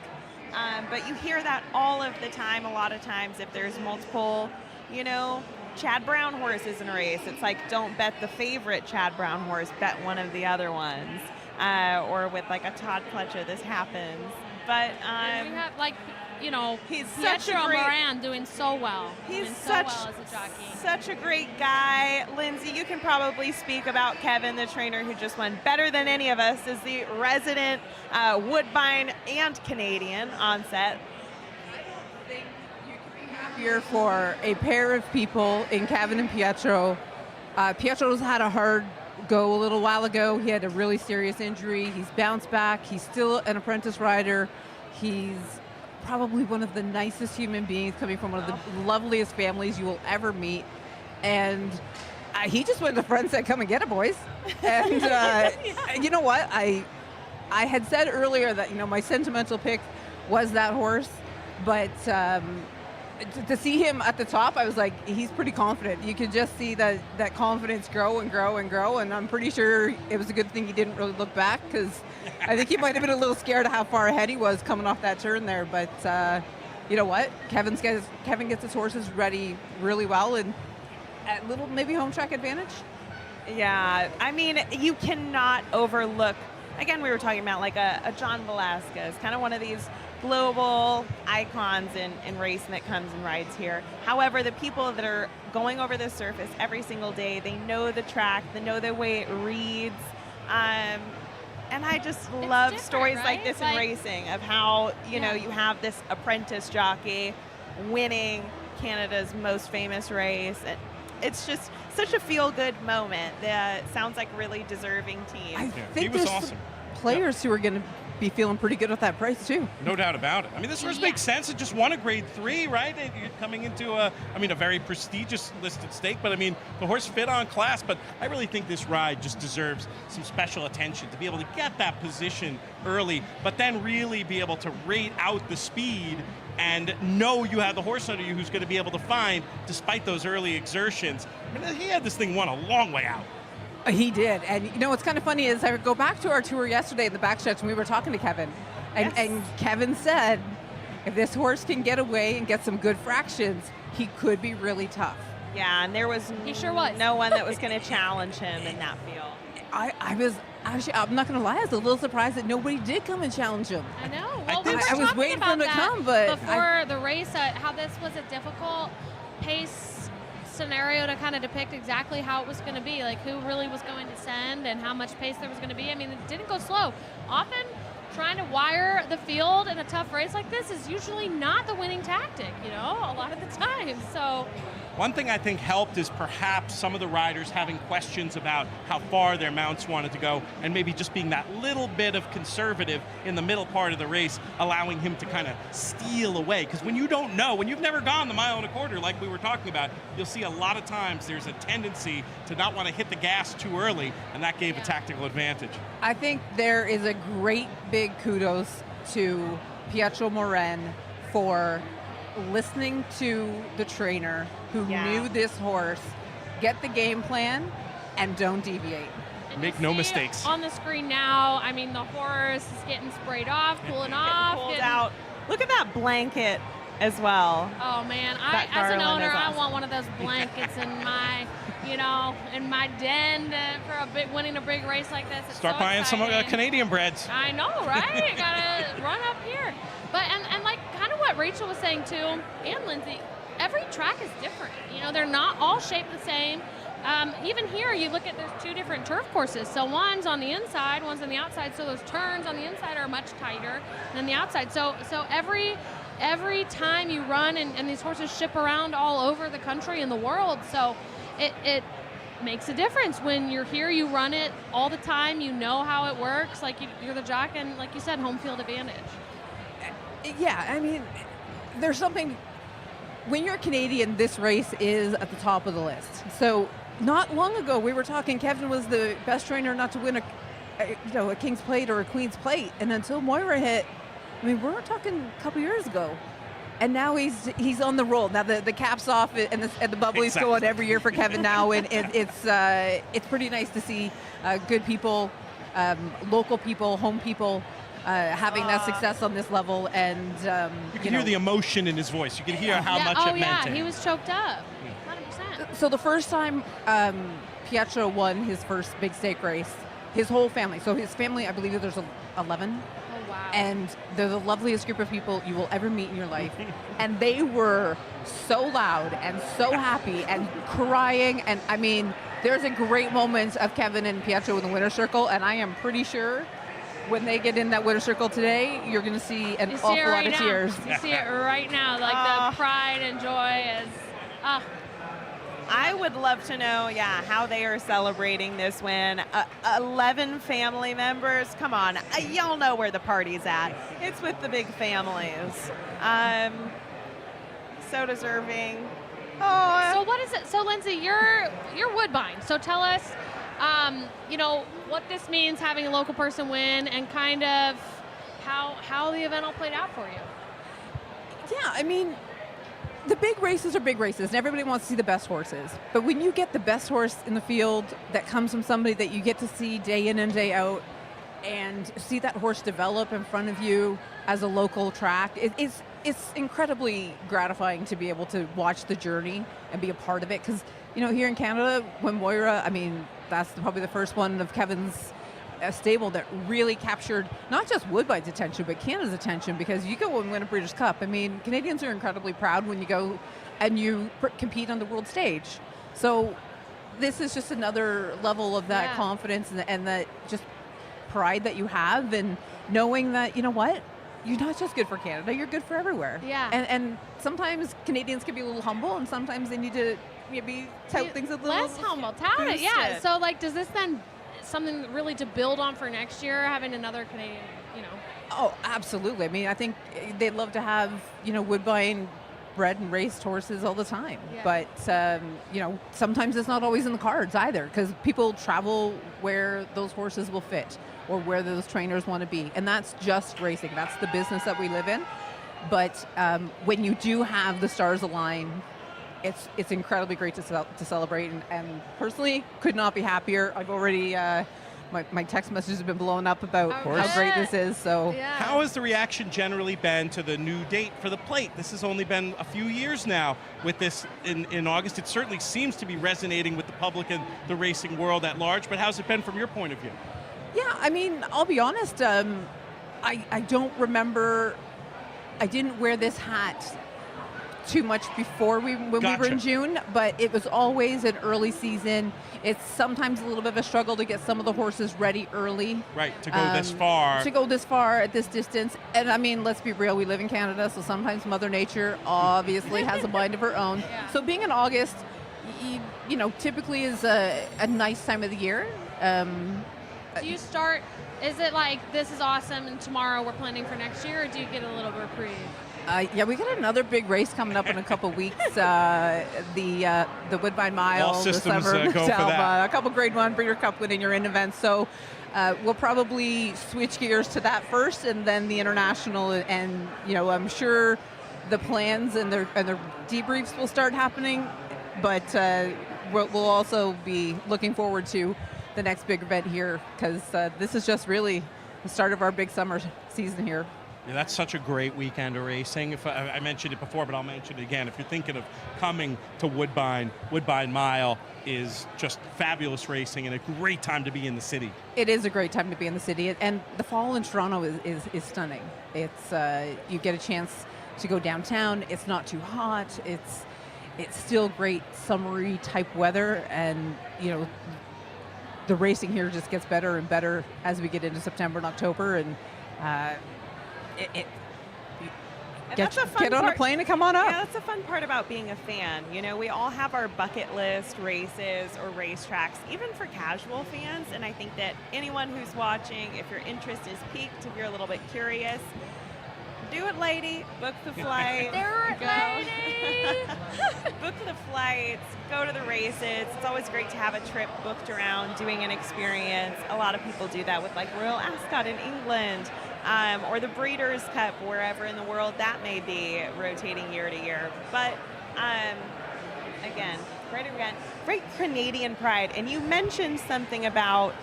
But you hear that all of the time. A lot of times if there's multiple, you know, Chad Brown horses in a race, it's like, don't bet the favorite Chad Brown horse, bet one of the other ones. Or with like a Todd Pletcher, this happens. But we have, like, you know, he's such a Moran doing so well. He's so well as a jockey. Such a great guy. Lindsay, you can probably speak about Kevin, the trainer who just won better than any of us, as the resident Woodbine and Canadian on set. Here for a pair of people in Kevin and Pietro. Pietro's had a hard go a little while ago. He had a really serious injury. He's bounced back. He's still an apprentice rider. He's probably one of the nicest human beings, coming from one of the loveliest families you will ever meet. And he just went to the front and said, "Come and get it, boys." And you know what? I had said earlier that, you know, my sentimental pick was that horse, but to see him at the top, I was like, he's pretty confident. You could just see that confidence grow and grow and grow, and I'm pretty sure it was a good thing he didn't really look back, because I think he might have been a little scared of how far ahead he was coming off that turn there. But you know what? Kevin gets his horses ready really well, and at little maybe home track advantage. Yeah, I mean, you cannot overlook, again, we were talking about like a John Velasquez, kind of one of these global icons in racing that comes and rides here. However, the people that are going over this surface every single day, they know the track, they know the way it reads. And I just love stories right? like this in racing, of how, you know, you have this apprentice jockey winning Canada's most famous race. It's just such a feel-good moment that sounds like really deserving teams. I think there's some players who are going to be feeling pretty good at that price too. No doubt about it. I mean, this horse makes sense. It just won a Grade 3, right? You're coming into a very prestigious listed stake, but I mean, the horse fit on class, but I really think this ride just deserves some special attention to be able to get that position early, but then really be able to rate out the speed and know you have the horse under you who's going to be able to find despite those early exertions. I mean, he had this thing won a long way out. He did. And you know what's kind of funny is I go back to our tour yesterday in the backstretch and we were talking to Kevin. And Kevin said if this horse can get away and get some good fractions, he could be really tough. Yeah, and there was no one that was going to challenge him in that field. I was actually, I'm not going to lie, I was a little surprised that nobody did come and challenge him. I know. Well, we were I was talking waiting for about him to that come, but before the race, how this was a difficult pace scenario to kind of depict exactly how it was going to be, like who really was going to send and how much pace there was going to be. I mean, it didn't go slow. Often trying to wire the field in a tough race like this is usually not the winning tactic, you know, a lot of the time. So one thing I think helped is perhaps some of the riders having questions about how far their mounts wanted to go, and maybe just being that little bit of conservative in the middle part of the race, allowing him to kind of steal away. Because when you don't know, when you've never gone the mile and a quarter like we were talking about, you'll see a lot of times there's a tendency to not want to hit the gas too early, and that gave a tactical advantage. I think there is a great big kudos to Pietro Moren for listening to the trainer who knew this horse, get the game plan, and don't deviate. And make no mistakes. On the screen now, I mean, the horse is getting sprayed off, cooling off. Pulled out. Look at that blanket as well. Oh man, as an owner, I want one of those blankets in my, in my den for winning a big race like this. It's Start so buying exciting. some Canadian breads. I know, right? Gotta run up here. But and like kind of what Rachel was saying too, and Lindsay, every track is different. You know, they're not all shaped the same. Even here, you look at, there's two different turf courses. So one's on the inside, one's on the outside. So those turns on the inside are much tighter than the outside. So every time you run, and these horses ship around all over the country and the world. So it makes a difference. When you're here, you run it all the time. You know how it works. Like you're the jockey, and like you said, home field advantage. Yeah, I mean, there's something. When you're Canadian, this race is at the top of the list. So not long ago, we were talking, Kevin was the best trainer not to win a King's Plate or a Queen's Plate. And until Moira hit, I mean, we're talking a couple years ago. And now he's on the roll. Now the cap's off and the bubbly's going every year for Kevin now. And it's pretty nice to see good people, local people, home people, having that success on this level. And you can hear the emotion in his voice. You can hear how much it meant to him. He was choked up. 100%. So the first time Pietro won his first big stake race, his whole family, so his family, I believe there's 11. Oh, wow. And they're the loveliest group of people you will ever meet in your life. And they were so loud and so happy and crying. And I mean, there's a great moment of Kevin and Pietro in the winner's circle, and I am pretty sure when they get in that winner's circle today, you're going to see an awful lot of tears. You see it right now, like the pride and joy is. I would love to know, how they are celebrating this win. 11 family members. Come on, y'all know where the party's at. It's with the big families. So deserving. Oh. So what is it? So Lindsay, you're Woodbine. So tell us, what this means having a local person win, and kind of how the event all played out for you. Yeah, I mean, the big races are big races, and everybody wants to see the best horses. But when you get the best horse in the field that comes from somebody that you get to see day in and day out, and see that horse develop in front of you as a local track, it's incredibly gratifying to be able to watch the journey and be a part of it. Because, here in Canada, when Moira, that's probably the first one of Kevin's stable that really captured not just Woodbine's attention, but Canada's attention, because you go and win a Breeders' Cup. Canadians are incredibly proud when you go and you compete on the world stage. So this is just another level of that confidence and that just pride that you have, and knowing that, you know what, you're not just good for Canada, you're good for everywhere. Yeah. And sometimes Canadians can be a little humble, and sometimes they need to maybe tout things a little less humble. Tout it, boost yeah. it. So, does this then something really to build on for next year, having another Canadian, Oh, absolutely. I think they'd love to have, Woodbine bred and raced horses all the time. Yeah. But, sometimes it's not always in the cards either, because people travel where those horses will fit or where those trainers want to be. And that's just racing. That's the business that we live in. But when you do have the stars align, it's incredibly great to celebrate. And personally, could not be happier. I've already... My text messages have been blowing up about how great this is. So, how has the reaction generally been to the new date for the plate? This has only been a few years now with this in August. It certainly seems to be resonating with the public and the racing world at large, but how's it been from your point of view? Yeah, I'll be honest, I don't remember, I didn't wear this hat too much before when we were in June, but it was always an early season. It's sometimes a little bit of a struggle to get some of the horses ready early. Right, to go this far. To go this far at this distance. And let's be real, we live in Canada, so sometimes Mother Nature obviously has a mind of her own. Yeah. So being in August, typically is a nice time of the year. Do you start, is it like, this is awesome and tomorrow we're planning for next year, or do you get a little reprieve? We got another big race coming up in a couple weeks. The Woodbine Mile, all systems the summer, go for that. a couple Grade 1 Breeder Cup winning your in events. So we'll probably switch gears to that first, and then the international. And I'm sure the plans and their debriefs will start happening. But we'll also be looking forward to the next big event here, because this is just really the start of our big summer season here. Yeah, that's such a great weekend of racing. If I mentioned it before, but I'll mention it again. If you're thinking of coming to Woodbine Mile is just fabulous racing and a great time to be in the city. It is a great time to be in the city, and the fall in Toronto is stunning. It's you get a chance to go downtown. It's not too hot. It's still great summery type weather, and the racing here just gets better and better as we get into September and October, and get on a plane and come on up. Yeah, that's the fun part about being a fan. We all have our bucket list races or racetracks, even for casual fans. And I think that anyone who's watching, if your interest is piqued, if you're a little bit curious, do it, lady. Book the flight. Book the flights. Go to the races. It's always great to have a trip booked around doing an experience. A lot of people do that with Royal Ascot in England, or the Breeders' Cup, wherever in the world that may be, rotating year to year. But again, great event, great Canadian pride. And you mentioned something about,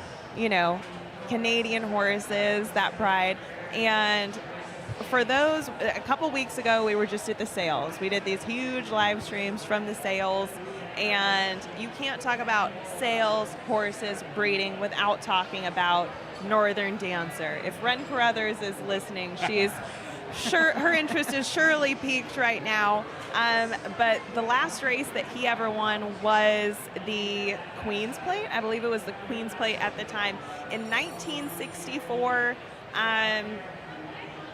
Canadian horses, that pride. And for those, a couple weeks ago, we were just at the sales. We did these huge live streams from the sales. And you can't talk about sales, horses, breeding without talking about Northern Dancer. If Ren Carruthers is listening, she's sure her interest is surely piqued right now. But the last race that he ever won was the Queen's Plate. I believe it was the Queen's Plate at the time in 1964.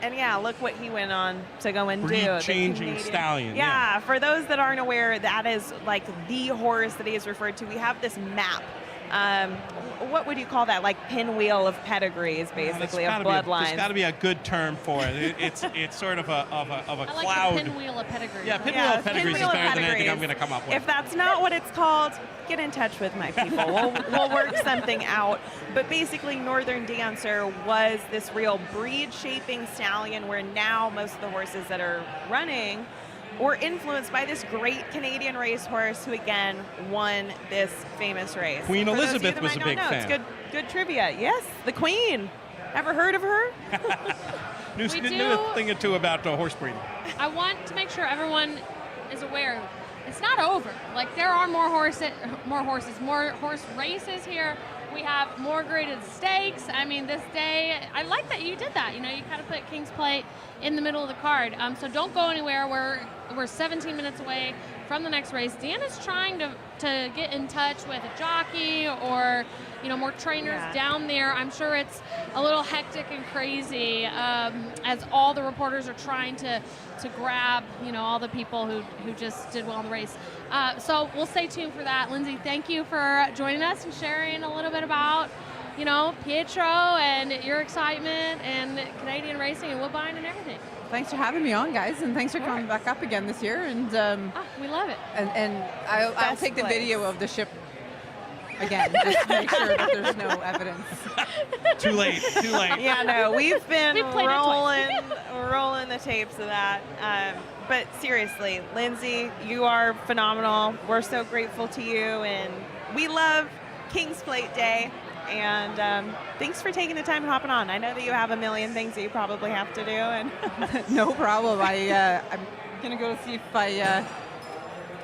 And yeah, look what he went on to go and do. Breed-changing stallion. Yeah, for those that aren't aware, that is the horse that he is referred to. We have this map. What would you call that? Pinwheel of pedigrees, basically, of bloodlines. There's got to be a good term for it. It's sort of a I cloud. Like the pinwheel of pedigrees. Yeah, pinwheel of pedigrees is better than anything I'm going to come up with. If that's not what it's called, get in touch with my people. We'll work something out. But basically, Northern Dancer was this real breed-shaping stallion, where now most of the horses that are running were influenced by this great Canadian racehorse who, again, won this famous race. Queen Elizabeth was a big fan. It's good trivia. Yes, the Queen. Ever heard of her? New thing or two about horse breeding. I want to make sure everyone is aware it's not over. Like, there are more horse races here. We have more graded stakes. I mean, this day, I like that you did that. You know, you kind of put King's Plate in the middle of the card. So don't go anywhere. We're 17 minutes away from the next race. Dan is trying to get in touch with a jockey or, you know, more trainers down there. I'm sure it's a little hectic and crazy as all the reporters are trying to grab, you know, all the people who just did well in the race. So we'll stay tuned for that. Lindsay, thank you for joining us and sharing a little bit about, you know, Pietro and your excitement and Canadian racing and Woodbine and everything. Thanks for having me on, guys, and thanks for coming back up again this year. And we love it. And I'll take the video of the ship again, just to make sure that there's no evidence. Too late. Yeah, no, we've been rolling the tapes of that. But seriously, Lindsay, you are phenomenal. We're so grateful to you, and we love King's Plate Day. And thanks for taking the time and hopping on. I know that you have a million things that you probably have to do. And no problem. I'm going to go see if I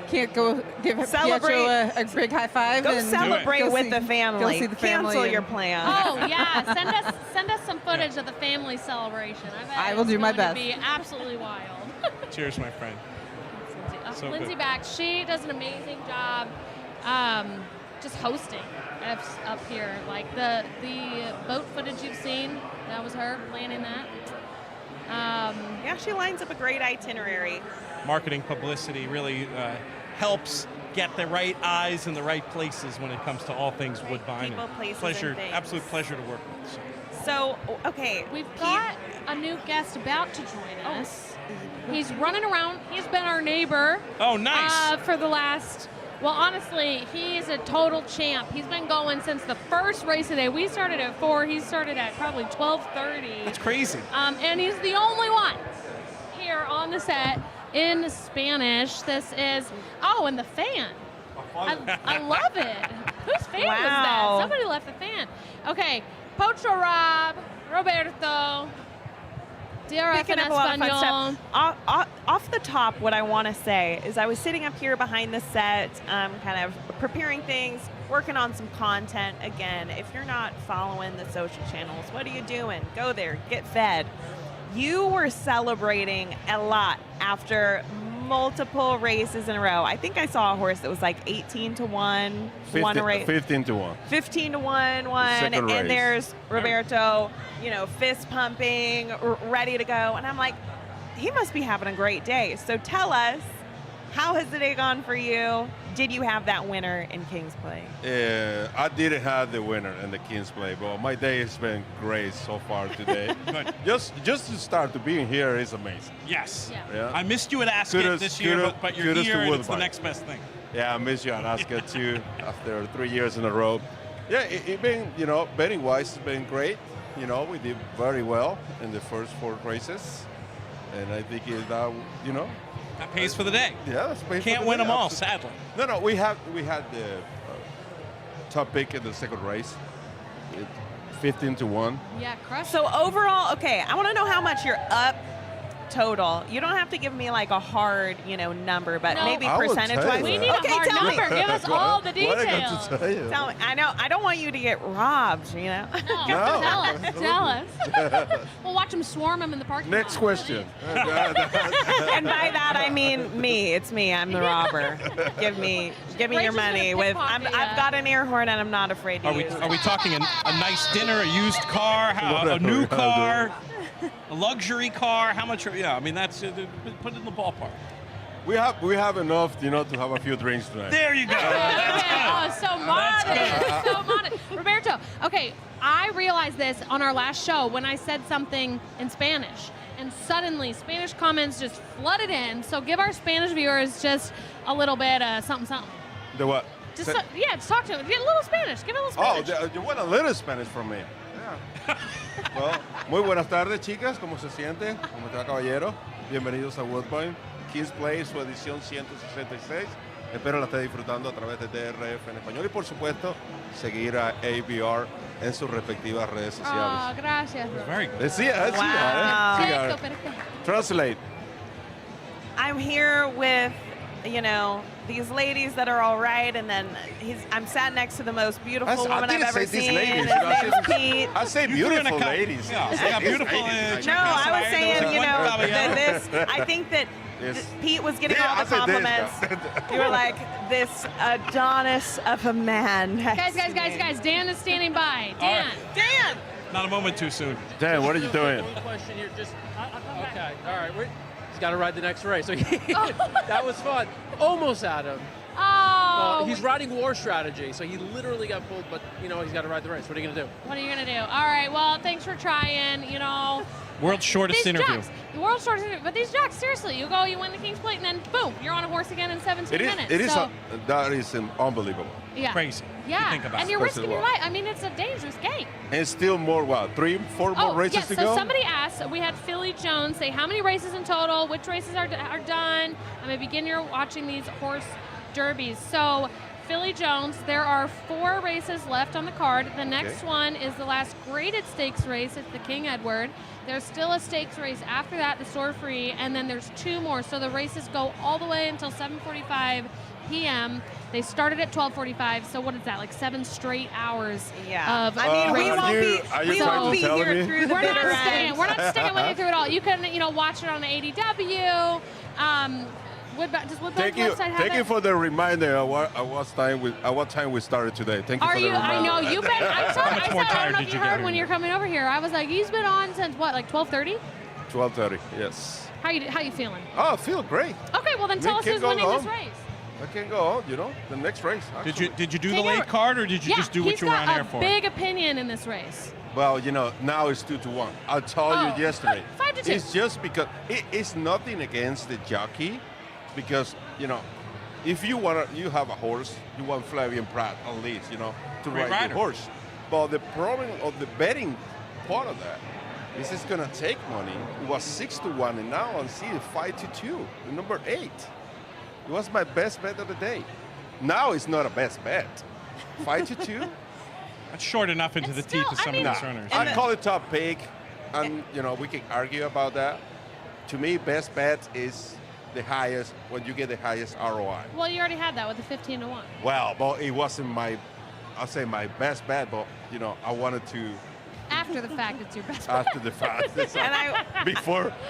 can't go give Pietro a big high five. Go and celebrate with the family. Go see the family. Cancel your plan. Oh, yeah. Send us some footage of the family celebration. I will do my best. It will be absolutely wild. Cheers, my friend. So Lindsay good. back. She does an amazing job just hosting up here. Like the boat footage you've seen, that was her planning that. Yeah, she lines up a great itinerary. Marketing publicity really helps get the right eyes in the right places when it comes to all things Woodbine. People, places, pleasure, and things. absolute pleasure to work with. So, okay. We've got a new guest about to join us. He's running around. He's been our neighbor. Oh, nice. For the last... Well, honestly, he's a total champ. He's been going since the first race of the day. We started at 4. He started at probably 12:30. That's crazy. And he's the only one here on the set in Spanish. This is... Oh, and the fan. I love it. Whose fan was that? Somebody left the fan. Okay. Pocho Rob, Roberto, Picking up a lot of fun stuff. Off the top, what I want to say is I was sitting up here behind the set, kind of preparing things, working on some content. Again, if you're not following the social channels, what are you doing? Go there, get fed. You were celebrating a lot after multiple races in a row. I think I saw a horse that was like 18 to 1, 15 to 1. 15 to 1, and there's Roberto, you know, fist pumping, ready to go. And I'm like, he must be having a great day. So tell us, how has the day gone for you? Did you have that winner in King's Play? I didn't have the winner in the King's Play, but my day has been great so far today. Good. Just to start to being here is amazing. Yes. Yeah. I missed you at Ascot this year, but you're here and it's the next best thing. Yeah, I miss you at Ascot too after 3 years in a row. Yeah, it been, you know, betting-wise, it's been great. You know, we did very well in the first 4 races. And I think that, you know, that pays for the day. Yeah, that's pays Can't for the win day, them all, absolutely. sadly. No, we had the top pick in the second race, 15 to 1. Yeah, crush. So overall, okay, I want to know how much you're up total. You don't have to give me like a hard, you know, number, but maybe percentage-wise. We need a hard number. Give us all the details. Tell me. I know. I don't want you to get robbed, you know. No. Tell us. We'll watch them swarm him in the parking lot. Next question. And by that I mean me. It's me. I'm the robber. Give me your money. I've got an air horn and I'm not afraid to use it. Are we talking a nice dinner, a used car, a new car? A luxury car? How much? Yeah, I mean that's put it in the ballpark. We have enough, you know, to have a few drinks tonight. There you go. So modest. So modest. Roberto, okay, I realized this on our last show when I said something in Spanish, and suddenly Spanish comments just flooded in. So give our Spanish viewers just a little bit something. The what? Just talk to them. Get a little Spanish. Give it a little Spanish. Oh, you want a little Spanish from me? Yeah. Well, muy buenas tardes, chicas. ¿Cómo se siente? ¿Cómo está, caballero? Bienvenidos a Woodbine. King's Play, su edición 166. Espero la esté disfrutando a través de DRF en español y, por supuesto, seguir a ABR en sus respectivas redes sociales. Oh, gracias. Very good. Siga, Wow. siga. Translate. I'm here with, these ladies that are all right, and then I'm sat next to the most beautiful woman I've ever seen. Ladies, His name's Pete. I say beautiful ladies. Yeah, beautiful. No, I was saying, I think that Pete was getting all the compliments. You were like, this Adonis of a man. Guys, Dan is standing by. Dan. Dan! Not a moment too soon. Dan, what are you doing? One question here. Okay. All right. He's got to ride the next race. So that was fun. Almost had him. Oh. He's riding war strategy, so he literally got pulled, but he's got to ride the race. What are you gonna do? What are you gonna do? All right. Well, thanks for trying. World's shortest these interview. Jocks, the world's shortest interview. But these jocks, seriously, you go, you win the King's Plate, and then boom, you're on a horse again in 17 minutes. That is unbelievable. Yeah. Crazy. Yeah. Think about and it. you're risking your Wow. life. I mean, it's a dangerous game. And still more, 3, 4 more races yes, to so go? somebody asked, we had Philly Jones say, how many races in total? Which races are done? I'm a beginner watching these horse derbies. So Philly Jones, there are 4 races left on the card. The next one is the last graded stakes race. It's the King Edward. There's still a stakes race after that, the Soar Free, and then there's 2 more. So the races go all the way until 7:45 p.m. They started at 12:45. So what is that? Like 7 straight hours of I mean, we won't be here through the bitter end. We're not sticking with you through it all. You can, watch it on the ADW. Does Woodbine website have Thank it? you for the reminder at what time we started today. Thank you for the reminder. I know you've been. I said, I don't know if you heard get when here? you're coming over here. I was like, he's been on since what, like 12:30? 12:30. Yes. How you feeling? Oh, I feel great. Okay, well then We tell us can who's go winning this home. race. I can go on, the next race. Actually. Did you do the late card, or did you just do what you were on air for? He's got a big opinion in this race. Well, now it's 2-1. I told you yesterday. 5-2. It's just because it's nothing against the jockey, because if you have a horse, you want Flavian Pratt at least, to Great ride rider. the horse. But the problem of the betting part of that is it's gonna take money. It was 6-1, and now I'm seeing 5-2, the number 8. It was my best bet of the day. Now it's not a best bet. 5-2. That's short enough into the teeth of some of these runners. I call it top pick, and we can argue about that. To me, best bet is the highest when you get the highest ROI. Well, you already had that with the 15-1. Well, but it wasn't my best bet, but I wanted to. After the fact, it's your best bet. After the fact,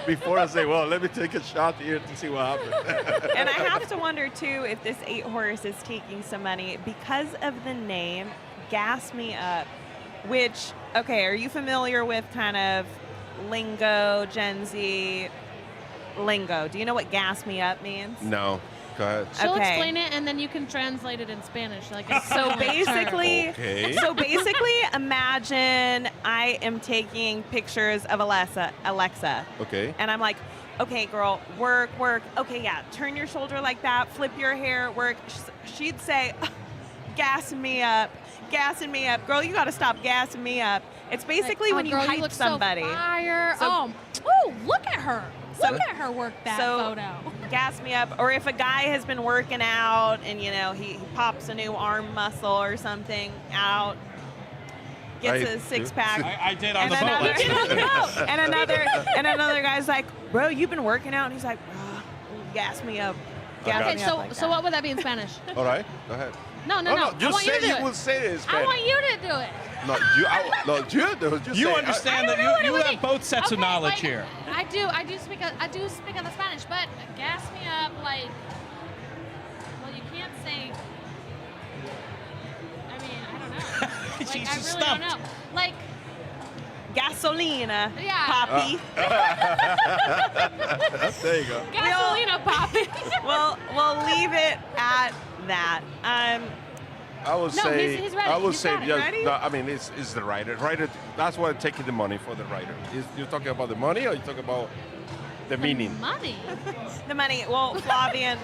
before I say, well, let me take a shot here to see what happens. And I have to wonder too if this 8 horse is taking some money because of the name, Gas Me Up. Which, okay, are you familiar with kind of lingo, Gen Z lingo? Do you know what Gas Me Up means? No. Go ahead. She'll explain it, and then you can translate it in Spanish. Like a So basically, Okay. imagine I am taking pictures of Alexa, Okay. and I'm like, okay, girl, work. Okay, yeah, turn your shoulder like that, flip your hair, work. She'd say, gassing me up, girl. You got to stop gassing me up. It's basically when you girl, hype look somebody. So fire. So- Look at her. Look at her work that photo. Gas me up. Or if a guy has been working out and he pops a new arm muscle or something out, gets a 6-pack. I did on and the boat another, last night. and another guy's like, bro, you've been working out, and he's like, gas me up. Gas Okay, me up like so that. what would that be in Spanish? All right. Go ahead. No. Just I want say you to do you it. will say it in I Spanish. want you to do it. You understand that you have both sets of knowledge here. I do speak on the Spanish, but gas me up like. Well, you can't say. I mean, I don't know. Like, She's I just really don't stumped. know. Like. Gasolina, Yeah. Poppy. There you go. Gasolina, Poppy. We'll leave it at that. I would No, say. he's ready. I would He's say. ready. Yes, Ready? no, I mean, it's the rider. Rider. That's why I'm taking the money for the rider. You're talking about the money, or you talking about the meaning? Money. The money. Well, Flavian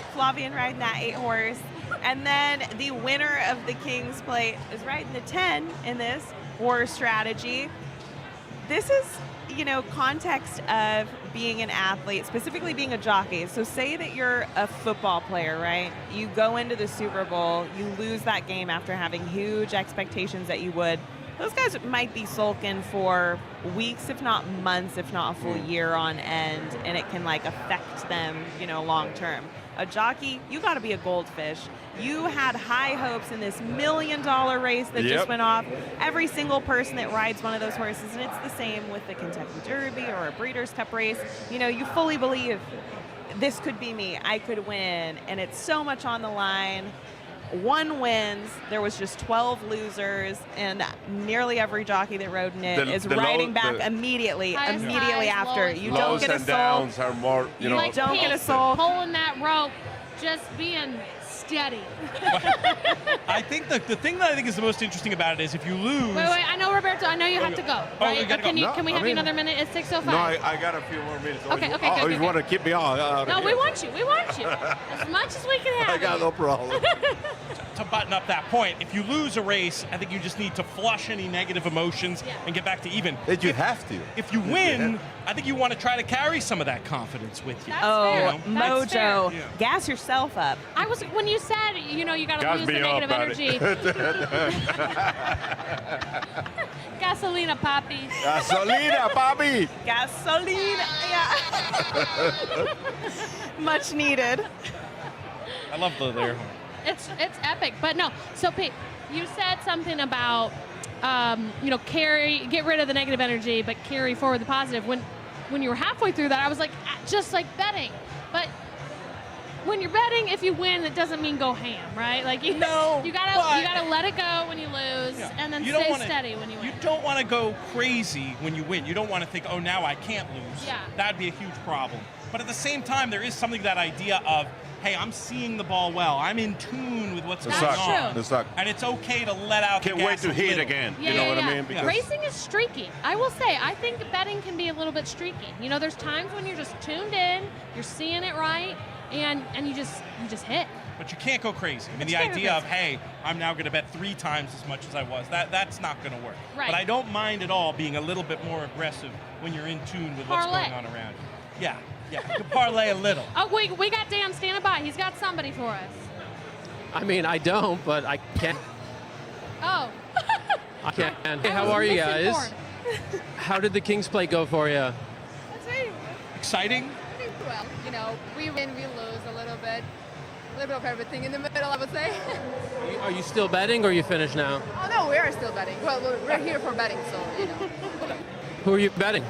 riding that 8 horse, and then the winner of the King's Plate is riding the 10 in this war strategy. This is, context of being an athlete, specifically being a jockey. So say that you're a football player, right? You go into the Super Bowl, you lose that game after having huge expectations that you would those guys might be sulking for weeks, if not months, if not a full year on end, and it can like affect them, you know, long term. A jockey, you got to be a goldfish. You had high hopes in this $1 million race that just went off. Every single person that rides one of those horses, and it's the same with the Kentucky Derby or a Breeders' Cup race, you know, you fully believe this could be me, I could win, and it's so much on the line. One wins, there was just 12 losers, and nearly every jockey that rode in it is riding back immediately after. You don't get a soul. Downs are more, you know. Like don't get a soul. Pulling that rope, just being steady. I think the thing that I think is the most interesting about it is if you lose. Wait, I know, Roberto, I know you have to go. Oh, Right? we gotta can go. Can we have you another minute? It's 6:05. No, I got a few more minutes. Okay, you, okay, you want to keep me on? No, we want you. We want you. As much as we can have. I got no problem. To button up that point, if you lose a race, I think you just need to flush any negative emotions and get back to even. You have to. If you win, I think you want to try to carry some of that confidence with you. That's Oh, fair. That's fair. mojo. Gas yourself up. I was when you said, you know, you got to Gas lose the me negative up, energy. Gasolina, papi. Gasolina, papi. Gasolina, yeah. Much needed. I love the there. It's epic, but no. So Pete, you said something about you know, get rid of the negative energy, but carry forward the positive. When you were halfway through that, I was like, just like betting, but when you're betting, if you win, it doesn't mean go ham, right? Like you gotta let it go when you lose, and then stay steady when you win. You don't want to go crazy when you win. You don't want to think, oh, now I can't lose. Yeah. That'd be a huge problem. But at the same time, there is something, that idea of, hey, I'm seeing the ball well. I'm in tune with what's going on. And it's okay to let out Can't the gas wait to a hit little. again. Yeah, You know what yeah. I mean? Because Racing is streaky. I will say, I think betting can be a little bit streaky. You know, there's times when you're just tuned in, you're seeing it right, and you just hit. But you can't go crazy. I mean, the idea of, hey, I'm now going to bet 3 times as much as I was, that's not going to work. Right. But I don't mind at all being a little bit more aggressive when you're in tune with what's Parlay. going on around you. Yeah, you can parlay a little. Oh, we got Dan standing by. He's got somebody for us. I mean, I don't, but I can. Oh. I can. Hey, how are you guys? How did the King's Plate go for you? That's very exciting. Well, you know, we win, we lose a little bit of everything in the middle, I would say. Are you still betting, or are you finished now? Oh no, we are still betting. Well, we're here for betting, so you know. Who are you betting?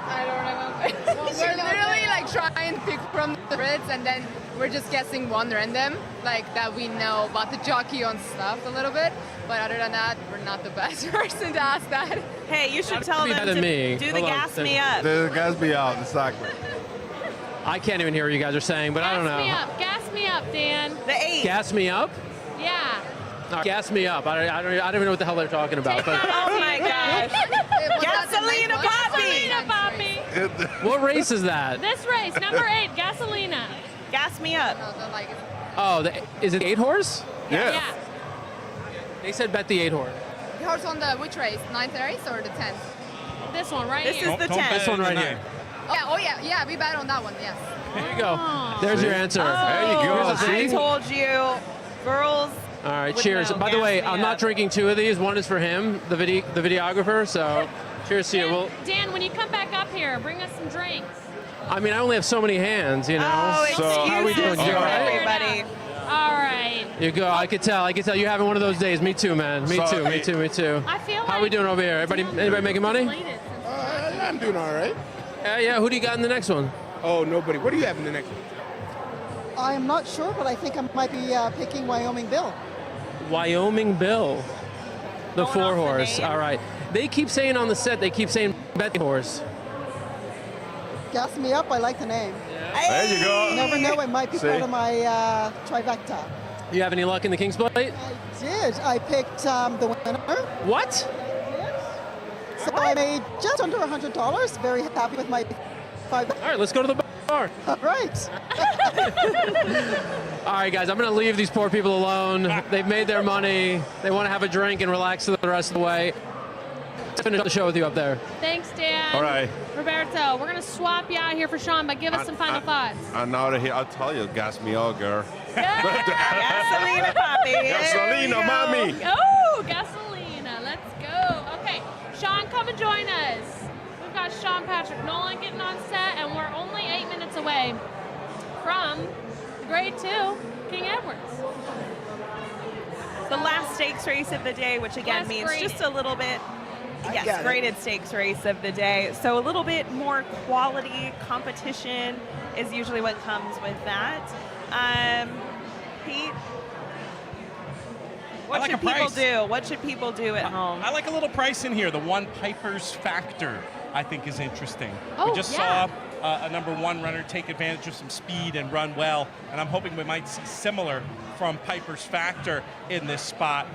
I don't remember. Well, we're literally like trying to pick from the grids, and then we're just guessing one random, like that we know about the jockey on stuff a little bit. But other than that, we're not the best person to ask that. Hey, you should tell them to do the gas me up. The gas me up, exactly. I can't even hear what you guys are saying, but I don't know. Gas me up, Dan. The 8. Gas me up? Yeah. Gas me up. I don't even know what the hell they're talking about. But Oh my gosh. Gasolina Poppy. Gasolina, Poppy. what race is that? This race, number 8, Gasolina. Gas me up. Oh, is it 8 horse? Yeah. They said bet the 8 horse. The horse on the which race? 9th race or the 10th? This one right This here. is the 10th. This one right here. Oh yeah, we bet on that one, yes. There you go. There's your answer. There you go. I told you, girls. All right, would cheers. know. By the Gas way, me I'm up. not drinking 2 of these. One is for him, the videographer. So, cheers to you. Well, Dan, when you come back up here, bring us some drinks. I mean, I only have so many hands, you know. Oh, so how are we doing? excuses You for all right? everybody. All right. You go. I could tell. You're having one of those days. Me too, man. Me too. I feel How are we doing over here? Anybody making money? I'm doing all right. Yeah. Who do you got in the next one? Oh, nobody. What do you have in the next one? I am not sure, but I think I might be picking Wyoming Bill. Wyoming Bill, the Going 4 off the horse. name. All right. They keep saying on the set. They keep saying bet the horse. Gas me up, I like the name. There you go. You never know, it might be See? part of my trifecta. You have any luck in the King's Plate? Did. I picked the winner. What? So I made just under $100. Very happy with my 5. All right, let's go to the bar. All right. All right, guys, I'm going to leave these poor people alone. They've made their money. They want to have a drink and relax the rest of the way. Let's finish the show with you up there. Thanks, Dan. All right. Roberto, we're going to swap you out here for Sean, but give us some final thoughts. And now that I'll tell you, gas me up, girl. Gasolina Poppy. Gasolina, mommy. Oh, Gasolina. Let's with Sean Patrick Nolan getting on set, and we're only 8 minutes away from Grade 2, King Edwards. The last stakes race of the day, which again means graded. just a little bit, I yes, got it. graded stakes race of the day. So a little bit more quality competition is usually what comes with that. Pete, what I like should a people price. do? What should people do at home? I like a little price in here. The one Piper's Factor, I think, is interesting. Oh, we just yeah. saw a number one runner take advantage of some speed and run well, and I'm hoping we might see similar from Piper's Factor in this spot.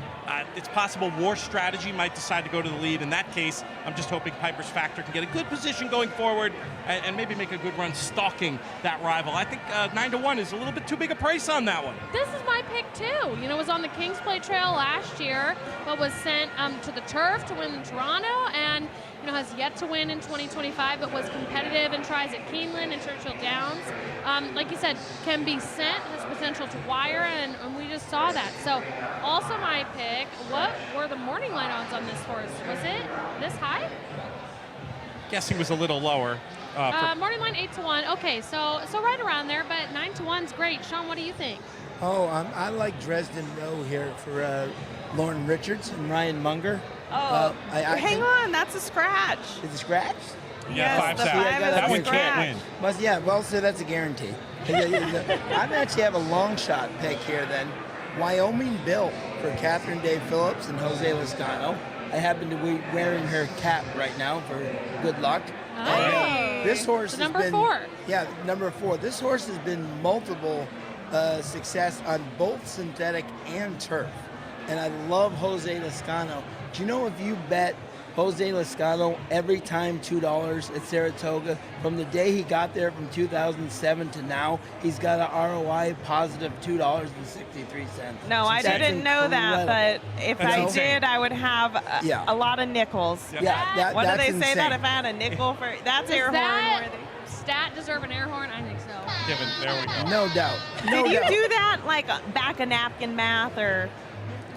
It's possible War Strategy might decide to go to the lead. In that case, I'm just hoping Piper's Factor can get a good position going forward and maybe make a good run stalking that rival. I think 9-1 is a little bit too big a price on that one. This is my pick too. You know, it was on the Kings Play Trail last year, but was sent to the turf to win in Toronto, and you know, has yet to win in 2025, but was competitive and tries at Keeneland and Churchill Downs. Like you said, can be sent, has potential to wire, and we just saw that. So also my pick. What were the morning line odds on this horse? Was it this high? Guessing was a little lower. Morning line 8-1. Okay, so right around there, but 9-1's great. Sean, what do you think? Oh, I like Dresden Row here for Lauren Richards and Ryan Munger. Oh, hang on, that's a scratch. It's a scratch? Yeah, Yes, the 5 that is one a can't scratch. win. Yeah, well, so that's a guarantee. I actually have a long shot pick here then. Wyoming Bill for Catherine Day Phillips and Jose Lezcano. I happen to be wearing her cap right now for good luck. Oh. This horse So has number been 4. Yeah, number 4. This horse has been multiple success on both synthetic and turf. And I love Jose Lezcano. Do you know if you bet Jose Lezcano every time $2 at Saratoga, from the day he got there from 2007 to now, he's got an ROI positive $2.63. No, I That's didn't know that, but if That's I insane. did, I would have a lot of nickels. Yeah, What do that's they say insane. that if I had a nickel for that's air horn that worthy? stat deserve an air horn? I think so. Given, there we go. No doubt. No Did you doubt. do that like back a napkin math or?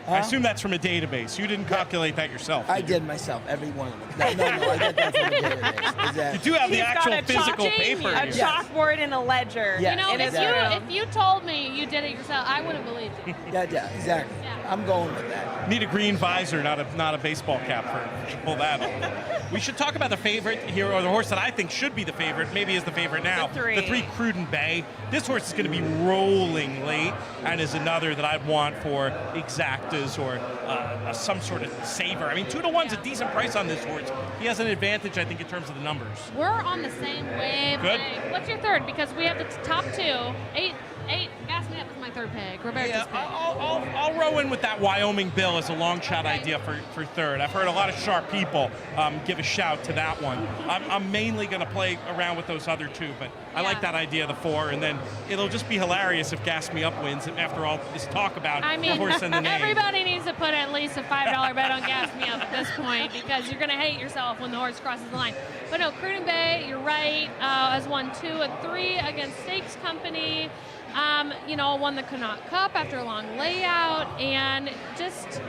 I assume that's from a database. You didn't calculate that yourself. I did myself, every one of them. No, I got that from the database. Exactly. You do have the He's actual got a physical chalk- paper. A here. chalkboard and a ledger. Yes. You know, in if his you room. if you told me you did it yourself, I would have believed you. Yeah, exactly. I'm going with that. Need a green visor, not a baseball cap to pull that off. We should talk about the favorite here, or the horse that I think should be the favorite, maybe is the favorite now. The 3. Cruden Bay. This horse is going to be rolling late, and is another that I'd want for exactas or some sort of saver. I mean, 2-1's a decent price on this horse. He has an advantage, I think, in terms of the numbers. We're on the same wave. Good. What's your third? Because we have the top 2. 8. Gas me up is my third pick. Roberto's pick. I'll row in with that Wyoming Bill as a long shot idea for third. I've heard a lot of sharp people give a shout to that one. I'm mainly going to play around with those other 2, but I like that idea of the 4, and then it'll just be hilarious if Gas Me Up wins after all this talk about the horse and the name. Everybody needs to put at least a $5 bet on Gas Me Up at this point, because you're going to hate yourself when the horse crosses the line. But no, Cruden Bay, you're right, has won 2 and 3 against Stakes Company. Won the Connaught Cup after a long layout, and just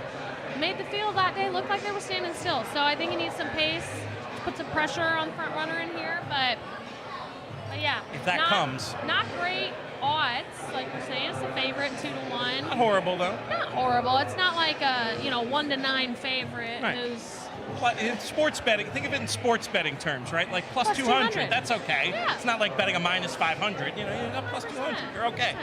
made the field that day look like they were standing still. So I think he needs some pace to put some pressure on the front runner in here, but yeah. If that comes. Not great odds, like you're saying. It's the favorite, 2-1. Not horrible, though. Not horrible. It's not like a 1-9 favorite Right. who's. In sports betting, think of it in sports betting terms, right? Like plus 200, that's okay. Yeah. It's not like betting a minus 500. You're up plus 200, you're okay.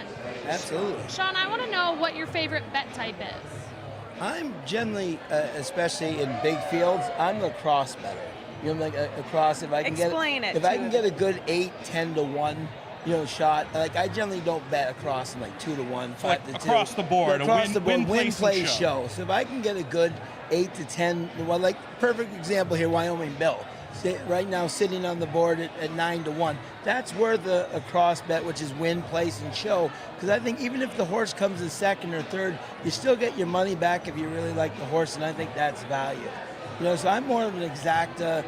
Absolutely. Sean, I want to know what your favorite bet type is. I'm generally, especially in big fields, I'm the cross better. Like a cross. If I can Explain get it if I to can us. get a good 8-10-1, shot. Like I generally don't bet across in like 2-1, 5-2. Across the board, across the board, win, win, place, play, and show. So if I can get a good 8-10, well, like perfect example here, Wyoming Bill. Right now sitting on the board at 9-1. That's worth a cross bet, which is win, place, and show. Because I think even if the horse comes in second or third, you still get your money back if you really like the horse, and I think that's value. So I'm more of an exacta,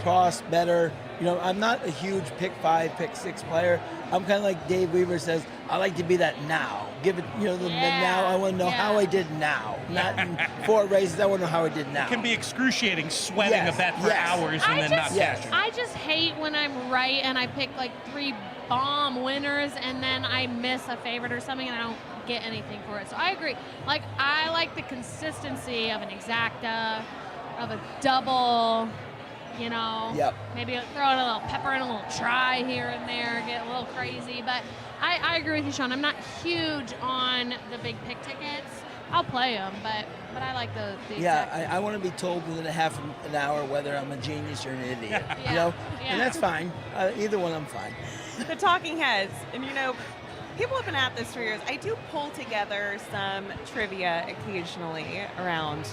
cross better. I'm not a huge pick 5, pick 6 player. I'm kind of like Dave Weaver says, I like to be that now. Give it, the now. I want to know how I did now. Not in 4 races, I want to know how I did now. It can be excruciating sweating a bet for hours and then not cashing. I just hate when I'm right and I pick like 3 bomb winners and then I miss a favorite or something and I don't get anything for it. So I agree. Like, I like the consistency of an exacta, of a double, maybe throw in a little pepper and a little try here and there, get a little crazy. But I agree with you, Sean. I'm not huge on the big pick tickets. I'll play them, but I like the I want to be told within a half an hour whether I'm a genius or an idiot. And that's fine. Either one, I'm fine. The talking heads, and people have been at this for years. I do pull together some trivia occasionally around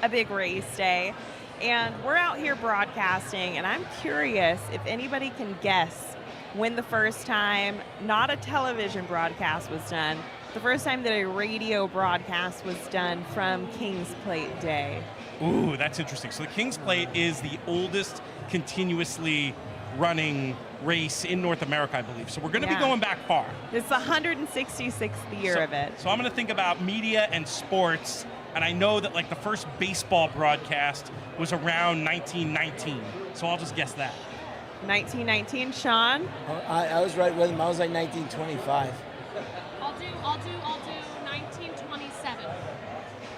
a big race day. And we're out here broadcasting, and I'm curious if anybody can guess when the first time, not a television broadcast was done, the first time that a radio broadcast was done from King's Plate Day. Ooh, that's interesting. So the King's Plate is the oldest continuously running race in North America, I believe. So we're going to be going back far. It's the 166th year of it. So I'm going to think about media and sports, and I know that like the first baseball broadcast was around 1919. So I'll just guess that. 1919, Sean? I was right with him. I was like 1925. I'll do 1927.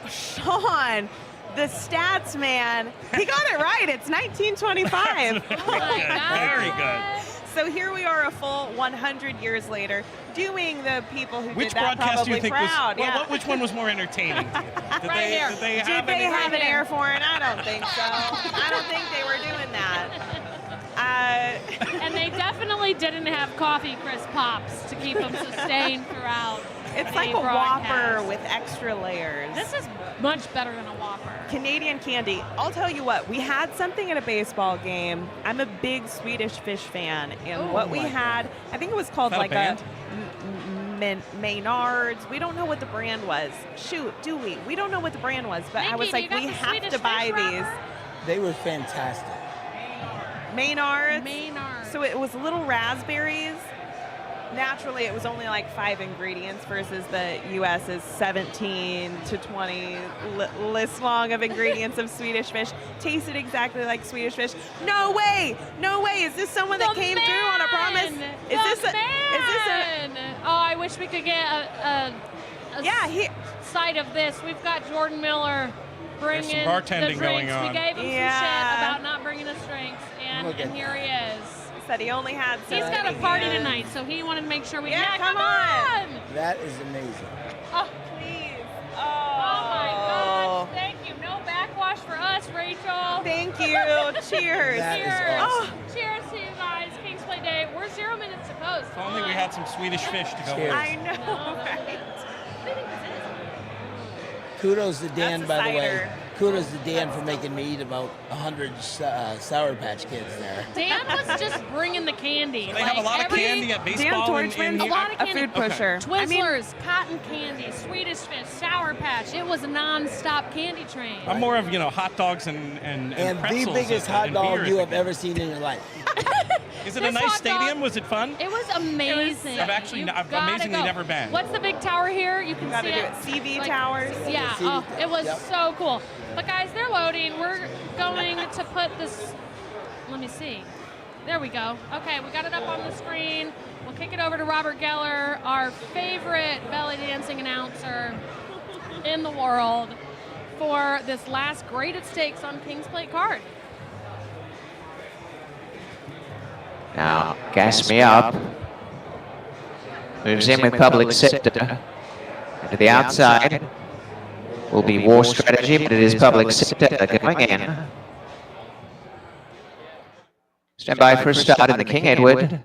Sean, the stats man, he got it right. It's 1925. Very good. So here we are a full 100 years later, doing the people who Which did that broadcast do you probably think proud. was, which one was more entertaining to you? Did they have an air horn? I don't think so. I don't think they were doing that. And they definitely didn't have coffee crisp pops to keep them sustained throughout. It's like a Whopper with extra layers. This is much better than a Whopper. Canadian candy. I'll tell you what, we had something at a baseball game. I'm a big Swedish Fish fan, and what we had, I think it was called like a Maynard's. We don't know what the brand was. Shoot, do we? We don't know what the brand was, but I was like, we have to buy these. They were fantastic. Maynard's. So it was little raspberries. Naturally, it was only like 5 ingredients versus the U.S.'s 17 to 20 list long of ingredients of Swedish Fish. Tasted exactly like Swedish Fish. No way! No way! Is this someone that came through on a promise? Is this a? Oh, I wish we could get a side of this. We've got Jordan Miller bringing There's some bartending the drinks. going on. We gave him some shit about not bringing us drinks, and here he is. Said he only had. He's got a party tonight, so he wanted to make sure we. Yeah, come on. That is amazing. Oh, please. Oh my gosh! Thank you. No backwash for us, Rachel. Thank you. Cheers. That Cheers. is awesome. Cheers to you guys. King's Play Day. We're 0 minutes to post. If only we had some Swedish Fish to go with. I know, right? Kudos to Dan, That's a by the way. cider. Kudos to Dan for making me eat about 100 Sour Patch Kids there. Dan was just bringing the candy. So they have a lot of candy at baseball. Tordjman's a lot of candy. food pusher. Twizzlers, cotton candy, Swedish Fish, Sour Patch. It was a non-stop candy train. I'm more of hot dogs and And pretzels the biggest and hot dog beer. you have ever seen in your life. Is it a nice stadium? Was it fun? It was amazing. I've amazingly never been. What's the big tower here? You can Gotta see do it. it. CV towers. Yeah. Oh, it was so cool. But guys, they're loading. We're going to put this. Let me see. There we go. Okay, we got it up on the screen. We'll kick it over to Robert Geller, our favorite belly dancing announcer in the world, for this last graded stakes on King's Plate card. Now, gas me up. Moves in with public sector. And to the outside will be war strategy, but it is public sector going in. Stand by for a start in the King Edward.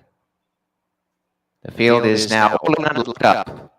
The field is now all in and locked up.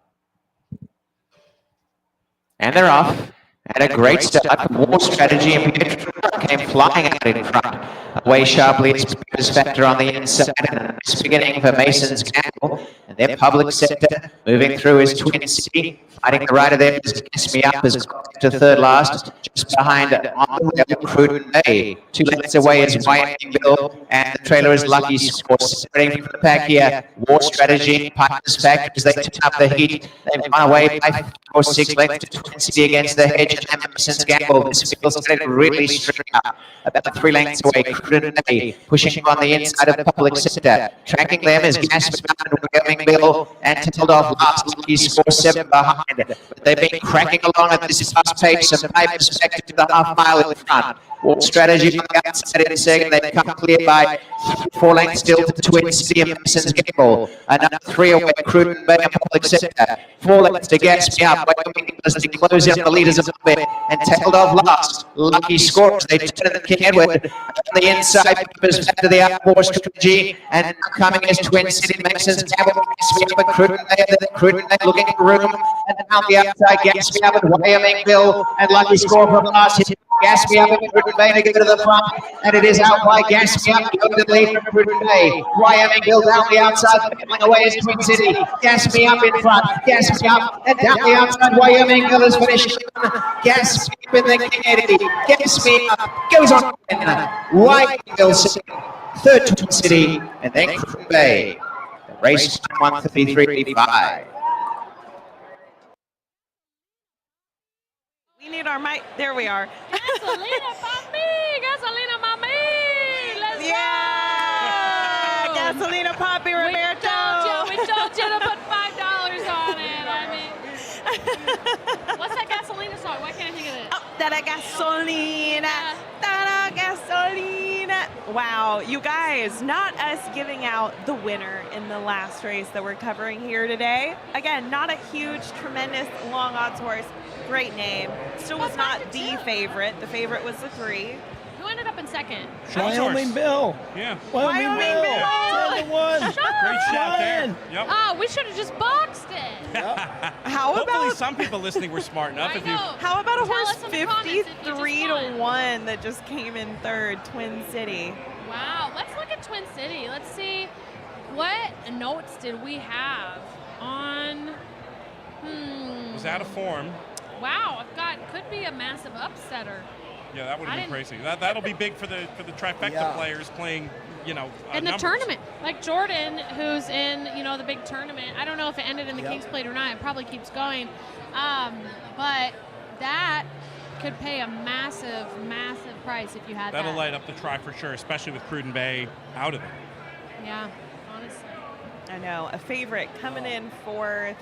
And they're off. And a great start from war strategy, and Pietro came flying out in front. Away sharply, it's Spears Factor on the inside, and a nice beginning for Mason's Gamble. And their public sector moving through is Twin City. Fighting the right of theirs, Kiss Me Up has got to third last, just behind on the rail, Cruden Bay. 2 lengths away is Wyomingville, and the trailer is Lucky Score. Separating from the pack here, War Strategy, Piper's Factor as they turn up the heat. They've gone away by 5 or 6 lengths to Twin City against the hedge, and Emerson's Gamble. This field started really straight up, about 3 lengths away. Cruden Bay pushing on the inside of Public Sector. Tracking them is Gaspar and Wyomingville, and tailed off last. Lucky Score 7 behind. But they've been cracking along at this fast pace, and Piper's Factor to the half-mile in front. War Strategy on the outside in second. They've come clear by 4 lengths still to Twin City and Emerson's Gamble. Another 3 away, Cruden Bay and Public Sector. 4 lengths to Gaspar. Wyoming as they close in the leaders of the bit and tailed off last. Lucky Score as they turn the King Edward. On the inside, Piper's back to the outboard Strategy, and now coming is Twin City, Emerson's Gamble. Gaspar and Cruden Bay looking for room, and now the outside Gaspar and Wyomingville, and Lucky Score from last. Gaspar and Cruden Bay to get to the front, and it is out by Gaspar going to the lead from Cruden Bay. Wyomingville down the outside, battling away is Twin City. Gaspar up in front, Gaspar and down the outside. Wyomingville is finishing. Gaspar in the King Eddie. Gaspar up, goes on. Wyomingville second, third Twin City, and then Cruden Bay. The race 1:33.85. We need our mic. There we are. Gasolina, papi! Gasolina, mami! Let's Yeah! go! Gasolina, Papi, Roberto. We told you to put $5 on it. I mean, what's that Gasolina song? Why can't I think of it? Oh, da-da gasolina, da-da gasolina. Wow, you guys, not us giving out the winner in the last race that we're covering here today. Again, not a huge, tremendous, long odds horse. Great name. Still was not the favorite. The favorite was the 3. Who ended up in second? Wyomingville. Yeah. Wyomingville. 10-1. Great shout there. Yep. Oh, we should have just boxed it. How Hopefully about some people listening were smart enough. I know. How about a Tell horse us in the comments if you just 53 to 1 that just came in third, Twin City? Wow, let's look at Twin City. Let's see what notes did we have on. Was out of form. Wow, I've got could be a massive upsetter. Yeah, that would have been crazy. That'll be big for the trifecta players playing, in the numbers. tournament. Like Jordan, who's in the big tournament. I don't know if it ended in the King's Plate or not. It probably keeps going, but that could pay a massive, massive price if you had That'll that. light up the try for sure, especially with Cruden Bay out of it. Yeah, honestly. I know, a favorite coming in fourth.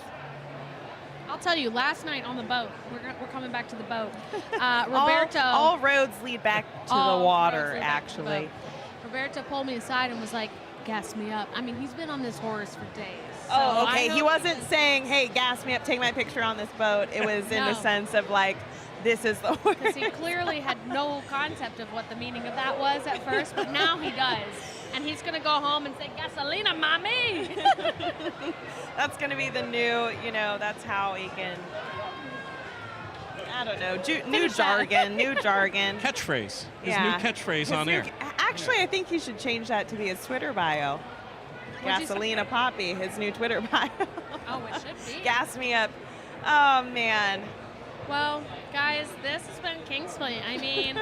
I'll tell you, last night on the boat, we're coming back to the boat. Roberto. all roads lead back to the water, actually. Roberto pulled me aside and was like, gas me up. I mean, he's been on this horse for days. Oh, so okay. He wasn't saying, hey, gas me up, take my picture on this boat. It was in the sense of like, this is the horse. Because he clearly had no concept of what the meaning of that was at first, but now he does. And he's going to go home and say, Gasolina, mommy! That's going to be the new, that's how he can, I don't know, new jargon. Catchphrase. His new catchphrase on there. Actually, I think he should change that to be his Twitter bio. Gasolina Poppy, his new Twitter bio. Oh, it should be. Gas me up. Oh, man. Well, guys, this has been King's Plate. I mean,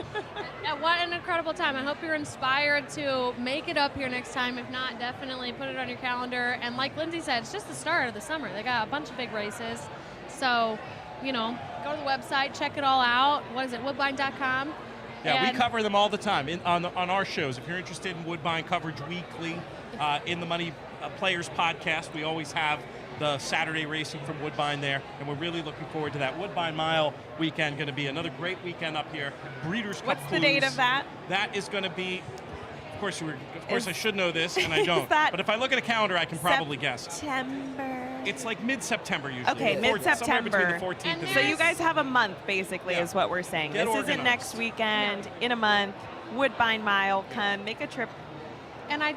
what an incredible time. I hope you're inspired to make it up here next time. If not, definitely put it on your calendar. And like Lindsay said, it's just the start of the summer. They got a bunch of big races. So, go to the website, check it all out. What is it, woodbine.com? Yeah, we cover them all the time on our shows. If you're interested in Woodbine coverage weekly, in the Money Players podcast, we always have the Saturday racing from Woodbine there, and we're really looking forward to that. Woodbine Mile weekend, going to be another great weekend up here. Breeders' Cup. What's the date of that? That is going to be, of course I should know this, and I don't. But if I look at a calendar, I can probably guess. September. It's like mid-September usually. Okay, mid-September. Somewhere between the 14th and So you guys have a month, basically, is what we're saying. Get this organized. isn't next weekend, in a month. Woodbine Mile, come make a trip. And I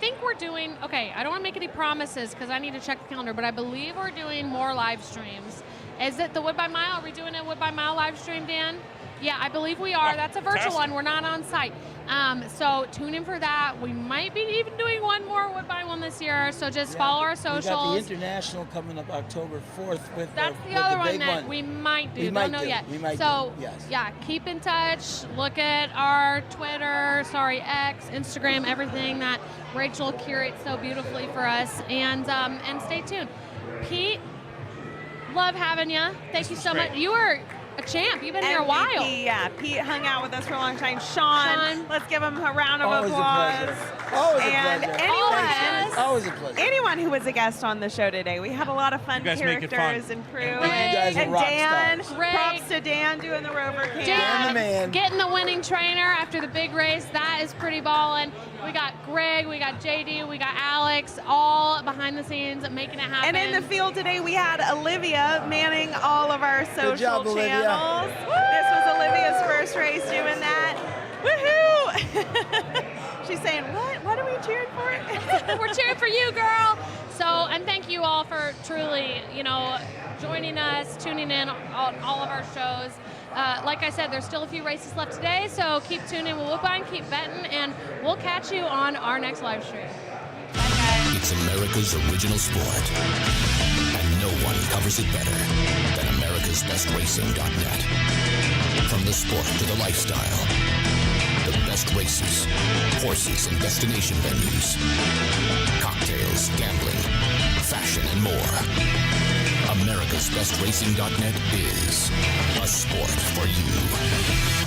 think we're doing, I don't want to make any promises because I need to check the calendar, but I believe we're doing more live streams. Is it the Woodbine Mile? Are we doing a Woodbine Mile live stream, Dan? Yeah, I believe we are. That's a virtual one. We're not on site. So tune in for that. We might be even doing one more Woodbine one this year. So just follow our socials. We got the International coming up October 4th with That's the other one that we might do. Don't know yet. We might so do. Yes. yeah, keep in touch. Look at our Twitter, X, Instagram, everything that Rachel curates so beautifully for us. And stay tuned. Pete, love having you. Thank you so much. You are a champ. You've been here a while. Pete hung out with us for a long time. Sean, let's give him a round of Always applause. a pleasure. Always and a pleasure. Always a pleasure. Anyone who was a guest on the show today. We had a lot of fun You guys make it characters fun. and crew. You guys are and rock Dan, stars. props to Dan doing the Rover Cam. Dan, the man. getting the winning trainer after the big race. That is pretty ballin'. We got Greg, we got JD, we got Alex, all behind the scenes making it happen. And in the field today, we had Olivia manning all of our social Good job, Olivia. channels. This was Olivia's first race doing that. Woohoo! She's saying, what are we cheering for? We're cheering for you, girl. So, and thank you all for truly, joining us, tuning in on all of our shows. Like I said, there's still a few races left today, so keep tuning in with Woodbine, keep betting, and we'll catch you on our next live stream. It's America's original sport, and no one covers it better than America'sBestRacing.net. From the sport to the lifestyle, the best races, horses, and destination venues, cocktails, gambling, fashion, and more. America'sBestRacing.net is a sport for you.